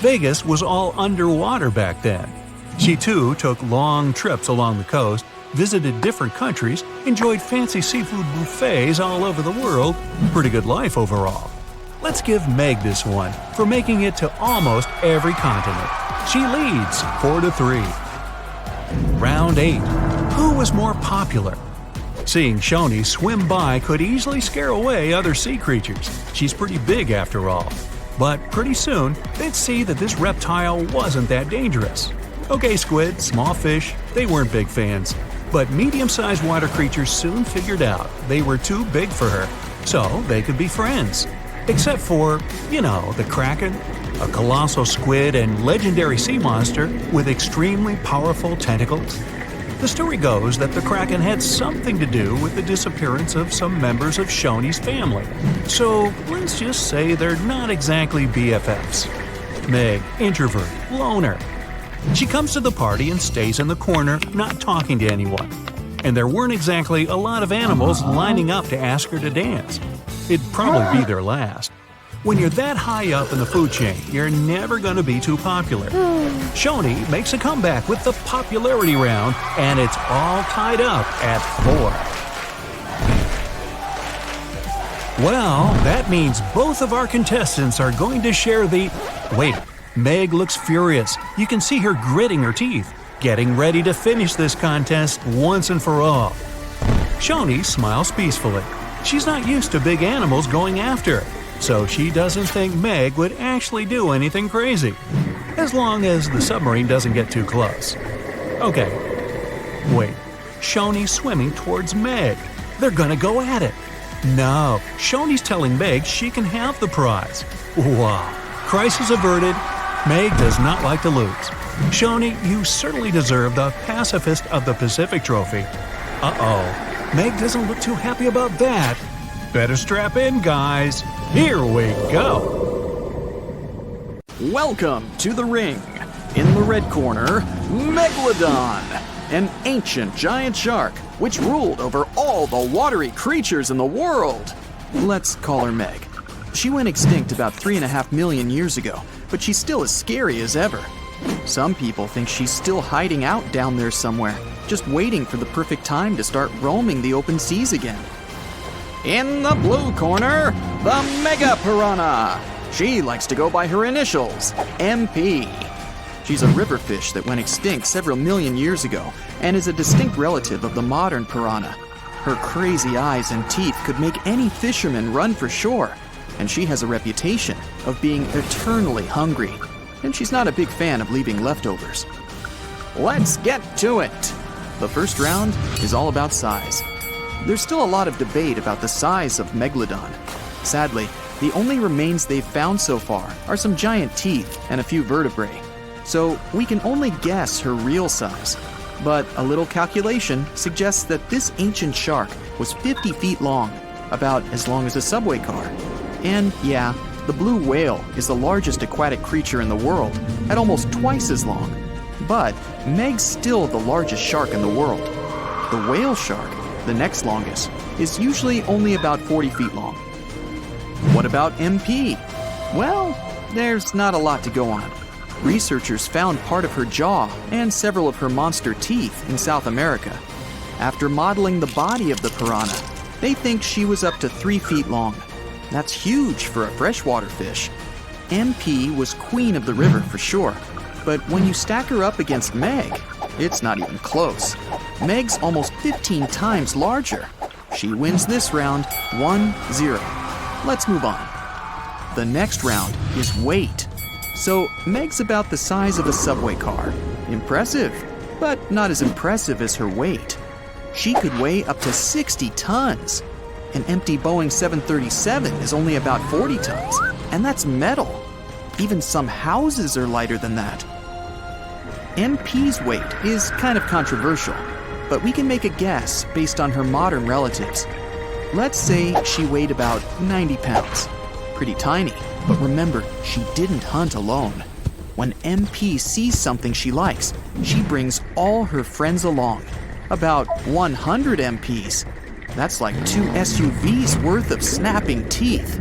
Vegas was all underwater back then. She too took long trips along the coast, visited different countries, enjoyed fancy seafood buffets all over the world. Pretty good life overall. Let's give Meg this one for making it to almost every continent. She leads 4-3. Round 8. Who was more popular? Seeing Shoni swim by could easily scare away other sea creatures. She's pretty big after all. But pretty soon, they'd see that this reptile wasn't that dangerous. Okay, squid, small fish, they weren't big fans. But medium-sized water creatures soon figured out they were too big for her, so they could be friends. Except for, the Kraken, a colossal squid and legendary sea monster with extremely powerful tentacles. The story goes that the Kraken had something to do with the disappearance of some members of Shoni's family. So let's just say they're not exactly BFFs. Meg, introvert, loner. She comes to the party and stays in the corner, not talking to anyone. And there weren't exactly a lot of animals lining up to ask her to dance. It'd probably be their last. When you're that high up in the food chain, you're never going to be too popular. Shoni makes a comeback with the popularity round, and it's all tied up at 4. Well, that means both of our contestants are going to share the... Wait, Meg looks furious. You can see her gritting her teeth, getting ready to finish this contest once and for all. Shoni smiles peacefully. She's not used to big animals going after her, so she doesn't think Meg would actually do anything crazy, as long as the submarine doesn't get too close. Okay, wait, Shoni's swimming towards Meg. They're gonna go at it. No, Shoni's telling Meg she can have the prize. Wow, crisis averted. Meg does not like to lose. Shoni, you certainly deserve the Pacifist of the Pacific trophy. Uh-oh. Meg doesn't look too happy about that. Better strap in, guys. Here we go. Welcome to the ring. In the red corner, Megalodon, an ancient giant shark which ruled over all the watery creatures in the world. Let's call her Meg. She went extinct about 3.5 million years ago, but she's still as scary as ever. Some people think she's still hiding out down there somewhere, just waiting for the perfect time to start roaming the open seas again. In the blue corner, the Mega Piranha. She likes to go by her initials, MP. She's a river fish that went extinct several million years ago and is a distinct relative of the modern piranha. Her crazy eyes and teeth could make any fisherman run for shore, and she has a reputation of being eternally hungry, and she's not a big fan of leaving leftovers. Let's get to it! The first round is all about size. There's still a lot of debate about the size of Megalodon. Sadly, the only remains they've found so far are some giant teeth and a few vertebrae, so we can only guess her real size. But a little calculation suggests that this ancient shark was 50 feet long, about as long as a subway car. And yeah, the blue whale is the largest aquatic creature in the world, at almost twice as long. But Meg's still the largest shark in the world. The whale shark The next longest is usually only about 40 feet long. What about MP? Well, there's not a lot to go on. Researchers found part of her jaw and several of her monster teeth in South America. After modeling the body of the piranha, they think she was up to 3 feet long. That's huge for a freshwater fish. MP was queen of the river for sure, but when you stack her up against Meg, it's not even close. Meg's almost 15 times larger. She wins this round 1-0. Let's move on. The next round is weight. So Meg's about the size of a subway car. Impressive, but not as impressive as her weight. She could weigh up to 60 tons. An empty Boeing 737 is only about 40 tons, and that's metal. Even some houses are lighter than that. MP's weight is kind of controversial, but we can make a guess based on her modern relatives. Let's say she weighed about 90 pounds. Pretty tiny, but remember, she didn't hunt alone. When MP sees something she likes, she brings all her friends along. About 100 MPs. That's like 2 SUVs worth of snapping teeth.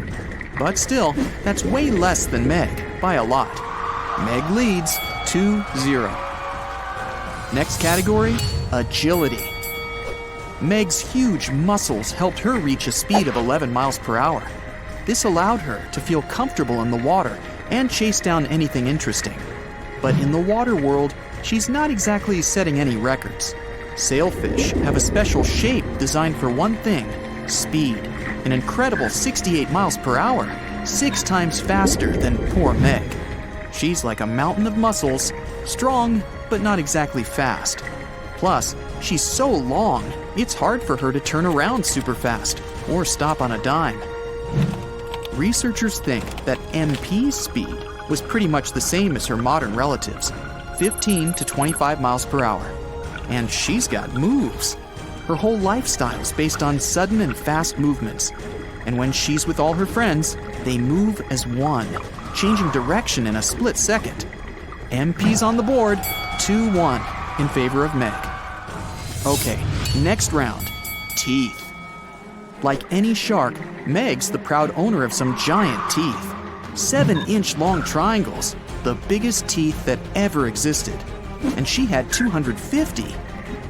But still, that's way less than Meg, by a lot. Meg leads 2-0. Next category, agility. Meg's huge muscles helped her reach a speed of 11 miles per hour. This allowed her to feel comfortable in the water and chase down anything interesting. But in the water world, she's not exactly setting any records. Sailfish have a special shape designed for one thing, speed. An incredible 68 miles per hour, 6 times faster than poor Meg. She's like a mountain of muscles, strong, but not exactly fast. Plus, she's so long, it's hard for her to turn around super fast or stop on a dime. Researchers think that MP's speed was pretty much the same as her modern relatives, 15 to 25 miles per hour. And she's got moves. Her whole lifestyle's based on sudden and fast movements. And when she's with all her friends, they move as one, changing direction in a split second. MP's on the board, 2-1 in favor of Meg. Okay, next round, teeth. Like any shark, Meg's the proud owner of some giant teeth. 7-inch long triangles, the biggest teeth that ever existed. And she had 250.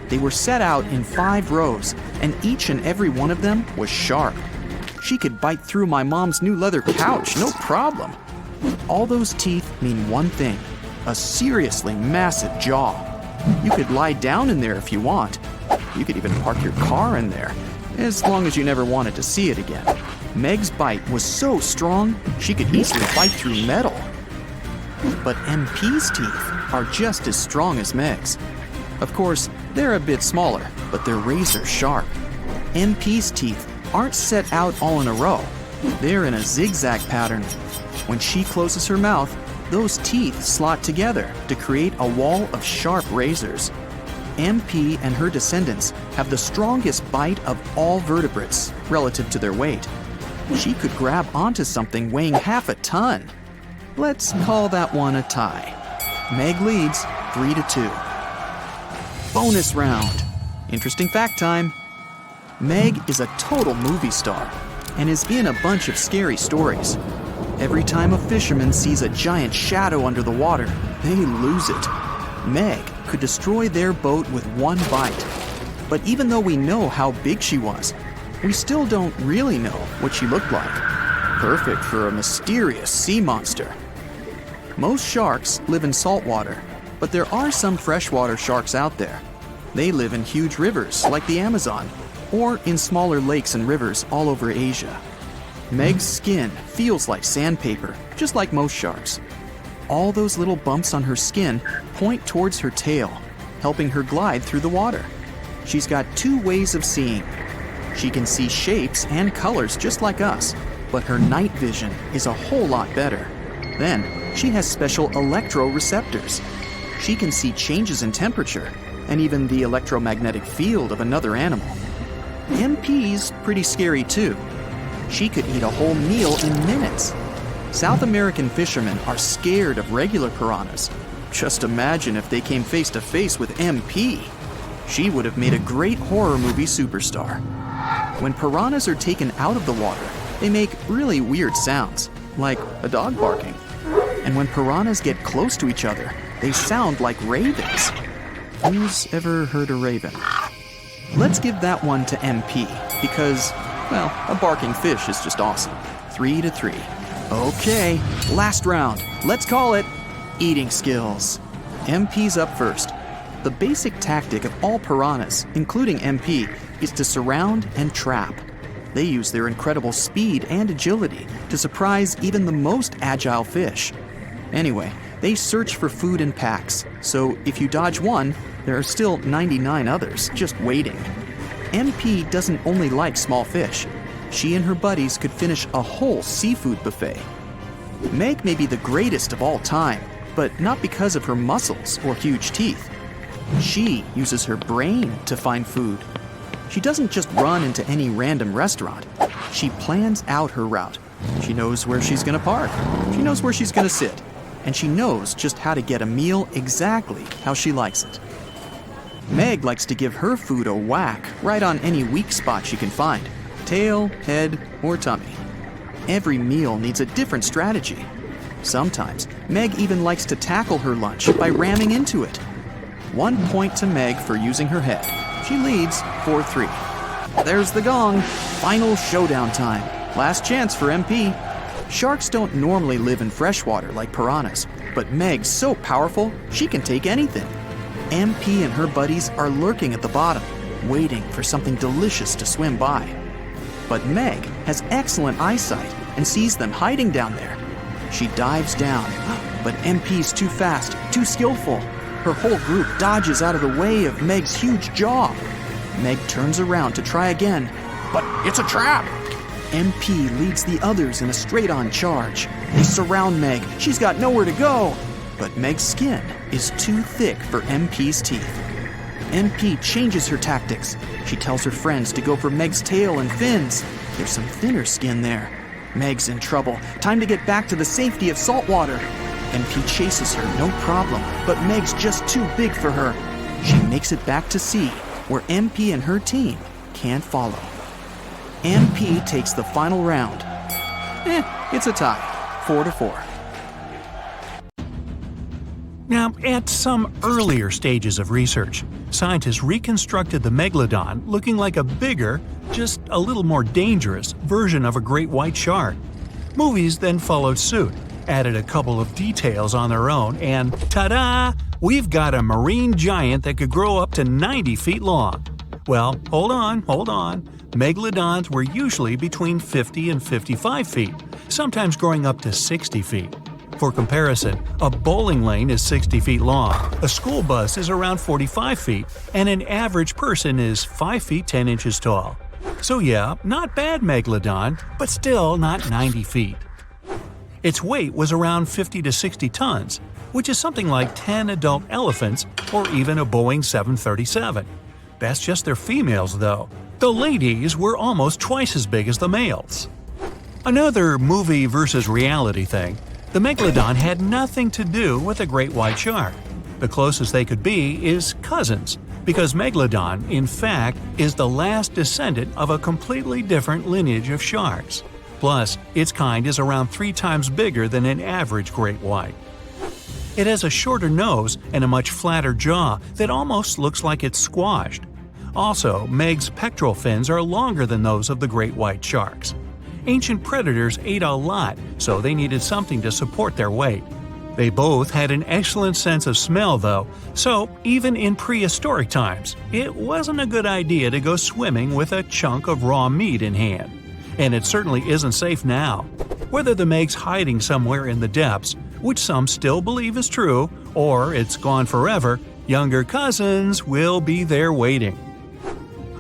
They were set out in 5 rows, and each and every one of them was sharp. She could bite through my mom's new leather couch, no problem. All those teeth mean one thing, a seriously massive jaw. You could lie down in there if you want. You could even park your car in there, as long as you never wanted to see it again. Meg's bite was so strong, she could easily bite through metal. But MP's teeth are just as strong as Meg's. Of course, they're a bit smaller, but they're razor sharp. MP's teeth aren't set out all in a row. They're in a zigzag pattern. When she closes her mouth, those teeth slot together to create a wall of sharp razors. MP and her descendants have the strongest bite of all vertebrates relative to their weight. She could grab onto something weighing half a ton. Let's call that one a tie. Meg leads 3-2. Bonus round. Interesting fact time. Meg is a total movie star and is in a bunch of scary stories. Every time a fisherman sees a giant shadow under the water, they lose it. Meg could destroy their boat with one bite. But even though we know how big she was, we still don't really know what she looked like. Perfect for a mysterious sea monster. Most sharks live in saltwater, but there are some freshwater sharks out there. They live in huge rivers like the Amazon, or in smaller lakes and rivers all over Asia. Meg's skin feels like sandpaper, just like most sharks. All those little bumps on her skin point towards her tail, helping her glide through the water. She's got 2 ways of seeing. She can see shapes and colors just like us, but her night vision is a whole lot better. Then, she has special electroreceptors. She can see changes in temperature and even the electromagnetic field of another animal. MP's pretty scary too. She could eat a whole meal in minutes. South American fishermen are scared of regular piranhas. Just imagine if they came face to face with MP. She would have made a great horror movie superstar. When piranhas are taken out of the water, they make really weird sounds, like a dog barking. And when piranhas get close to each other, they sound like ravens. Who's ever heard a raven? Let's give that one to MP, because, well, a barking fish is just awesome. 3-3. Okay, last round. Let's call it eating skills. MP's up first. The basic tactic of all piranhas, including MP, is to surround and trap. They use their incredible speed and agility to surprise even the most agile fish. Anyway, they search for food in packs, so if you dodge one, there are still 99 others just waiting. MP doesn't only like small fish. She and her buddies could finish a whole seafood buffet. Meg may be the greatest of all time, but not because of her muscles or huge teeth. She uses her brain to find food. She doesn't just run into any random restaurant. She plans out her route. She knows where she's going to park. She knows where she's going to sit. And she knows just how to get a meal exactly how she likes it. Meg likes to give her food a whack right on any weak spot she can find. Tail, head, or tummy. Every meal needs a different strategy. Sometimes, Meg even likes to tackle her lunch by ramming into it. 1 point to Meg for using her head. She leads 4-3. There's the gong. Final showdown time. Last chance for MP. Sharks don't normally live in freshwater like piranhas, but Meg's so powerful, she can take anything. MP and her buddies are lurking at the bottom, waiting for something delicious to swim by. But Meg has excellent eyesight and sees them hiding down there. She dives down, but MP's too fast, too skillful. Her whole group dodges out of the way of Meg's huge jaw. Meg turns around to try again, but it's a trap. MP leads the others in a straight-on charge. They surround Meg. She's got nowhere to go. But Meg's skin is too thick for MP's teeth. MP changes her tactics. She tells her friends to go for Meg's tail and fins. There's some thinner skin there. Meg's in trouble. Time to get back to the safety of salt water. MP chases her, no problem, but Meg's just too big for her. She makes it back to sea, where MP and her team can't follow. MP takes the final round. It's a tie, 4-4. Now, at some earlier stages of research, scientists reconstructed the Megalodon looking like a bigger, just a little more dangerous version of a great white shark. Movies then followed suit, added a couple of details on their own, and ta-da! We've got a marine giant that could grow up to 90 feet long. Well, hold on. Megalodons were usually between 50 and 55 feet, sometimes growing up to 60 feet. For comparison, a bowling lane is 60 feet long, a school bus is around 45 feet, and an average person is 5 feet 10 inches tall. So yeah, not bad Megalodon, but still not 90 feet. Its weight was around 50 to 60 tons, which is something like 10 adult elephants or even a Boeing 737. That's just their females, though. The ladies were almost twice as big as the males. Another movie versus reality thing, the Megalodon had nothing to do with a great white shark. The closest they could be is cousins, because Megalodon, in fact, is the last descendant of a completely different lineage of sharks. Plus, its kind is around 3 times bigger than an average great white. It has a shorter nose and a much flatter jaw that almost looks like it's squashed. Also, Meg's pectoral fins are longer than those of the great white sharks. Ancient predators ate a lot, so they needed something to support their weight. They both had an excellent sense of smell, though, so even in prehistoric times, it wasn't a good idea to go swimming with a chunk of raw meat in hand. And it certainly isn't safe now. Whether the Meg's hiding somewhere in the depths, which some still believe is true, or it's gone forever, younger cousins will be there waiting.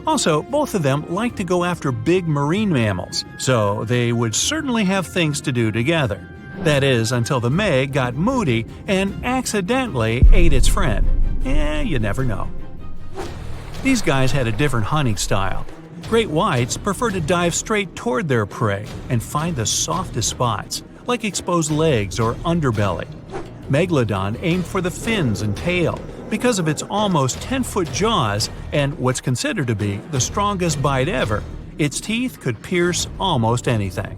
Also, both of them like to go after big marine mammals, so they would certainly have things to do together. That is, until the Meg got moody and accidentally ate its friend. You never know. These guys had a different hunting style. Great whites prefer to dive straight toward their prey and find the softest spots, like exposed legs or underbelly. Megalodon aimed for the fins and tail because of its almost 10-foot jaws and what's considered to be the strongest bite ever. Its teeth could pierce almost anything.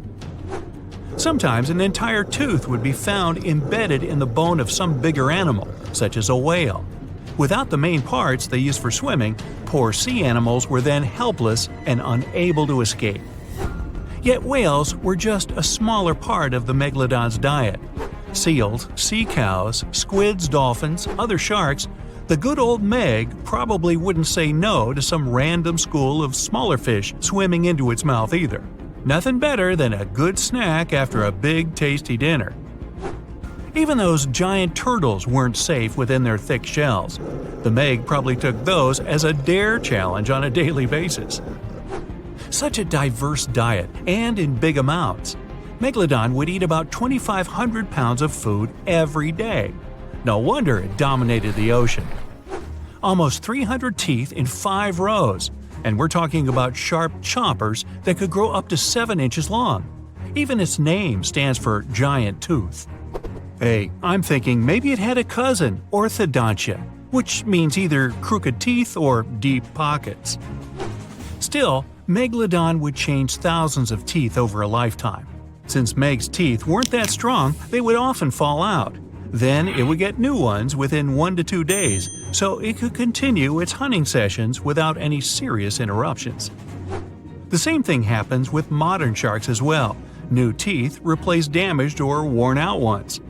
Sometimes an entire tooth would be found embedded in the bone of some bigger animal, such as a whale. Without the main parts they use for swimming, poor sea animals were then helpless and unable to escape. Yet whales were just a smaller part of the megalodon's diet. Seals, sea cows, squids, dolphins, other sharks, the good old Meg probably wouldn't say no to some random school of smaller fish swimming into its mouth either. Nothing better than a good snack after a big tasty dinner. Even those giant turtles weren't safe within their thick shells. The Meg probably took those as a dare challenge on a daily basis. Such a diverse diet, and in big amounts. Megalodon would eat about 2,500 pounds of food every day. No wonder it dominated the ocean. Almost 300 teeth in 5 rows, and we're talking about sharp chompers that could grow up to 7 inches long. Even its name stands for giant tooth. Hey, I'm thinking maybe it had a cousin, orthodontia, which means either crooked teeth or deep pockets. Still, Megalodon would change thousands of teeth over a lifetime. Since Meg's teeth weren't that strong, they would often fall out. Then it would get new ones within 1 to 2 days, so it could continue its hunting sessions without any serious interruptions. The same thing happens with modern sharks as well. New teeth replace damaged or worn-out ones.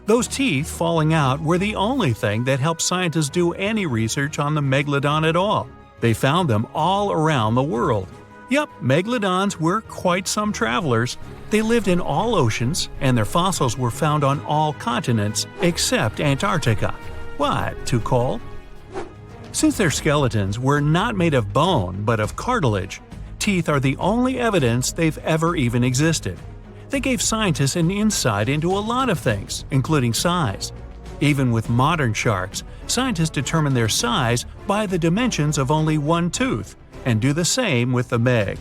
Those teeth falling out were the only thing that helped scientists do any research on the megalodon at all. They found them all around the world. Yep, megalodons were quite some travelers. They lived in all oceans, and their fossils were found on all continents except Antarctica. What, too cold? Since their skeletons were not made of bone but of cartilage, teeth are the only evidence they've ever even existed. They gave scientists an insight into a lot of things, including size. Even with modern sharks, scientists determine their size by the dimensions of only one tooth, and do the same with the Meg.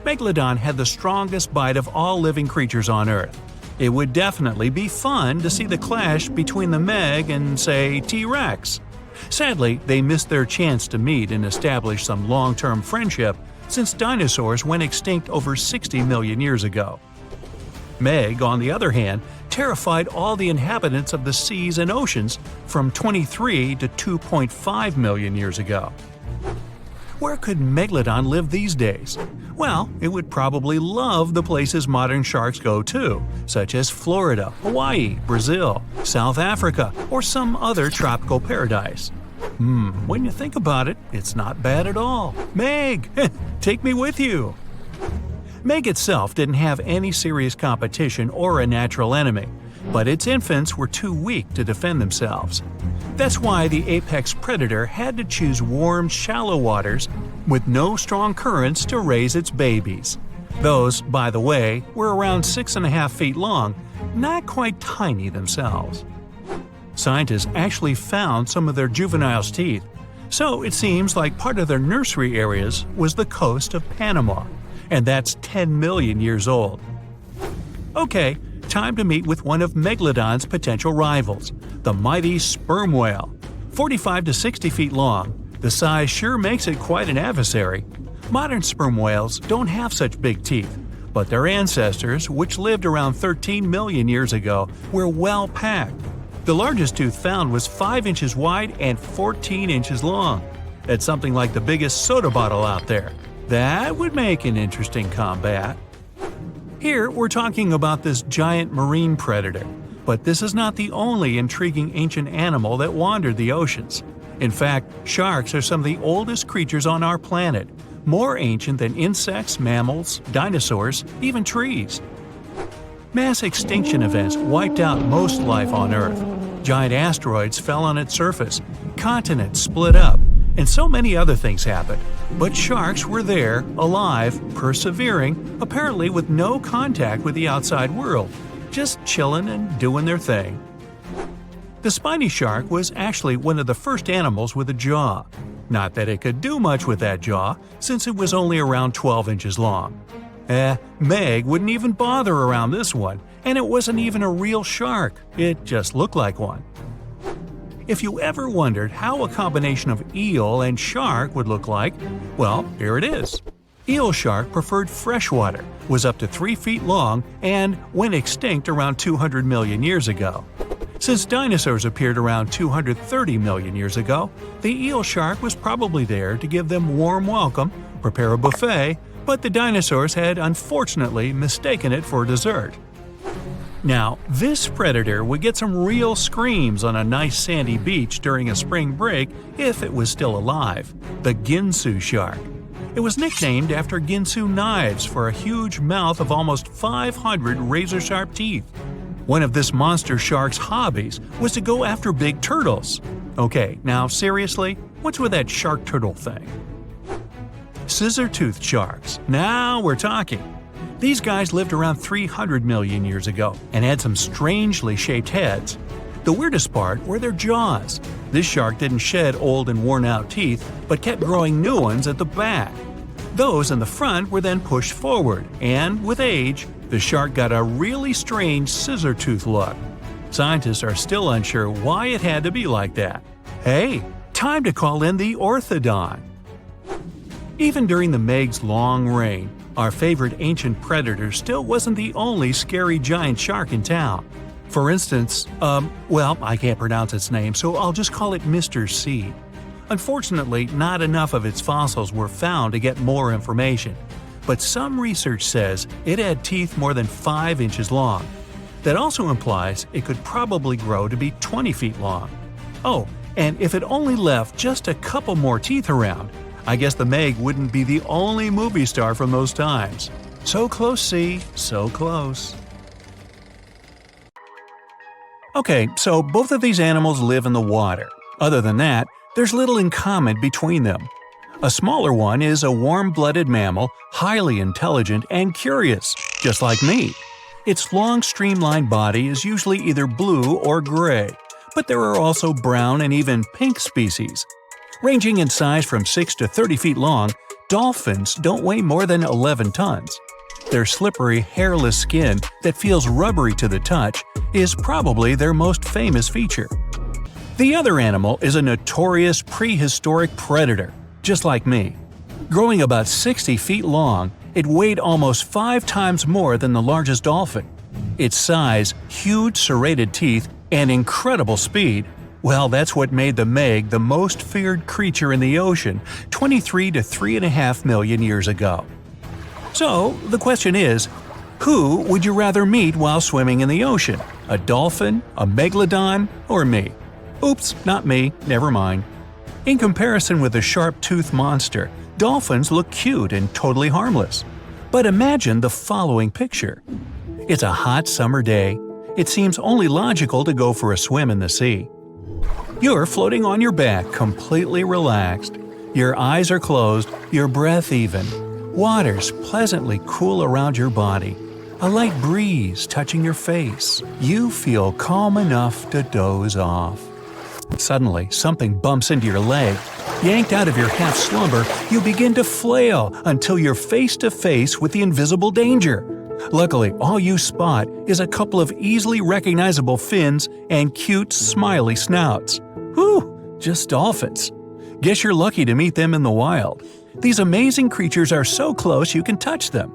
Megalodon had the strongest bite of all living creatures on Earth. It would definitely be fun to see the clash between the Meg and, say, T-Rex. Sadly, they missed their chance to meet and establish some long-term friendship since dinosaurs went extinct over 60 million years ago. Meg, on the other hand, terrified all the inhabitants of the seas and oceans from 23 to 2.5 million years ago. Where could Megalodon live these days? Well, it would probably love the places modern sharks go to, such as Florida, Hawaii, Brazil, South Africa, or some other tropical paradise. When you think about it, it's not bad at all. Meg, take me with you! Meg itself didn't have any serious competition or a natural enemy, but its infants were too weak to defend themselves. That's why the apex predator had to choose warm, shallow waters with no strong currents to raise its babies. Those, by the way, were around 6.5 feet long, not quite tiny themselves. Scientists actually found some of their juveniles' teeth, so it seems like part of their nursery areas was the coast of Panama, and that's 10 million years old. Okay, time to meet with one of Megalodon's potential rivals, the mighty sperm whale. 45 to 60 feet long, the size sure makes it quite an adversary. Modern sperm whales don't have such big teeth, but their ancestors, which lived around 13 million years ago, were well packed. The largest tooth found was 5 inches wide and 14 inches long. That's something like the biggest soda bottle out there. That would make an interesting combat. Here, we're talking about this giant marine predator, but this is not the only intriguing ancient animal that wandered the oceans. In fact, sharks are some of the oldest creatures on our planet, more ancient than insects, mammals, dinosaurs, even trees. Mass extinction events wiped out most life on Earth. Giant asteroids fell on its surface, continents split up, and so many other things happened. But sharks were there, alive, persevering, apparently with no contact with the outside world, just chilling and doing their thing. The spiny shark was actually one of the first animals with a jaw. Not that it could do much with that jaw, since it was only around 12 inches long. Meg wouldn't even bother around this one, and it wasn't even a real shark, it just looked like one. If you ever wondered how a combination of eel and shark would look like, well, here it is. Eel shark preferred freshwater, was up to 3 feet long, and went extinct around 200 million years ago. Since dinosaurs appeared around 230 million years ago, the eel shark was probably there to give them warm welcome, prepare a buffet, but the dinosaurs had unfortunately mistaken it for dessert. Now, this predator would get some real screams on a nice sandy beach during a spring break if it was still alive, the Ginsu shark. It was nicknamed after Ginsu knives for a huge mouth of almost 500 razor-sharp teeth. One of this monster shark's hobbies was to go after big turtles. Okay, now seriously, what's with that shark turtle thing? Scissor-toothed sharks. Now we're talking. These guys lived around 300 million years ago and had some strangely shaped heads. The weirdest part were their jaws. This shark didn't shed old and worn-out teeth, but kept growing new ones at the back. Those in the front were then pushed forward, and with age, the shark got a really strange scissor-tooth look. Scientists are still unsure why it had to be like that. Hey, time to call in the orthodon. Even during the Meg's long reign, our favorite ancient predator still wasn't the only scary giant shark in town. For instance, I can't pronounce its name, so I'll just call it Mr. C. Unfortunately, not enough of its fossils were found to get more information, but some research says it had teeth more than 5 inches long. That also implies it could probably grow to be 20 feet long. Oh, and if it only left just a couple more teeth around, I guess the Meg wouldn't be the only movie star from those times. So close, C, so close. Okay, so both of these animals live in the water. Other than that, there's little in common between them. A smaller one is a warm-blooded mammal, highly intelligent and curious, just like me. Its long, streamlined body is usually either blue or gray, but there are also brown and even pink species. Ranging in size from 6 to 30 feet long, dolphins don't weigh more than 11 tons. Their slippery, hairless skin that feels rubbery to the touch is probably their most famous feature. The other animal is a notorious prehistoric predator, just like me. Growing about 60 feet long, it weighed almost 5 times more than the largest dolphin. Its size, huge serrated teeth, and incredible speed, well, that's what made the Meg the most feared creature in the ocean 23 to 3.5 million years ago. So, the question is, who would you rather meet while swimming in the ocean? A dolphin, a megalodon, or me? Oops, not me, never mind. In comparison with the sharp-toothed monster, dolphins look cute and totally harmless. But imagine the following picture. It's a hot summer day. It seems only logical to go for a swim in the sea. You're floating on your back, completely relaxed. Your eyes are closed, your breath even. Water's pleasantly cool around your body. A light breeze touching your face. You feel calm enough to doze off. Suddenly, something bumps into your leg. Yanked out of your half-slumber, you begin to flail until you're face to face with the invisible danger. Luckily, all you spot is a couple of easily recognizable fins and cute, smiley snouts. Whew, just dolphins. Guess you're lucky to meet them in the wild. These amazing creatures are so close you can touch them.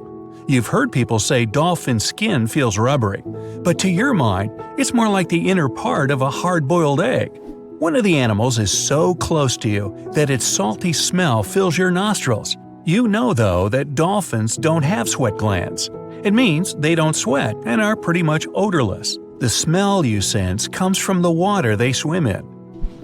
You've heard people say dolphin skin feels rubbery, but to your mind, it's more like the inner part of a hard-boiled egg. One of the animals is so close to you that its salty smell fills your nostrils. You know, though, that dolphins don't have sweat glands. It means they don't sweat and are pretty much odorless. The smell you sense comes from the water they swim in.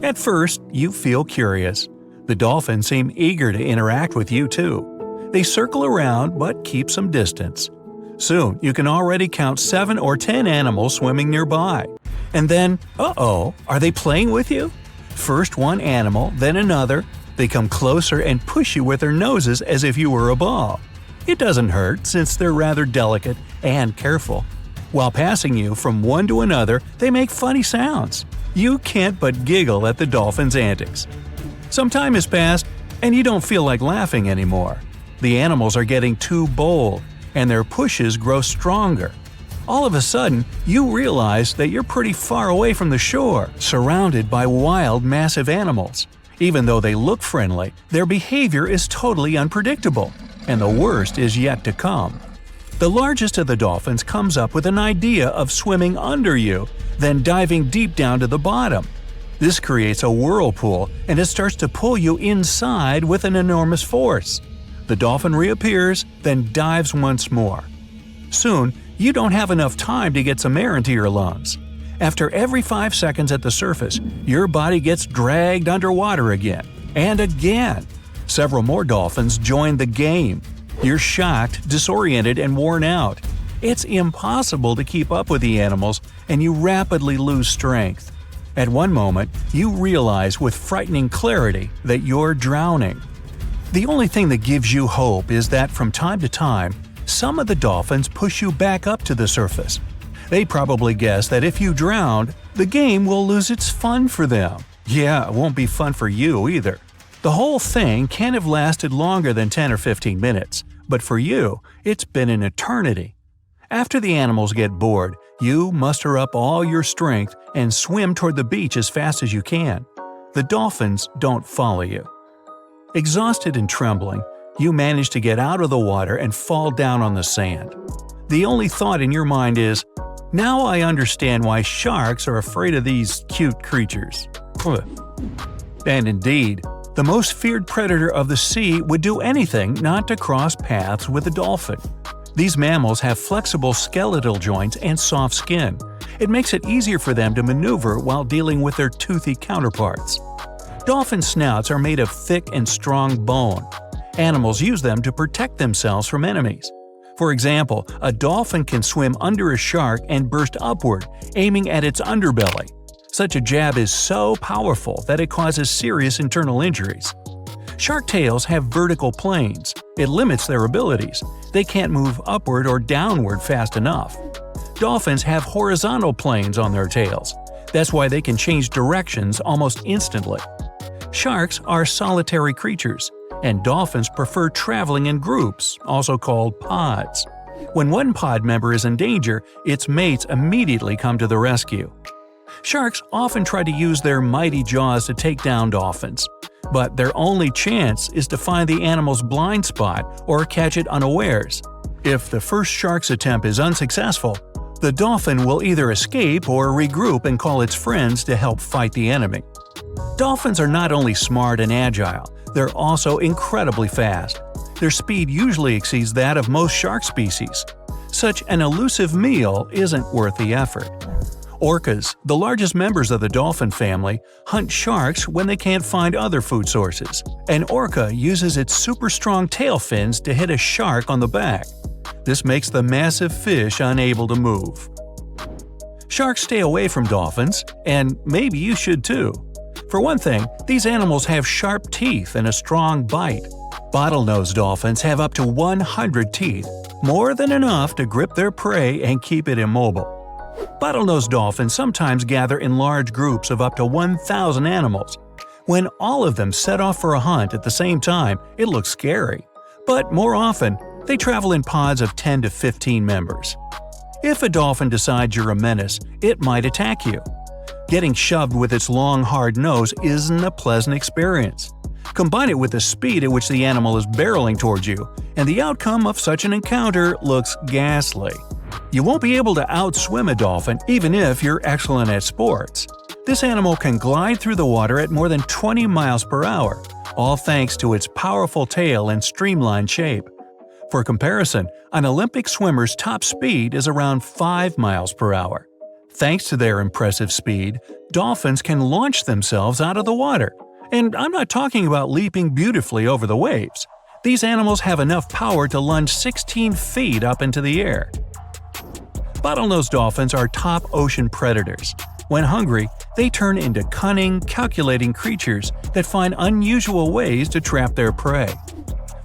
At first, you feel curious. The dolphins seem eager to interact with you too. They circle around but keep some distance. Soon, you can already count 7 or 10 animals swimming nearby. And then, are they playing with you? First one animal, then another. They come closer and push you with their noses as if you were a ball. It doesn't hurt since they're rather delicate and careful. While passing you from one to another, they make funny sounds. You can't but giggle at the dolphin's antics. Some time has passed, and you don't feel like laughing anymore. The animals are getting too bold. and their pushes grow stronger. All of a sudden, you realize that you're pretty far away from the shore, surrounded by wild, massive animals. Even though they look friendly, their behavior is totally unpredictable, and the worst is yet to come. The largest of the dolphins comes up with an idea of swimming under you, then diving deep down to the bottom. This creates a whirlpool, and it starts to pull you inside with an enormous force. The dolphin reappears, then dives once more. Soon, you don't have enough time to get some air into your lungs. After every 5 seconds at the surface, your body gets dragged underwater again and again. Several more dolphins join the game. You're shocked, disoriented, and worn out. It's impossible to keep up with the animals, and you rapidly lose strength. At one moment, you realize with frightening clarity that you're drowning. The only thing that gives you hope is that from time to time, some of the dolphins push you back up to the surface. They probably guess that if you drown, the game will lose its fun for them. Yeah, it won't be fun for you either. The whole thing can't have lasted longer than 10 or 15 minutes, but for you, it's been an eternity. After the animals get bored, you muster up all your strength and swim toward the beach as fast as you can. The dolphins don't follow you. Exhausted and trembling, you manage to get out of the water and fall down on the sand. The only thought in your mind is, "Now I understand why sharks are afraid of these cute creatures." And indeed, the most feared predator of the sea would do anything not to cross paths with a dolphin. These mammals have flexible skeletal joints and soft skin. It makes it easier for them to maneuver while dealing with their toothy counterparts. Dolphin snouts are made of thick and strong bone. Animals use them to protect themselves from enemies. For example, a dolphin can swim under a shark and burst upward, aiming at its underbelly. Such a jab is so powerful that it causes serious internal injuries. Shark tails have vertical planes. It limits their abilities. They can't move upward or downward fast enough. Dolphins have horizontal planes on their tails. That's why they can change directions almost instantly. Sharks are solitary creatures, and dolphins prefer traveling in groups, also called pods. When one pod member is in danger, its mates immediately come to the rescue. Sharks often try to use their mighty jaws to take down dolphins, but their only chance is to find the animal's blind spot or catch it unawares. If the first shark's attempt is unsuccessful, the dolphin will either escape or regroup and call its friends to help fight the enemy. Dolphins are not only smart and agile, they're also incredibly fast. Their speed usually exceeds that of most shark species. Such an elusive meal isn't worth the effort. Orcas, the largest members of the dolphin family, hunt sharks when they can't find other food sources. An orca uses its super strong tail fins to hit a shark on the back. This makes the massive fish unable to move. Sharks stay away from dolphins, and maybe you should too. For one thing, these animals have sharp teeth and a strong bite. Bottlenose dolphins have up to 100 teeth, more than enough to grip their prey and keep it immobile. Bottlenose dolphins sometimes gather in large groups of up to 1,000 animals. When all of them set off for a hunt at the same time, it looks scary. But more often, they travel in pods of 10 to 15 members. If a dolphin decides you're a menace, it might attack you. Getting shoved with its long, hard nose isn't a pleasant experience. Combine it with the speed at which the animal is barreling towards you, and the outcome of such an encounter looks ghastly. You won't be able to outswim a dolphin even if you're excellent at sports. This animal can glide through the water at more than 20 miles per hour, all thanks to its powerful tail and streamlined shape. For comparison, an Olympic swimmer's top speed is around 5 miles per hour. Thanks to their impressive speed, dolphins can launch themselves out of the water. And I'm not talking about leaping beautifully over the waves. These animals have enough power to lunge 16 feet up into the air. Bottlenose dolphins are top ocean predators. When hungry, they turn into cunning, calculating creatures that find unusual ways to trap their prey.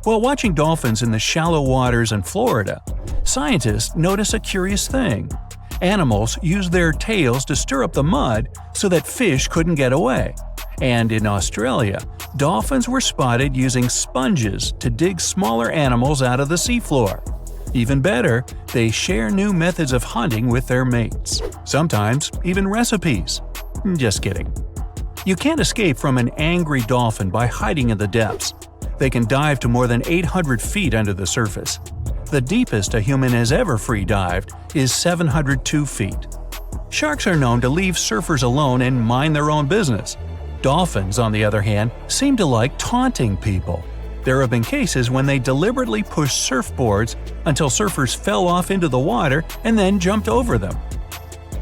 While watching dolphins in the shallow waters in Florida, scientists notice a curious thing. Animals use their tails to stir up the mud so that fish couldn't get away. And in Australia, dolphins were spotted using sponges to dig smaller animals out of the seafloor. Even better, they share new methods of hunting with their mates. Sometimes even recipes. Just kidding. You can't escape from an angry dolphin by hiding in the depths. They can dive to more than 800 feet under the surface. The deepest a human has ever free-dived is 702 feet. Sharks are known to leave surfers alone and mind their own business. Dolphins, on the other hand, seem to like taunting people. There have been cases when they deliberately pushed surfboards until surfers fell off into the water and then jumped over them.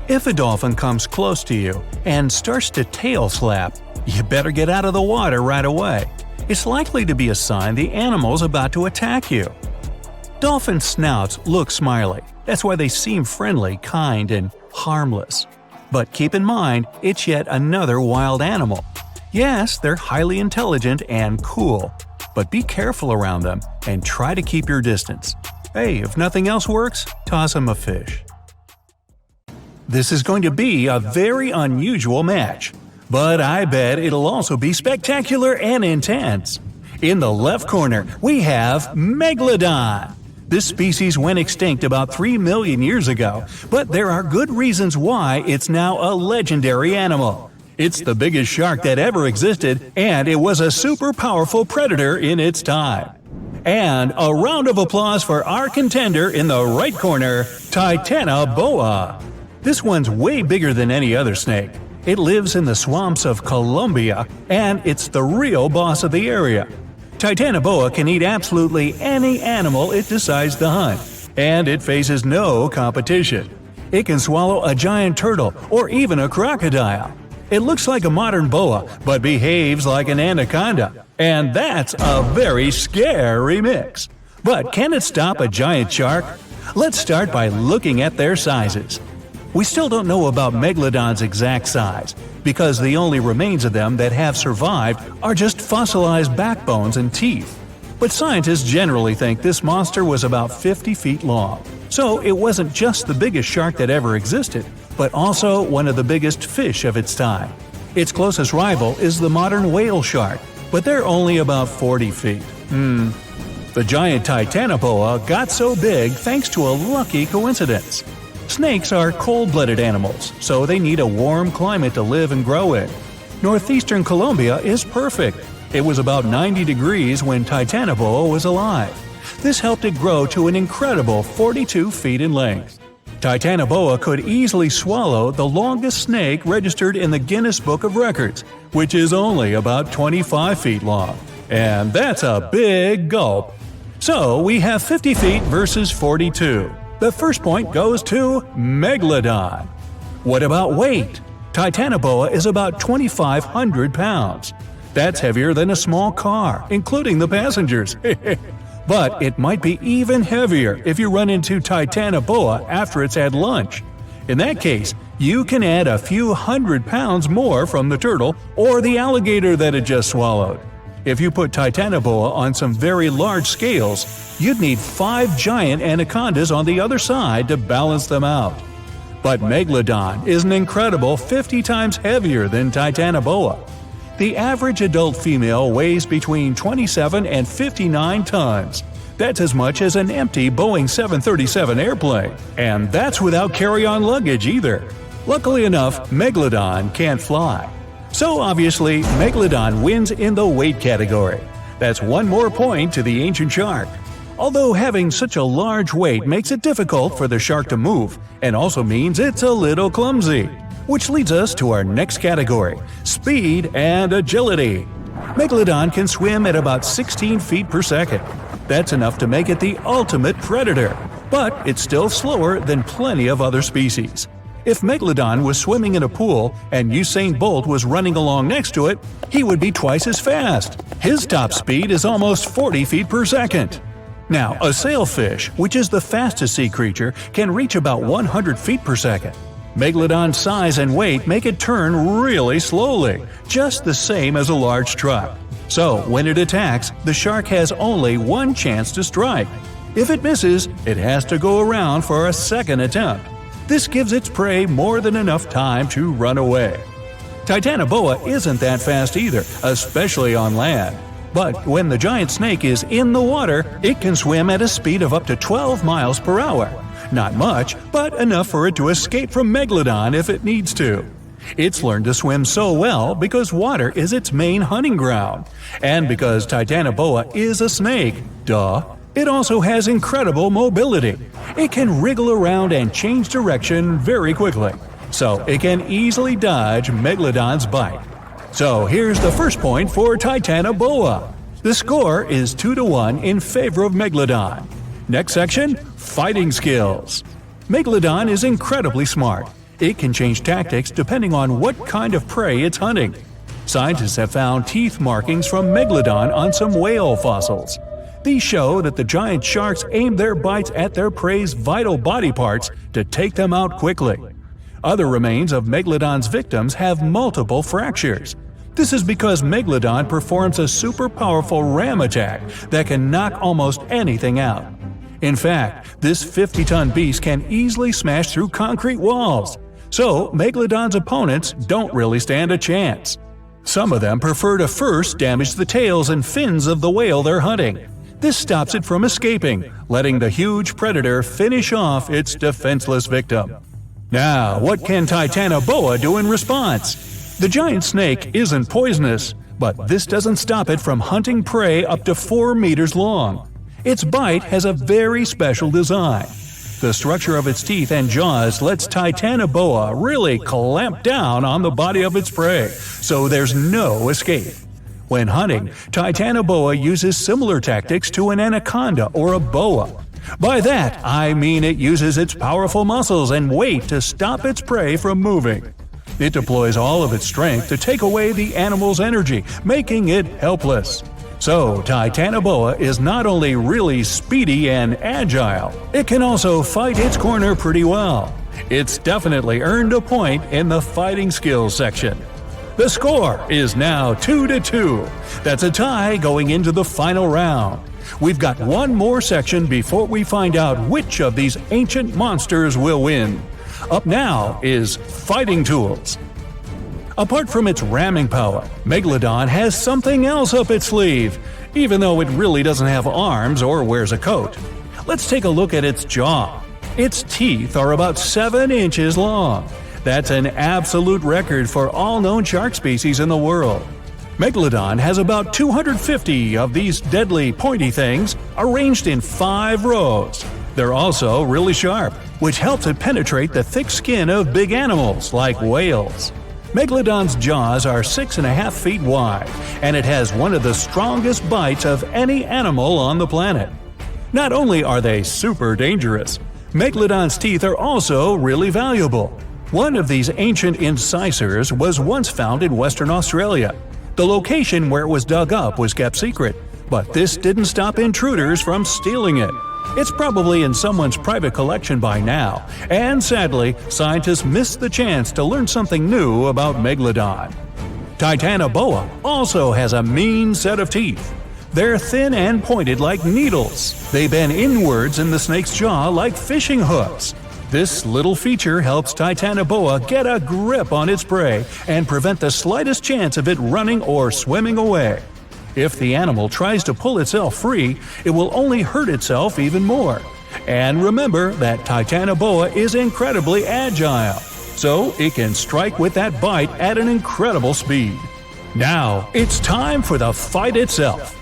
If a dolphin comes close to you and starts to tail slap, you better get out of the water right away. It's likely to be a sign the animal's about to attack you. Dolphin snouts look smiley. That's why they seem friendly, kind, and harmless. But keep in mind, it's yet another wild animal. Yes, they're highly intelligent and cool, but be careful around them and try to keep your distance. Hey, if nothing else works, toss them a fish. This is going to be a very unusual match, but I bet it'll also be spectacular and intense. In the left corner, we have Megalodon. This species went extinct about 3 million years ago, but there are good reasons why it's now a legendary animal. It's the biggest shark that ever existed, and it was a super powerful predator in its time. And a round of applause for our contender in the right corner, Titanoboa. This one's way bigger than any other snake. It lives in the swamps of Colombia, and it's the real boss of the area. Titanoboa can eat absolutely any animal it decides to hunt, and it faces no competition. It can swallow a giant turtle or even a crocodile. It looks like a modern boa, but behaves like an anaconda. And that's a very scary mix. But can it stop a giant shark? Let's start by looking at their sizes. We still don't know about Megalodon's exact size, because the only remains of them that have survived are just fossilized backbones and teeth. But scientists generally think this monster was about 50 feet long. So it wasn't just the biggest shark that ever existed, but also one of the biggest fish of its time. Its closest rival is the modern whale shark, but they're only about 40 feet. The giant Titanoboa got so big thanks to a lucky coincidence. Snakes are cold-blooded animals, so they need a warm climate to live and grow in. Northeastern Colombia is perfect. It was about 90 degrees when Titanoboa was alive. This helped it grow to an incredible 42 feet in length. Titanoboa could easily swallow the longest snake registered in the Guinness Book of Records, which is only about 25 feet long. And that's a big gulp. So we have 50 feet versus 42. The first point goes to Megalodon. What about weight? Titanoboa is about 2,500 pounds. That's heavier than a small car, including the passengers. But it might be even heavier if you run into Titanoboa after it's had lunch. In that case, you can add a few hundred pounds more from the turtle or the alligator that it just swallowed. If you put Titanoboa on some very large scales, you'd need 5 giant anacondas on the other side to balance them out. But Megalodon is an incredible 50 times heavier than Titanoboa. The average adult female weighs between 27 and 59 tons. That's as much as an empty Boeing 737 airplane. And that's without carry-on luggage either. Luckily enough, Megalodon can't fly. So obviously, Megalodon wins in the weight category. That's one more point to the ancient shark. Although having such a large weight makes it difficult for the shark to move, and also means it's a little clumsy. Which leads us to our next category, speed and agility. Megalodon can swim at about 16 feet per second. That's enough to make it the ultimate predator, but it's still slower than plenty of other species. If Megalodon was swimming in a pool and Usain Bolt was running along next to it, he would be twice as fast. His top speed is almost 40 feet per second. Now, a sailfish, which is the fastest sea creature, can reach about 100 feet per second. Megalodon's size and weight make it turn really slowly, just the same as a large truck. So, when it attacks, the shark has only one chance to strike. If it misses, it has to go around for a second attempt. This gives its prey more than enough time to run away. Titanoboa isn't that fast either, especially on land. But when the giant snake is in the water, it can swim at a speed of up to 12 miles per hour. Not much, but enough for it to escape from Megalodon if it needs to. It's learned to swim so well because water is its main hunting ground. And because Titanoboa is a snake, duh, it also has incredible mobility. It can wriggle around and change direction very quickly, so it can easily dodge Megalodon's bite. So here's the first point for Titanoboa. The score is 2-1 in favor of Megalodon. Next section, fighting skills. Megalodon is incredibly smart. It can change tactics depending on what kind of prey it's hunting. Scientists have found teeth markings from Megalodon on some whale fossils. These show that the giant sharks aim their bites at their prey's vital body parts to take them out quickly. Other remains of Megalodon's victims have multiple fractures. This is because Megalodon performs a super powerful ram attack that can knock almost anything out. In fact, this 50-ton beast can easily smash through concrete walls. So, Megalodon's opponents don't really stand a chance. Some of them prefer to first damage the tails and fins of the whale they're hunting. This stops it from escaping, letting the huge predator finish off its defenseless victim. Now, what can Titanoboa do in response? The giant snake isn't poisonous, but this doesn't stop it from hunting prey up to 4 meters long. Its bite has a very special design. The structure of its teeth and jaws lets Titanoboa really clamp down on the body of its prey, so there's no escape. When hunting, Titanoboa uses similar tactics to an anaconda or a boa. By that, I mean it uses its powerful muscles and weight to stop its prey from moving. It deploys all of its strength to take away the animal's energy, making it helpless. So, Titanoboa is not only really speedy and agile, it can also fight its corner pretty well. It's definitely earned a point in the fighting skills section. The score is now 2-2. That's a tie going into the final round. We've got one more section before we find out which of these ancient monsters will win. Up now is fighting tools. Apart from its ramming power, Megalodon has something else up its sleeve, even though it really doesn't have arms or wears a coat. Let's take a look at its jaw. Its teeth are about 7 inches long. That's an absolute record for all known shark species in the world. Megalodon has about 250 of these deadly pointy things arranged in 5 rows. They're also really sharp, which helps it penetrate the thick skin of big animals like whales. Megalodon's jaws are 6.5 feet wide, and it has one of the strongest bites of any animal on the planet. Not only are they super dangerous, Megalodon's teeth are also really valuable. One of these ancient incisors was once found in Western Australia. The location where it was dug up was kept secret, but this didn't stop intruders from stealing it. It's probably in someone's private collection by now, and sadly, scientists missed the chance to learn something new about Megalodon. Titanoboa also has a mean set of teeth. They're thin and pointed like needles. They bend inwards in the snake's jaw like fishing hooks. This little feature helps Titanoboa get a grip on its prey and prevent the slightest chance of it running or swimming away. If the animal tries to pull itself free, it will only hurt itself even more. And remember that Titanoboa is incredibly agile, so it can strike with that bite at an incredible speed. Now, it's time for the fight itself.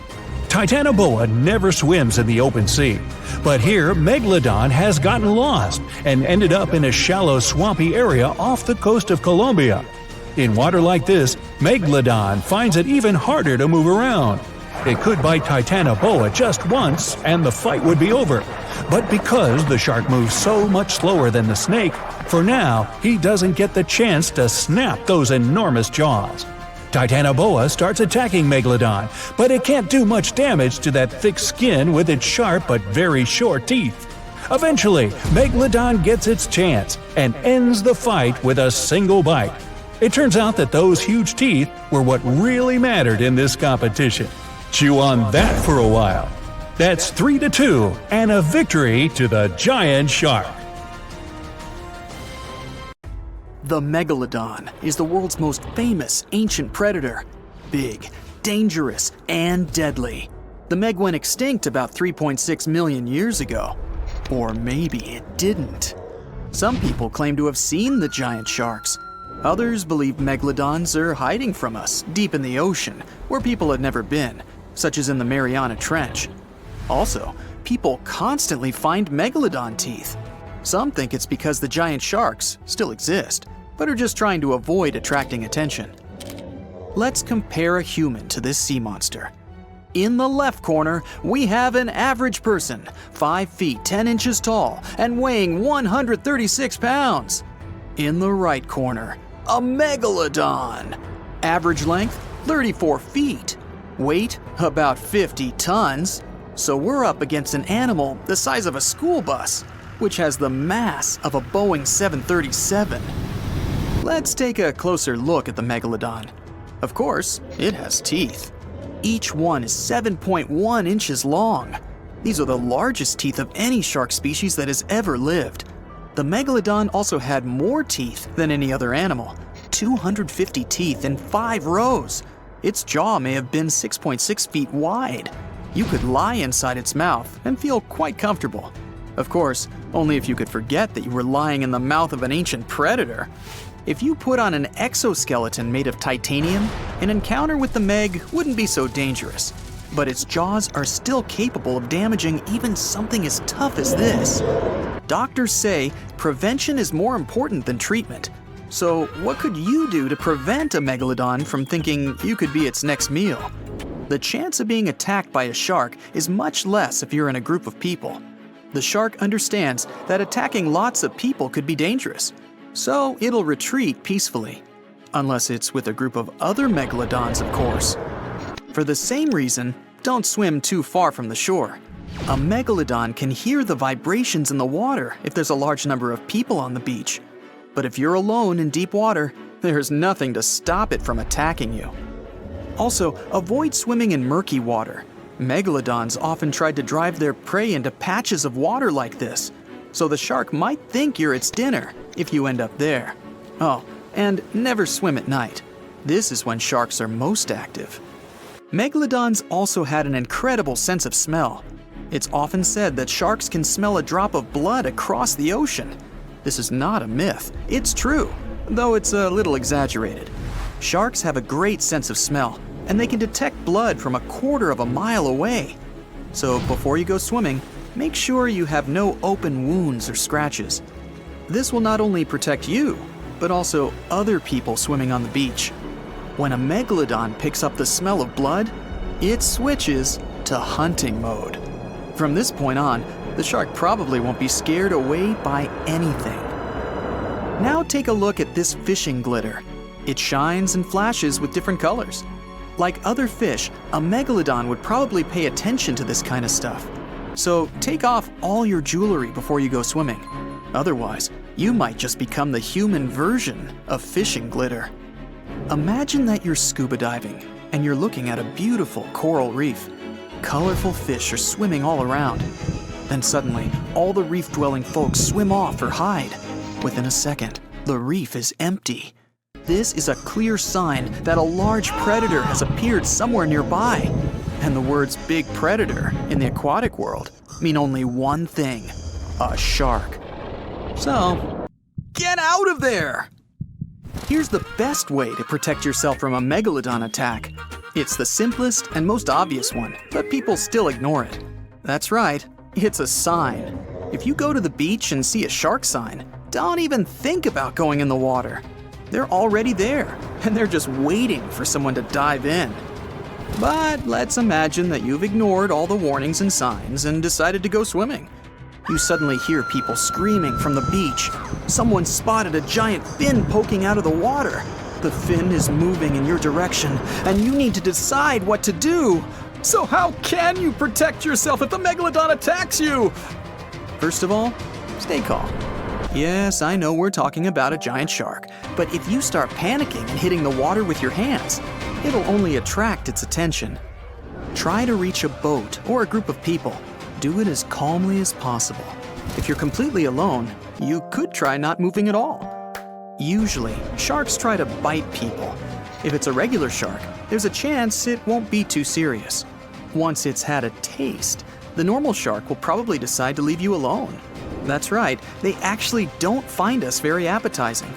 Titanoboa never swims in the open sea, but here Megalodon has gotten lost and ended up in a shallow swampy area off the coast of Colombia. In water like this, Megalodon finds it even harder to move around. It could bite Titanoboa just once and the fight would be over. But because the shark moves so much slower than the snake, for now he doesn't get the chance to snap those enormous jaws. Titanoboa starts attacking Megalodon, but it can't do much damage to that thick skin with its sharp but very short teeth. Eventually, Megalodon gets its chance and ends the fight with a single bite. It turns out that those huge teeth were what really mattered in this competition. Chew on that for a while. That's 3-2 and a victory to the giant shark. The Megalodon is the world's most famous ancient predator. Big, dangerous, and deadly. The Meg went extinct about 3.6 million years ago. Or maybe it didn't. Some people claim to have seen the giant sharks. Others believe megalodons are hiding from us deep in the ocean, where people had never been, such as in the Mariana Trench. Also, people constantly find megalodon teeth. Some think it's because the giant sharks still exist, but are just trying to avoid attracting attention. Let's compare a human to this sea monster. In the left corner, we have an average person, 5 feet 10 inches tall and weighing 136 pounds. In the right corner, a megalodon. Average length, 34 feet. Weight, about 50 tons. So we're up against an animal the size of a school bus, which has the mass of a Boeing 737. Let's take a closer look at the megalodon. Of course, it has teeth. Each one is 7.1 inches long. These are the largest teeth of any shark species that has ever lived. The megalodon also had more teeth than any other animal, 250 teeth in 5 rows. Its jaw may have been 6.6 feet wide. You could lie inside its mouth and feel quite comfortable. Of course, only if you could forget that you were lying in the mouth of an ancient predator. If you put on an exoskeleton made of titanium, an encounter with the Meg wouldn't be so dangerous. But its jaws are still capable of damaging even something as tough as this. Doctors say prevention is more important than treatment. So what could you do to prevent a megalodon from thinking you could be its next meal? The chance of being attacked by a shark is much less if you're in a group of people. The shark understands that attacking lots of people could be dangerous. So it'll retreat peacefully. Unless it's with a group of other megalodons, of course. For the same reason, don't swim too far from the shore. A megalodon can hear the vibrations in the water if there's a large number of people on the beach. But if you're alone in deep water, there's nothing to stop it from attacking you. Also, avoid swimming in murky water. Megalodons often try to drive their prey into patches of water like this, so the shark might think you're its dinner if you end up there. Oh, and never swim at night. This is when sharks are most active. Megalodons also had an incredible sense of smell. It's often said that sharks can smell a drop of blood across the ocean. This is not a myth, it's true, though it's a little exaggerated. Sharks have a great sense of smell, and they can detect blood from 1/4 mile away. So before you go swimming, make sure you have no open wounds or scratches. This will not only protect you, but also other people swimming on the beach. When a megalodon picks up the smell of blood, it switches to hunting mode. From this point on, the shark probably won't be scared away by anything. Now take a look at this fishing glitter. It shines and flashes with different colors. Like other fish, a megalodon would probably pay attention to this kind of stuff. So take off all your jewelry before you go swimming. Otherwise, you might just become the human version of fishing glitter. Imagine that you're scuba diving and you're looking at a beautiful coral reef. Colorful fish are swimming all around. Then suddenly, all the reef-dwelling folks swim off or hide. Within a second, the reef is empty. This is a clear sign that a large predator has appeared somewhere nearby. And the words big predator in the aquatic world mean only one thing: a shark. So, get out of there! Here's the best way to protect yourself from a megalodon attack. It's the simplest and most obvious one, but people still ignore it. That's right, it's a sign. If you go to the beach and see a shark sign, don't even think about going in the water. They're already there, and they're just waiting for someone to dive in. But let's imagine that you've ignored all the warnings and signs and decided to go swimming. You suddenly hear people screaming from the beach. Someone spotted a giant fin poking out of the water. The fin is moving in your direction, and you need to decide what to do. So how can you protect yourself if the megalodon attacks you? First of all, stay calm. Yes, I know we're talking about a giant shark, but if you start panicking and hitting the water with your hands, it'll only attract its attention. Try to reach a boat or a group of people. Do it as calmly as possible. If you're completely alone, you could try not moving at all. Usually, sharks try to bite people. If it's a regular shark, there's a chance it won't be too serious. Once it's had a taste, the normal shark will probably decide to leave you alone. That's right, they actually don't find us very appetizing.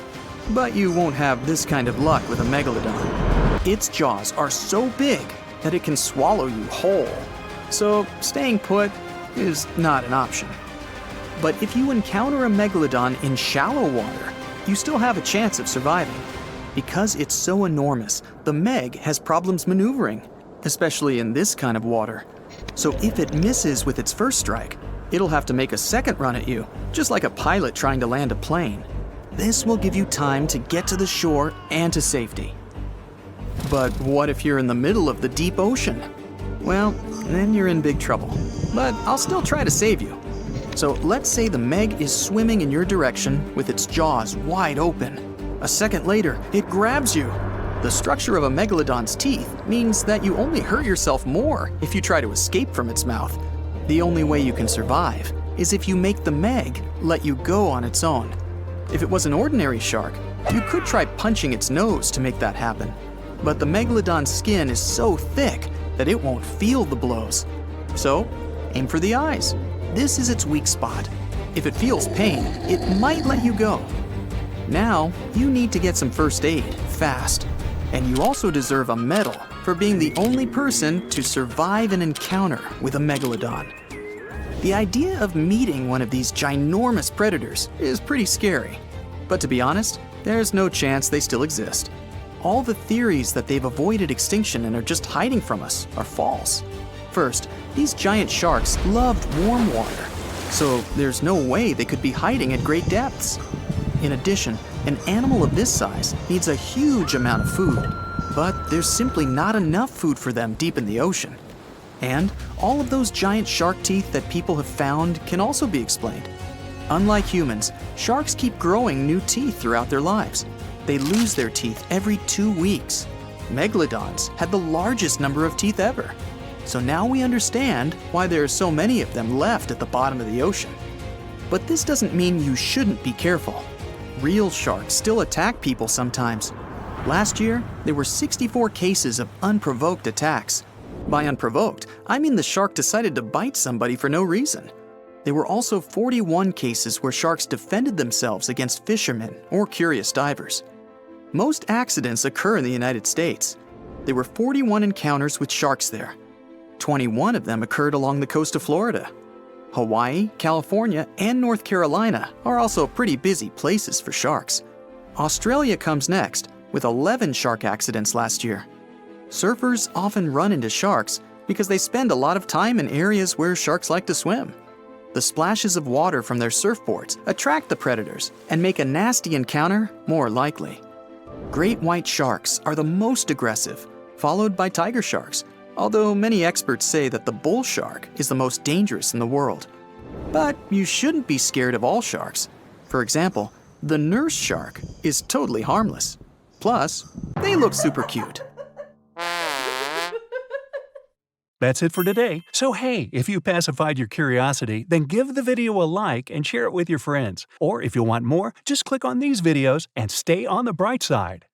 But you won't have this kind of luck with a megalodon. Its jaws are so big that it can swallow you whole. So staying put is not an option. But if you encounter a megalodon in shallow water, you still have a chance of surviving. Because it's so enormous, the Meg has problems maneuvering, especially in this kind of water. So if it misses with its first strike, it'll have to make a second run at you, just like a pilot trying to land a plane. This will give you time to get to the shore and to safety. But what if you're in the middle of the deep ocean? Well, then you're in big trouble. But I'll still try to save you. So let's say the Meg is swimming in your direction with its jaws wide open. A second later, it grabs you. The structure of a megalodon's teeth means that you only hurt yourself more if you try to escape from its mouth. The only way you can survive is if you make the Meg let you go on its own. If it was an ordinary shark, you could try punching its nose to make that happen. But the megalodon's skin is so thick that it won't feel the blows. So, aim for the eyes. This is its weak spot. If it feels pain, it might let you go. Now, you need to get some first aid, fast. And you also deserve a medal for being the only person to survive an encounter with a megalodon. The idea of meeting one of these ginormous predators is pretty scary. But to be honest, there's no chance they still exist. All the theories that they've avoided extinction and are just hiding from us are false. First, these giant sharks loved warm water, so there's no way they could be hiding at great depths. In addition, an animal of this size needs a huge amount of food, but there's simply not enough food for them deep in the ocean. And all of those giant shark teeth that people have found can also be explained. Unlike humans, sharks keep growing new teeth throughout their lives. They lose their teeth every 2 weeks. Megalodons had the largest number of teeth ever. So now we understand why there are so many of them left at the bottom of the ocean. But this doesn't mean you shouldn't be careful. Real sharks still attack people sometimes. Last year, there were 64 cases of unprovoked attacks. By unprovoked, I mean the shark decided to bite somebody for no reason. There were also 41 cases where sharks defended themselves against fishermen or curious divers. Most accidents occur in the United States. There were 41 encounters with sharks there. 21 of them occurred along the coast of Florida. Hawaii, California, and North Carolina are also pretty busy places for sharks. Australia comes next, with 11 shark accidents last year. Surfers often run into sharks because they spend a lot of time in areas where sharks like to swim. The splashes of water from their surfboards attract the predators and make a nasty encounter more likely. Great white sharks are the most aggressive, followed by tiger sharks, although many experts say that the bull shark is the most dangerous in the world. But you shouldn't be scared of all sharks. For example, the nurse shark is totally harmless. Plus, they look super cute. That's it for today. So hey, if you pacified your curiosity, then give the video a like and share it with your friends. Or if you want more, just click on these videos and stay on the bright side.